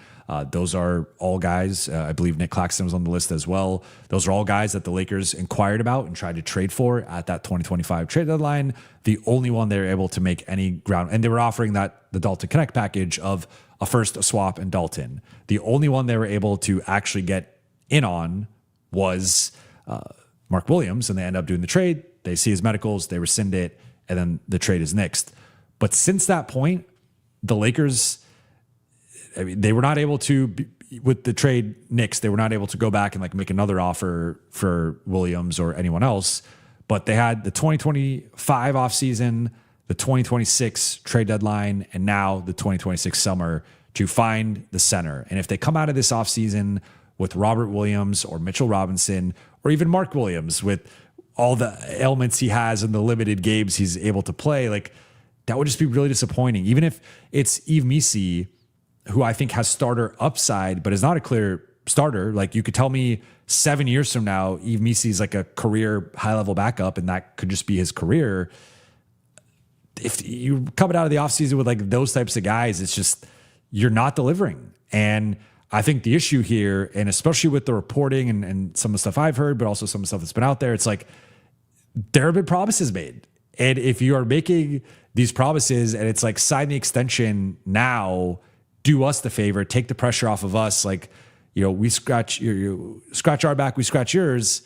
Those are all guys. I believe Nick Claxton was on the list as well. Those are all guys that the Lakers inquired about and tried to trade for at that 2025 trade deadline. The only one they were able to make any ground, and they were offering that the Dalton Connect package of a first, a swap, and Dalton. The only one they were able to actually get in on was Mark Williams, and they end up doing the trade. They see his medicals, they rescind it, and then the trade is nixed. But since that point, the Lakers, I mean, they were not able to, with the trade nixed, they were not able to go back and like make another offer for Williams or anyone else. But they had the 2025 offseason, the 2026 trade deadline, and now the 2026 summer to find the center. And if they come out of this offseason with Robert Williams or Mitchell Robinson, or even Mark Williams with all the ailments he has and the limited games he's able to play, like that would just be really disappointing. Even if it's Yves Missi, who I think has starter upside, but is not a clear starter. Like you could tell me 7 years from now, Yves Missi is like a career high-level backup, and that could just be his career. If you coming out of the offseason with like those types of guys, it's just, you're not delivering. And I think the issue here, and especially with the reporting and some of the stuff I've heard, but also some of the stuff that's been out there, it's like there have been promises made. And if you are making these promises and it's like sign the extension now, do us the favor, take the pressure off of us. Like, you know, we scratch you scratch our back, we scratch yours.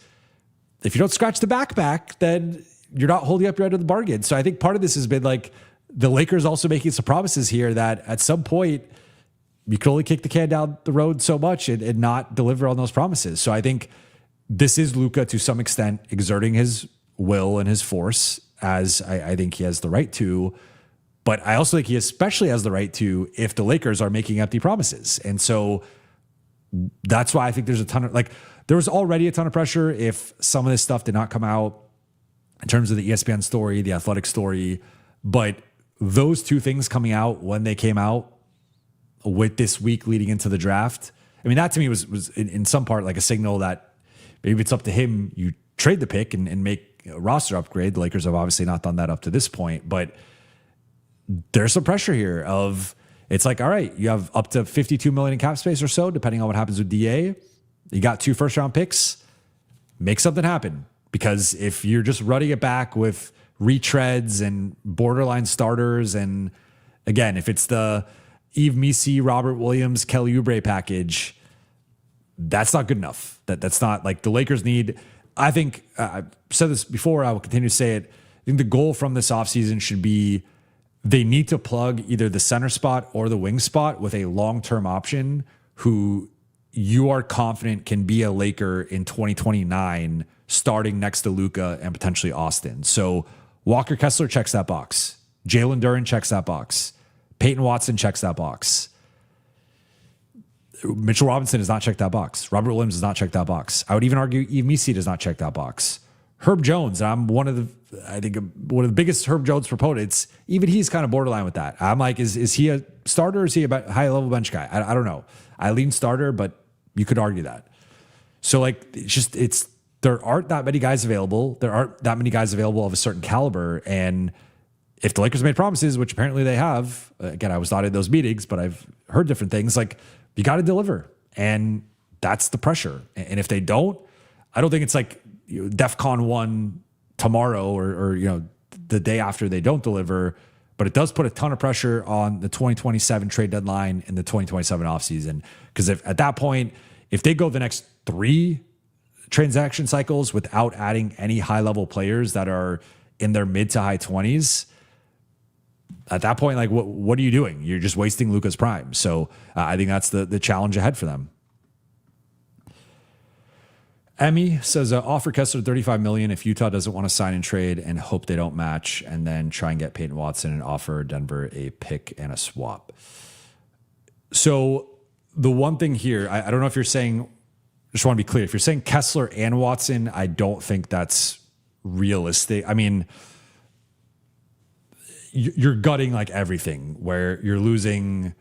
If you don't scratch the back, then you're not holding up your end of the bargain. So I think part of this has been like the Lakers also making some promises here that at some point you can only kick the can down the road so much and not deliver on those promises. So I think this is Luka to some extent exerting his will and his force, as I think he has the right to. But I also think he especially has the right to if the Lakers are making empty promises. And so that's why I think there's a ton of, like, there was already a ton of pressure if some of this stuff did not come out in terms of the ESPN story, the Athletic story. But those two things coming out when they came out with this week leading into the draft, I mean, that to me was in some part like a signal that maybe it's up to him. You trade the pick and make a roster upgrade. The Lakers have obviously not done that up to this point, but there's some pressure here of, it's like, all right, you have up to 52 million in cap space or so, depending on what happens with DA. You got 2 first-round picks. Make something happen. Because if you're just running it back with retreads and borderline starters, and again, if it's the Yves Missi, Robert Williams, Kelly Oubre package, that's not good enough. That's not, like, the Lakers need, I think, I've said this before, I will continue to say it, I think the goal from this offseason should be they need to plug either the center spot or the wing spot with a long-term option who you are confident can be a Laker in 2029 starting next to Luka and potentially Austin. So Walker Kessler checks that box. Jalen Duren checks that box. Peyton Watson checks that box. Mitchell Robinson does not check that box. Robert Williams does not check that box. I would even argue Yves Missi does not check that box. Herb Jones, I'm one of the biggest Herb Jones proponents. Even he's kind of borderline with that. I'm like, is he a starter or is he a high level bench guy? I don't know. I lean starter, but you could argue that. So like, there aren't that many guys available. There aren't that many guys available of a certain caliber. And if the Lakers made promises, which apparently they have, again, I was not in those meetings, but I've heard different things, like you got to deliver. And that's the pressure. And if they don't, I don't think it's like DEFCON 1 tomorrow or the day after they don't deliver, but it does put a ton of pressure on the 2027 trade deadline and the 2027 offseason. Because if at that point, if they go the next 3 transaction cycles without adding any high level players that are in their mid to high 20s, at that point, like what are you doing? You're just wasting Luka's prime. So I think that's the challenge ahead for them. Emmy says offer Kessler $35 million if Utah doesn't want to sign and trade and hope they don't match, and then try and get Peyton Watson and offer Denver a pick and a swap. So the one thing here, I don't know if you're saying, just want to be clear, if you're saying Kessler and Watson, I don't think that's realistic. I mean, you're gutting like everything where you're losing.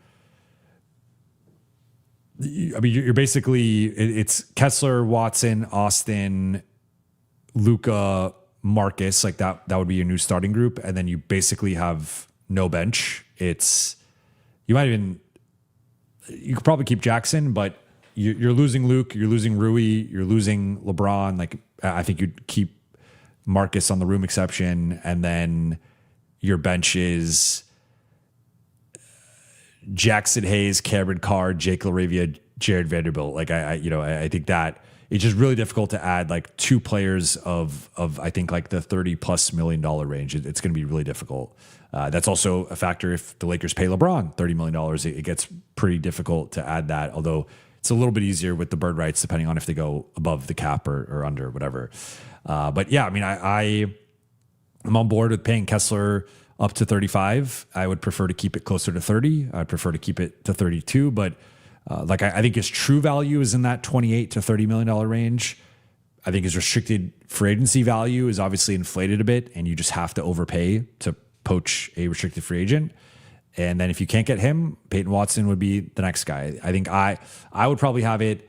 I mean, you're basically, it's Kessler, Watson, Austin, Luka, Marcus, like that would be your new starting group. And then you basically have no bench. You could probably keep Jackson, but you're losing Luke, you're losing Rui, you're losing LeBron. Like I think you'd keep Marcus on the room exception. And then your bench is Jackson Hayes, Cameron Carr, Jake LaRavia, Jared Vanderbilt. Like I think that it's just really difficult to add like 2 players of I think like the $30+ million range. It's going to be really difficult. That's also a factor if the Lakers pay LeBron $30 million. It gets pretty difficult to add that. Although it's a little bit easier with the bird rights depending on if they go above the cap or under, whatever. But yeah, I mean, I'm on board with paying Kessler up to 35. I would prefer to keep it closer to 30. I'd prefer to keep it to 32, but I think his true value is in that $28 to $30 million range. I think his restricted free agency value is obviously inflated a bit, and you just have to overpay to poach a restricted free agent. And then if you can't get him, Peyton Watson would be the next guy. I think I would probably have it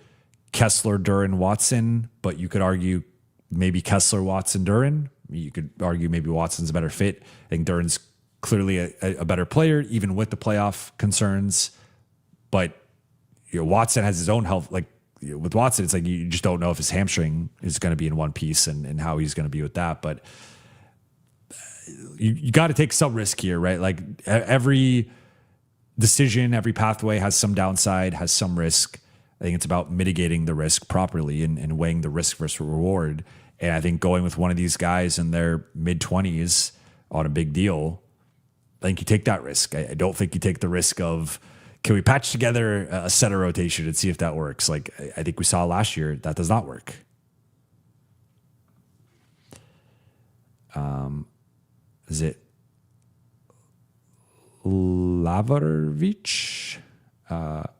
Kessler, Duren, Watson, but you could argue maybe Kessler, Watson, Duren. You could argue maybe Watson's a better fit. I think Duren's clearly a better player, even with the playoff concerns. But Watson has his own health. Like with Watson, it's like you just don't know if his hamstring is going to be in one piece and how he's going to be with that. But you got to take some risk here, right? Like every decision, every pathway has some downside, has some risk. I think it's about mitigating the risk properly and weighing the risk versus reward. And I think going with one of these guys in their mid-20s on a big deal, I think you take that risk. I don't think you take the risk of, can we patch together a center rotation and see if that works? Like I think we saw last year, that does not work. Is it Lavarovic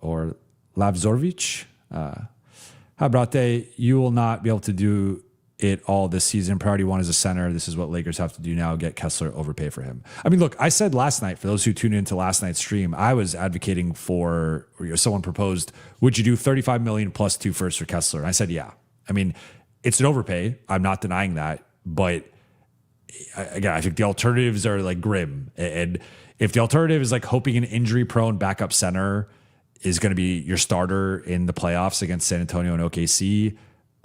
or Lavzorovic? How about you will not be able to do it all this season. Priority 1 is a center. This is what Lakers have to do now. Get Kessler, overpay for him. I mean, look, I said last night, for those who tuned into last night's stream, I was advocating for, someone proposed, would you do $35 million plus 2 firsts for Kessler? And I said, yeah. I mean, it's an overpay. I'm not denying that. But again, I think the alternatives are like grim. And if the alternative is like hoping an injury prone backup center is going to be your starter in the playoffs against San Antonio and OKC,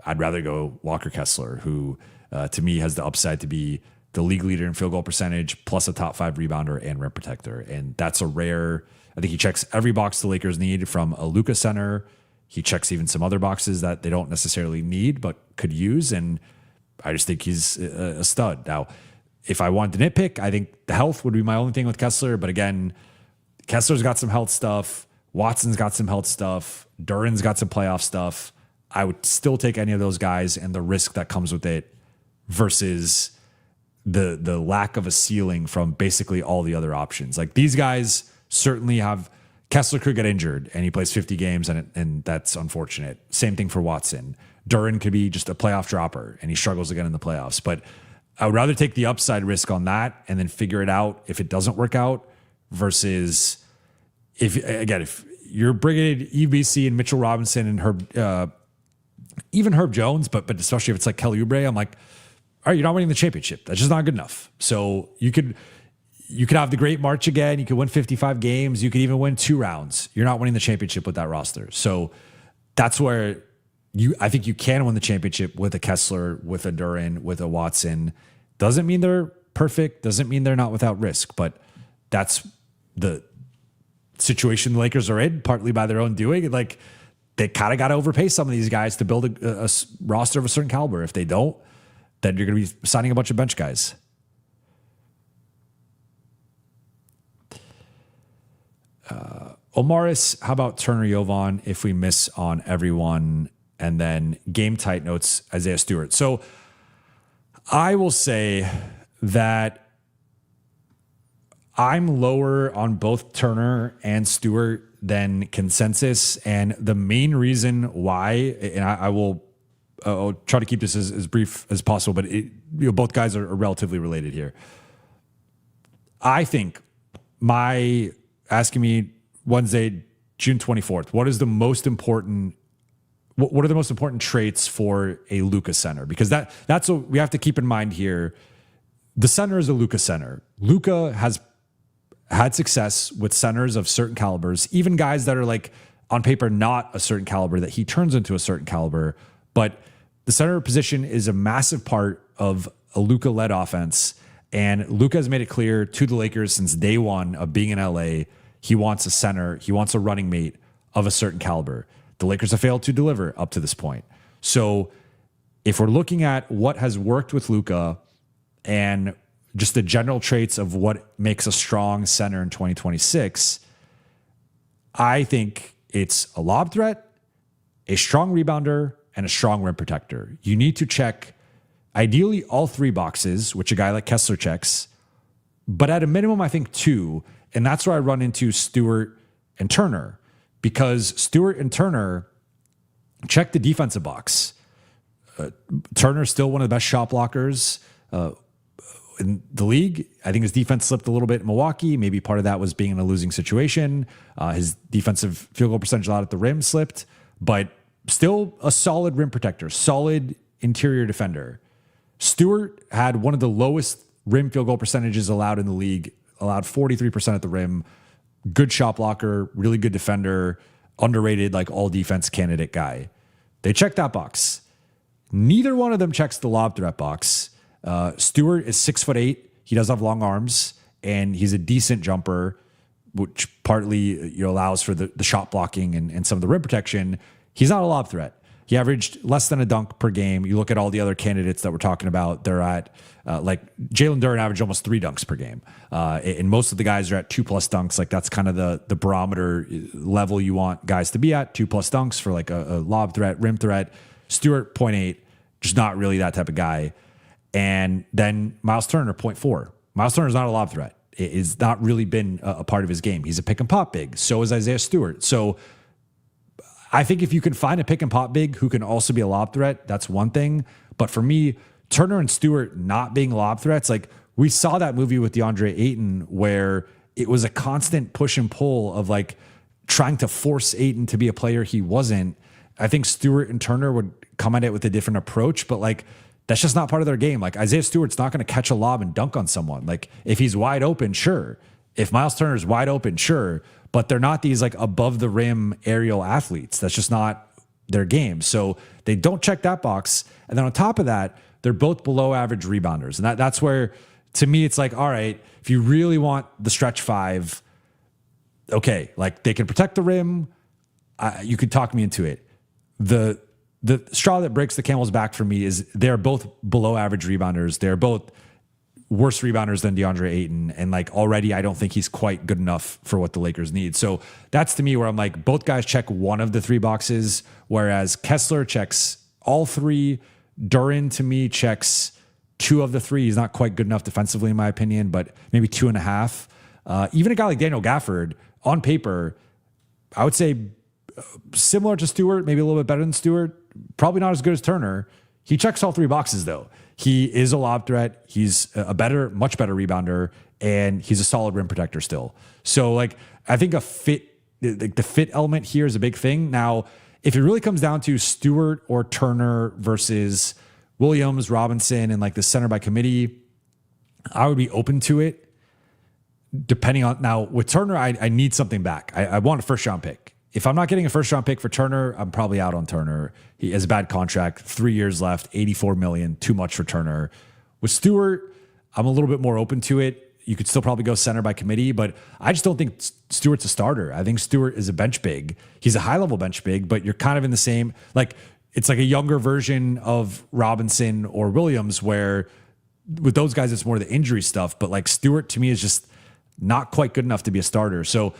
I'd rather go Walker Kessler, who to me has the upside to be the league leader in field goal percentage, plus a top 5 rebounder and rim protector. And that's a rare, I think he checks every box the Lakers need from a Luka center. He checks even some other boxes that they don't necessarily need, but could use. And I just think he's a stud. Now, if I wanted to nitpick, I think the health would be my only thing with Kessler. But again, Kessler's got some health stuff. Watson's got some health stuff. Duren's got some playoff stuff. I would still take any of those guys and the risk that comes with it versus the lack of a ceiling from basically all the other options. Like these guys certainly have. Kessler could get injured and he plays 50 games and that's unfortunate. Same thing for Watson. Duren could be just a playoff dropper and he struggles again in the playoffs. But I would rather take the upside risk on that and then figure it out if it doesn't work out versus if you're bringing in EBC and Mitchell Robinson and Herb, even Herb Jones, but especially if it's like Kelly Oubre, I'm like, all right, you're not winning the championship. That's just not good enough. So you could have the great March again. You could win 55 games. You could even win 2 rounds. You're not winning the championship with that roster. So that's where I think you can win the championship with a Kessler, with a Duren, with a Watson. Doesn't mean they're perfect. Doesn't mean they're not without risk, but that's the situation the Lakers are in, partly by their own doing. Like they kind of got to overpay some of these guys to build a roster of a certain caliber. If they don't, then you're going to be signing a bunch of bench guys. Omaris, how about Turner, Jovan if we miss on everyone? And then game tight notes, Isaiah Stewart. So I will say that I'm lower on both Turner and Stewart than consensus. And the main reason why, and I'll try to keep this as brief as possible, but both guys are relatively related here. I think asking me Wednesday, June 24th, what are the most important traits for a Luka center? Because that's what we have to keep in mind here. The center is a Luka center. Luka has had success with centers of certain calibers, even guys that are like on paper not a certain caliber, that he turns into a certain caliber. But the center position is a massive part of a Luka-led offense. And Luka has made it clear to the Lakers since day one of being in LA, he wants a center, he wants a running mate of a certain caliber. The Lakers have failed to deliver up to this point. So if we're looking at what has worked with Luka and just the general traits of what makes a strong center in 2026, I think it's a lob threat, a strong rebounder, and a strong rim protector. You need to check ideally all 3 boxes, which a guy like Kessler checks, but at a minimum, I think 2. And that's where I run into Stewart and Turner, because Stewart and Turner check the defensive box. Turner's still one of the best shot blockers in the league. I think his defense slipped a little bit in Milwaukee. Maybe part of that was being in a losing situation. His defensive field goal percentage out at the rim slipped, but still a solid rim protector, solid interior defender. Stewart had one of the lowest rim field goal percentages allowed in the league, allowed 43% at the rim. Good shot blocker, really good defender, underrated, like all defense candidate guy. They check that box. Neither one of them checks the lob threat box. Stewart is 6'8". He does have long arms and he's a decent jumper, which partly allows for the shot blocking and some of the rim protection. He's not a lob threat. He averaged less than a dunk per game. You look at all the other candidates that we're talking about, they're at like Jalen Duren averaged almost 3 dunks per game. And most of the guys are at 2+ dunks. Like that's kind of the barometer level you want guys to be at, 2+ dunks for like a lob threat, rim threat. Stewart 0.8, just not really that type of guy. And then Miles Turner 0.4. Miles Turner is not a lob threat. It has not really been a part of his game. He's a pick and pop big. So is Isaiah Stewart. So I think if you can find a pick and pop big who can also be a lob threat, that's one thing. But for me, Turner and Stewart not being lob threats, like we saw that movie with DeAndre Ayton where it was a constant push and pull of like trying to force Ayton to be a player he wasn't. I think Stewart and Turner would come at it with a different approach, but like that's just not part of their game. Like Isaiah Stewart's not going to catch a lob and dunk on someone. Like if he's wide open, sure. If Miles Turner's wide open, sure. But they're not these like above the rim aerial athletes. That's just not their game. So they don't check that box. And then on top of that, they're both below average rebounders. And that's where, to me, it's like, all right, if you really want the stretch 5, okay, like they can protect the rim. You could talk me into it. The straw that breaks the camel's back for me is they're both below average rebounders. They're both worse rebounders than DeAndre Ayton. And like already, I don't think he's quite good enough for what the Lakers need. So that's to me where I'm like, both guys check one of the 3 boxes, whereas Kessler checks all 3. Duren to me checks 2 of the 3. He's not quite good enough defensively, in my opinion, but maybe 2.5. Even a guy like Daniel Gafford, on paper, I would say similar to Stewart, maybe a little bit better than Stewart. Probably not as good as Turner. He checks all 3 boxes, though. He is a lob threat. He's a much better rebounder, and he's a solid rim protector still. So, like, I think the fit element here is a big thing. Now, if it really comes down to Stewart or Turner versus Williams, Robinson, and like the center by committee, I would be open to it. Depending on, now with Turner, I need something back. I want a first round pick. If I'm not getting a first round pick for Turner, I'm probably out on Turner. He has a bad contract, 3 years left, $84 million, too much for Turner. With Stewart, I'm a little bit more open to it. You could still probably go center by committee, but I just don't think Stewart's a starter. I think Stewart is a bench big. He's a high level bench big, but you're kind of in the same, like, it's like a younger version of Robinson or Williams, where with those guys, it's more the injury stuff. But like Stewart to me is just not quite good enough to be a starter. So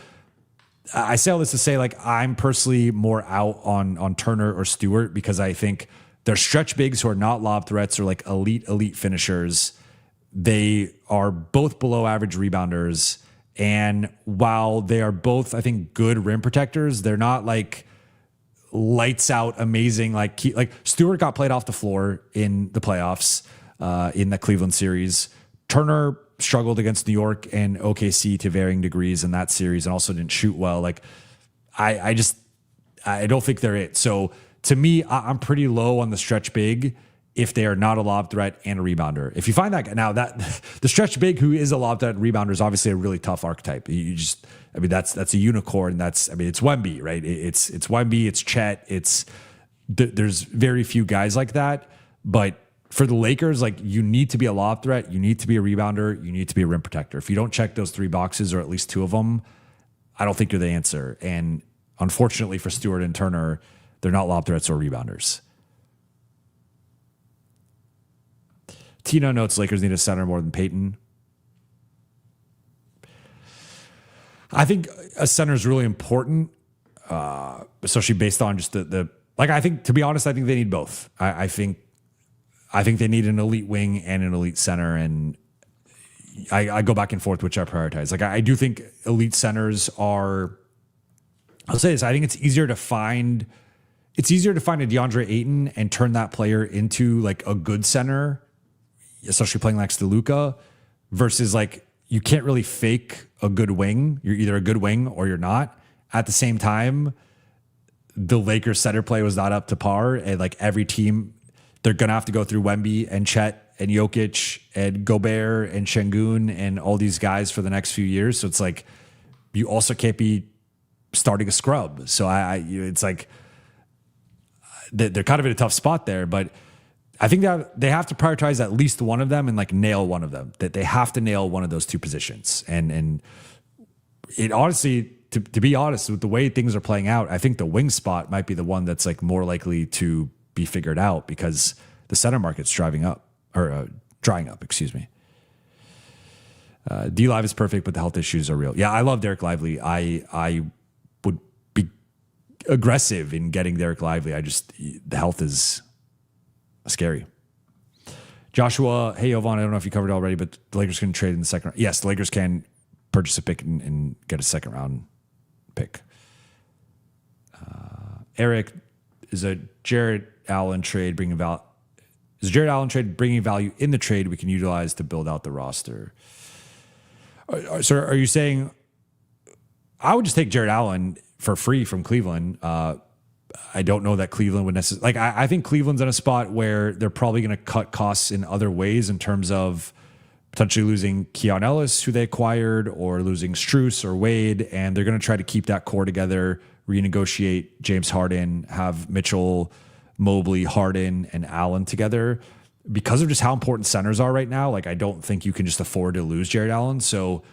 I say all this to say, like, I'm personally more out on Turner or Stewart because I think they're stretch bigs who are not lob threats or like elite finishers. They are both below average rebounders. And while they are both, I think, good rim protectors, they're not like lights out amazing. Like Stewart got played off the floor in the playoffs in the Cleveland series. Turner struggled against New York and OKC to varying degrees in that series and also didn't shoot well. Like I don't think they're it. So to me, I'm pretty low on the stretch big if they are not a lob threat and a rebounder. If you find that now, that the stretch big who is a lob threat rebounder is obviously a really tough archetype. That's a unicorn. It's Wemby, right? It's Wemby, it's Chet, there's very few guys like that. But for the Lakers, like, you need to be a lob threat, you need to be a rebounder, you need to be a rim protector. If you don't check those 3 boxes, or at least 2 of them, I don't think you're the answer. And unfortunately for Stewart and Turner, they're not lob threats or rebounders. Tina notes Lakers need a center more than Peyton. I think a center is really important, especially based on just I think, to be honest, I think they need both. I think they need an elite wing and an elite center, and I go back and forth which I prioritize. Like, I do think elite centers are, I'll say this, I think it's easier to find a DeAndre Ayton and turn that player into like a good center, especially playing next to Luka, versus like, you can't really fake a good wing. You're either a good wing or you're not. At the same time, the Lakers center play was not up to par, and like every team, they're going to have to go through Wemby and Chet and Jokic and Gobert and Şengün and all these guys for the next few years. So it's like, you also can't be starting a scrub. So it's like, they're kind of in a tough spot there, but I think that they have to prioritize at least one of them and like nail one of them, that they have to nail one of those 2 positions. And it honestly, to be honest, with the way things are playing out, I think the wing spot might be the one that's like more likely to be figured out because the center market's drying up. Excuse me. D Live is perfect, but the health issues are real. Yeah, I love Derek Lively. I would be aggressive in getting Derek Lively. The health is scary. Joshua, hey Jovan, I don't know if you covered it already, but the Lakers can trade in the second round. Yes, the Lakers can purchase a pick and get a second round pick. Eric, is a Jared Allen trade bringing value? Is Jared Allen trade bringing value in the trade we can utilize to build out the roster? So are you saying I would just take Jared Allen for free from Cleveland? I don't know that Cleveland would necessarily, like, I think Cleveland's in a spot where they're probably going to cut costs in other ways in terms of potentially losing Keon Ellis, who they acquired, or losing Strus or Wade, and they're going to try to keep that core together, renegotiate James Harden, have Mitchell, Mobley, Harden, and Allen together. Because of just how important centers are right now, like, I don't think you can just afford to lose Jared Allen. So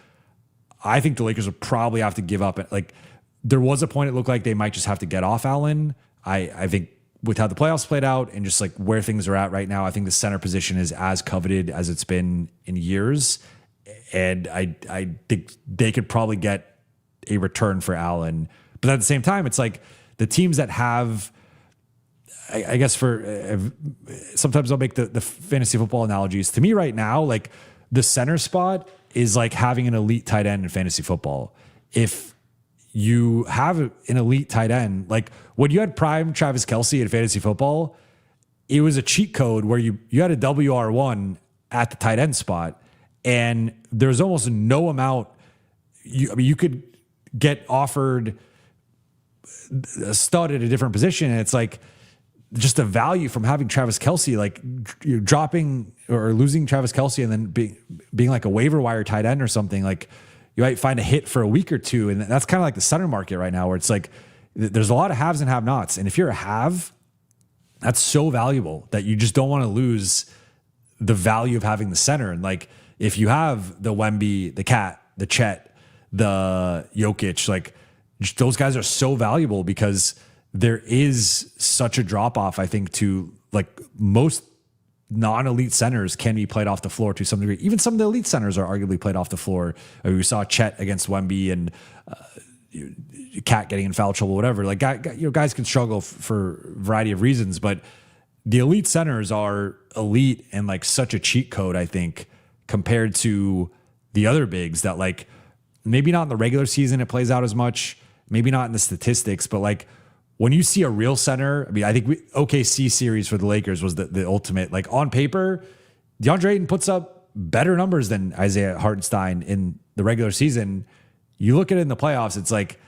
I think the Lakers would probably have to give up. Like, there was a point it looked like they might just have to get off Allen. I think with how the playoffs played out and just like where things are at right now, I think the center position is as coveted as it's been in years. And I think they could probably get a return for Allen. But at the same time, it's like the teams that have, I guess sometimes I'll make the fantasy football analogies. To me right now, like the center spot is like having an elite tight end in fantasy football. If you have an elite tight end, like when you had prime Travis Kelce in fantasy football, it was a cheat code where you had a WR1 at the tight end spot, and there's almost no amount. You could get offered a stud at a different position, and it's like just the value from having Travis Kelce, like you're dropping or losing Travis Kelce and then being like a waiver wire tight end or something. Like you might find a hit for a week or two, and that's kind of like the center market right now, where it's like there's a lot of haves and have-nots, and if you're a have, that's so valuable that you just don't want to lose the value of having the center. And like if you have the Wemby, the Cat, the Chet, the Jokic, like those guys are so valuable because there is such a drop off, I think, to like most non-elite centers can be played off the floor to some degree. Even some of the elite centers are arguably played off the floor. I mean, we saw Chet against Wemby and Cat getting in foul trouble, whatever. Like guys can struggle for a variety of reasons, but the elite centers are elite and like such a cheat code, I think, compared to the other bigs that like maybe not in the regular season it plays out as much, maybe not in the statistics, but like when you see a real center, I mean, I think OKC series for the Lakers was the ultimate. Like on paper, DeAndre Ayton puts up better numbers than Isaiah Hartenstein in the regular season. You look at it in the playoffs, it's like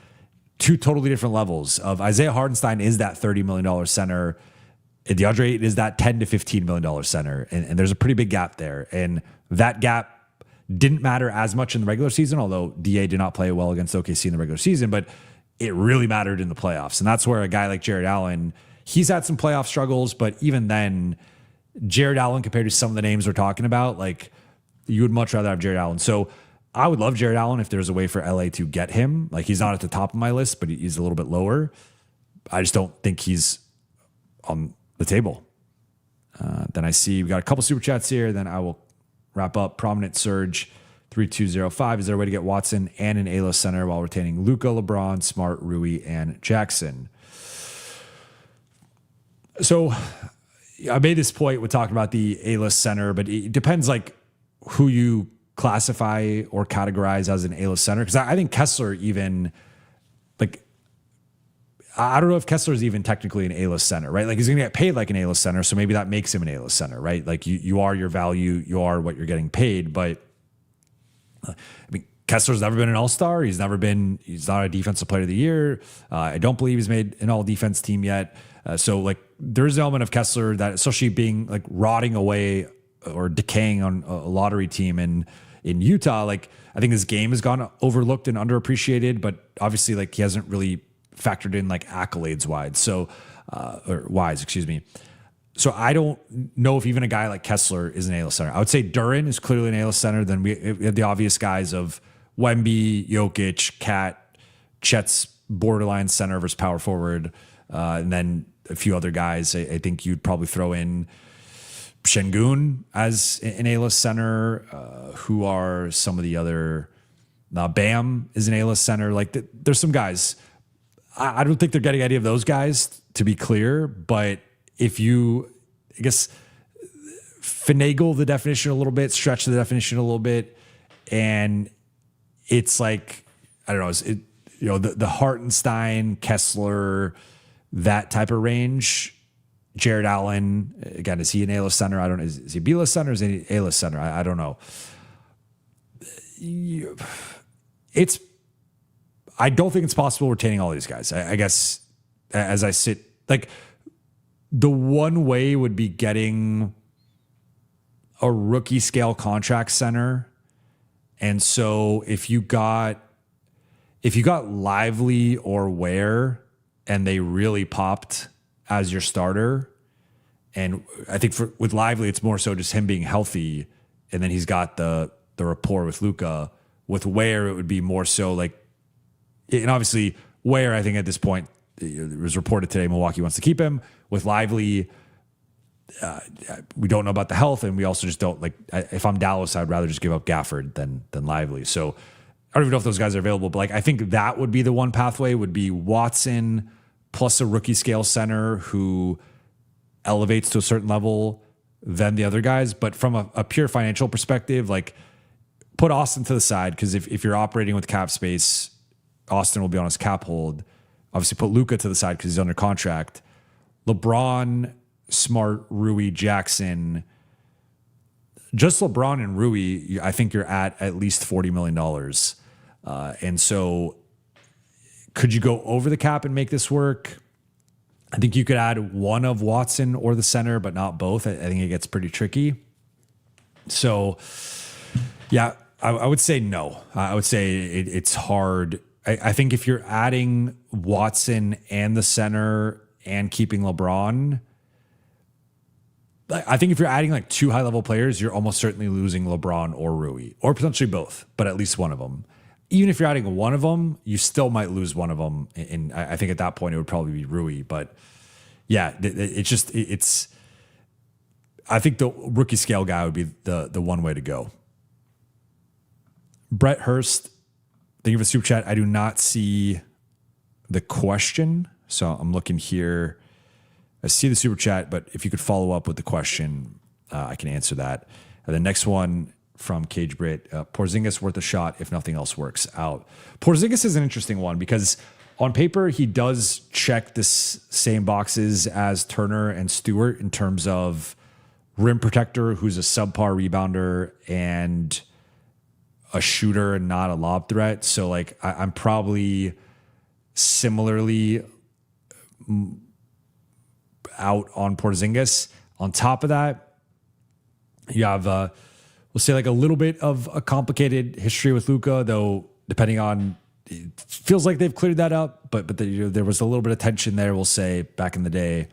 two totally different levels of Isaiah Hartenstein is that $30 million center. And DeAndre Ayton is that $10 to $15 million center. And there's a pretty big gap there. And that gap didn't matter as much in the regular season, although DA did not play well against OKC in the regular season, but it really mattered in the playoffs. And that's where a guy like Jared Allen, he's had some playoff struggles, but even then, Jared Allen compared to some of the names we're talking about, like you would much rather have Jared Allen. So I would love Jared Allen if there's a way for LA to get him. Like he's not at the top of my list, but he's a little bit lower. I just don't think he's on the table. Then I see we got a couple super chats here. Then I will wrap up. Prominent Surge 3205. Is there a way to get Watson and an A-list center while retaining Luka, LeBron, Smart, Rui, and Jackson? So I made this point with talking about the A-list center, but it depends like who you classify or categorize as an A-list center. Because I think Kessler even like, I don't know if Kessler is even technically an A-list center, right? Like he's going to get paid like an A-list center. So maybe that makes him an A-list center, right? Like you are your value, you are what you're getting paid. But I mean, Kessler's never been an all-star. He's not a defensive player of the year. I don't believe he's made an all-defense team yet. So like there's an element of Kessler that, especially being like rotting away or decaying on a lottery team in Utah, like I think his game has gone overlooked and underappreciated, but obviously like he hasn't really factored in like accolades wise, excuse me. So I don't know if even a guy like Kessler is an A-list center. I would say Duren is clearly an A-list center. Then we have the obvious guys of Wemby, Jokic, Cat, Chet's borderline center versus power forward. And then a few other guys. I think you'd probably throw in Şengün as an A-list center. Who are some of the other? Bam is an A-list center. Like there's some guys. I don't think they're getting any of those guys, to be clear. But if you, I guess, finagle the definition a little bit, stretch the definition a little bit, and it's like, I don't know, the Hartenstein, Kessler, that type of range. Jared Allen, again, is he an A-list center? I don't know. Is he a B-list center? Is he an A-list center? I don't know. I don't think it's possible retaining all these guys. I guess as I sit, like the one way would be getting a rookie scale contract center. And so if you got Lively or Ware and they really popped as your starter, and I think with Lively, it's more so just him being healthy. And then he's got the rapport with Luka. With Ware, it would be more so like, and obviously Ware, I think at this point, it was reported today Milwaukee wants to keep him. With Lively, we don't know about the health, and we also just don't like. If I'm Dallas, I'd rather just give up Gafford than Lively. So I don't even know if those guys are available, but like I think that would be the one pathway. Would be Watson plus a rookie scale center who elevates to a certain level than the other guys. But from a pure financial perspective, like put Austin to the side, because if you're operating with cap space, Austin will be on his cap hold. Obviously, put Luka to the side because he's under contract. LeBron, Smart, Rui, Jackson. Just LeBron and Rui, I think you're at least $40 million. And so could you go over the cap and make this work? I think you could add one of Watson or the center, but not both. I think it gets pretty tricky. So, yeah, I would say no. I would say it's hard. I think if you're adding Watson and the center and keeping LeBron, I think if you're adding like two high-level players, you're almost certainly losing LeBron or Rui, or potentially both, but at least one of them. Even if you're adding one of them, you still might lose one of them. And I think at that point it would probably be Rui. But yeah, it's. I think the rookie scale guy would be the one way to go. Brett Hurst, thank you for the super chat. I do not see the question, so I'm looking here. I see the super chat, but if you could follow up with the question, I can answer that. And the next one from Cage Brit, Porzingis worth a shot if nothing else works out. Porzingis is an interesting one because on paper, he does check the same boxes as Turner and Stewart in terms of rim protector, who's a subpar rebounder and a shooter and not a lob threat. So like I'm probably similarly out on Porzingis. On top of that, you have we'll say like a little bit of a complicated history with Luka, though depending on, it feels like they've cleared that up, but there was a little bit of tension there, we'll say, back in the day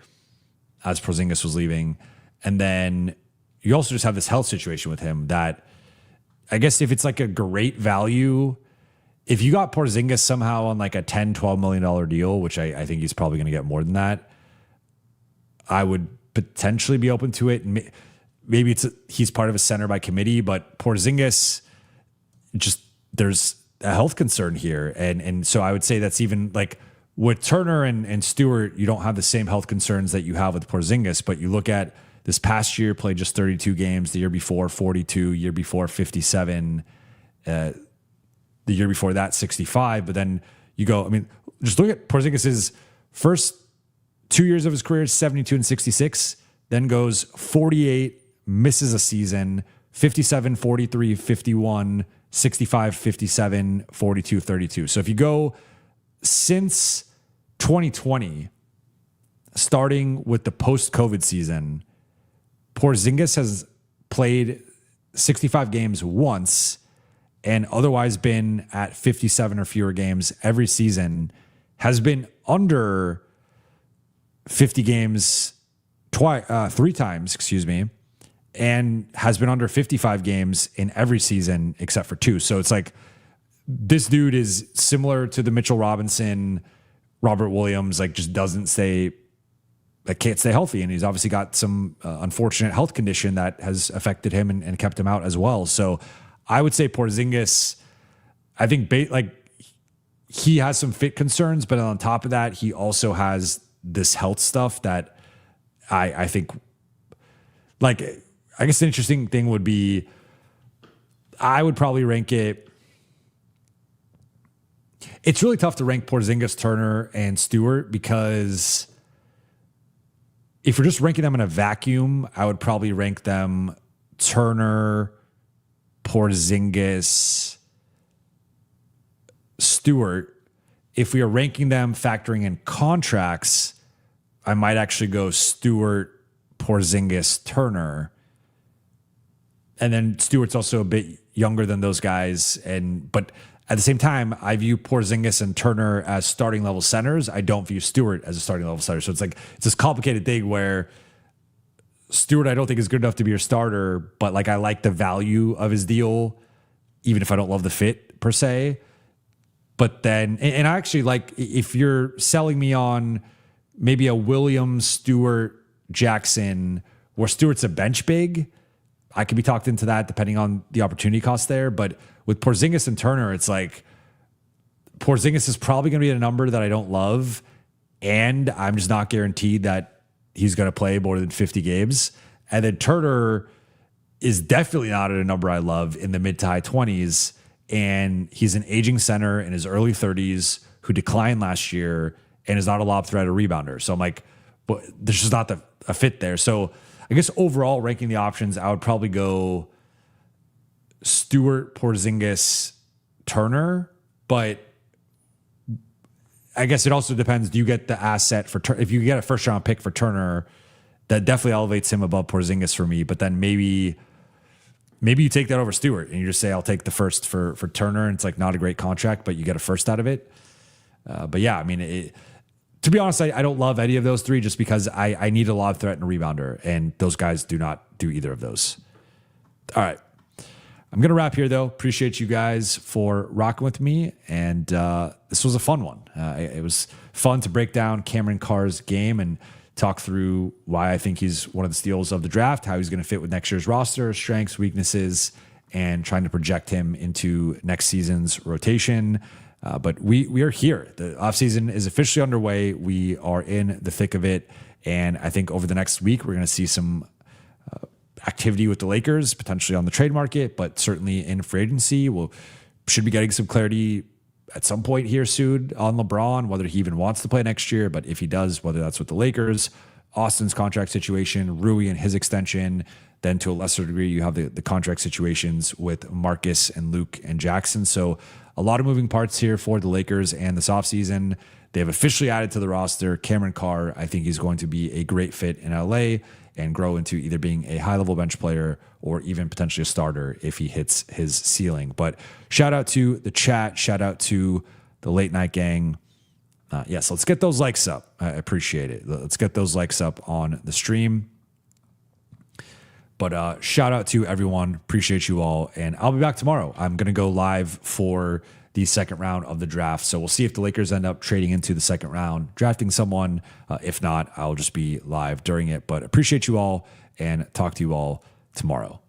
as Porzingis was leaving. And then you also just have this health situation with him that I guess if it's like a great value, if you got Porzingis somehow on like a $10-12 million deal, which I think he's probably going to get more than that, I would potentially be open to it. Maybe he's part of a center by committee, but Porzingis, just there's a health concern here. And so I would say that's even like with Turner and Stewart, you don't have the same health concerns that you have with Porzingis, but you look at this past year, played just 32 games, the year before 42, year before 57, the year before that 65. But then you go, I mean, just look at Porzingis's first 2 years of his career, 72 and 66, then goes 48, misses a season, 57, 43, 51, 65, 57, 42, 32. So if you go since 2020, starting with the post-COVID season, Porzingis has played 65 games once and otherwise been at 57 or fewer games every season, has been under 50 games three times, and has been under 55 games in every season except for two. So it's like this dude is similar to the Mitchell Robinson, Robert Williams, like just can't stay healthy. And he's obviously got some unfortunate health condition that has affected him and kept him out as well. So I would say Porzingis, I think he has some fit concerns, but on top of that, he also has this health stuff that I think, like, I guess the interesting thing would be, I would probably rank it. It's really tough to rank Porzingis, Turner, and Stewart because if you're just ranking them in a vacuum, I would probably rank them Turner, Porzingis, Stewart. If we are ranking them factoring in contracts, I might actually go Stewart, Porzingis, Turner. And then Stewart's also a bit younger than those guys. But at the same time, I view Porzingis and Turner as starting level centers. I don't view Stewart as a starting level center. So it's this complicated thing where Stewart, I don't think is good enough to be your starter, but like I like the value of his deal, even if I don't love the fit per se. But then, and I actually like, if you're selling me on maybe a Williams, Stewart, Jackson, where Stewart's a bench big, I could be talked into that depending on the opportunity cost there. But with Porzingis and Turner, it's like Porzingis is probably going to be at a number that I don't love, and I'm just not guaranteed that he's going to play more than 50 games. And then Turner is definitely not at a number I love in the mid to high 20s. And he's an aging center in his early 30s who declined last year and is not a lob threat or rebounder. So I'm like, but there's just not a fit there. So I guess overall ranking the options, I would probably go Stewart, Porzingis, Turner, but I guess it also depends. Do you get the asset for if you get a first round pick for Turner, that definitely elevates him above Porzingis for me. But then maybe you take that over Stewart and you just say, I'll take the first for Turner. And it's like not a great contract, but you get a first out of it. But yeah, I mean, to be honest, I don't love any of those three just because I need a lob threat and a rebounder. And those guys do not do either of those. All right. I'm going to wrap here, though. Appreciate you guys for rocking with me. And this was a fun one. It was fun to break down Cameron Carr's game and talk through why I think he's one of the steals of the draft, how he's going to fit with next year's roster, strengths, weaknesses, and trying to project him into next season's rotation. But we are here. The offseason is officially underway. We are in the thick of it. And I think over the next week, we're going to see some activity with the Lakers, potentially on the trade market, but certainly in free agency. We'll should be getting some clarity at some point here soon on LeBron, whether he even wants to play next year, but if he does, whether that's with the Lakers, Austin's contract situation, Rui and his extension, then to a lesser degree, you have the contract situations with Marcus and Luke and Jackson. So a lot of moving parts here for the Lakers and this offseason. They have officially added to the roster Cameron Carr. I think he's going to be a great fit in LA and grow into either being a high-level bench player or even potentially a starter if he hits his ceiling. But shout out to the chat. Shout out to the late night gang. Yes, let's get those likes up. I appreciate it. Let's get those likes up on the stream. But shout out to everyone. Appreciate you all. And I'll be back tomorrow. I'm going to go live for the second round of the draft. So we'll see if the Lakers end up trading into the second round, drafting someone. If not, I'll just be live during it. But appreciate you all and talk to you all tomorrow.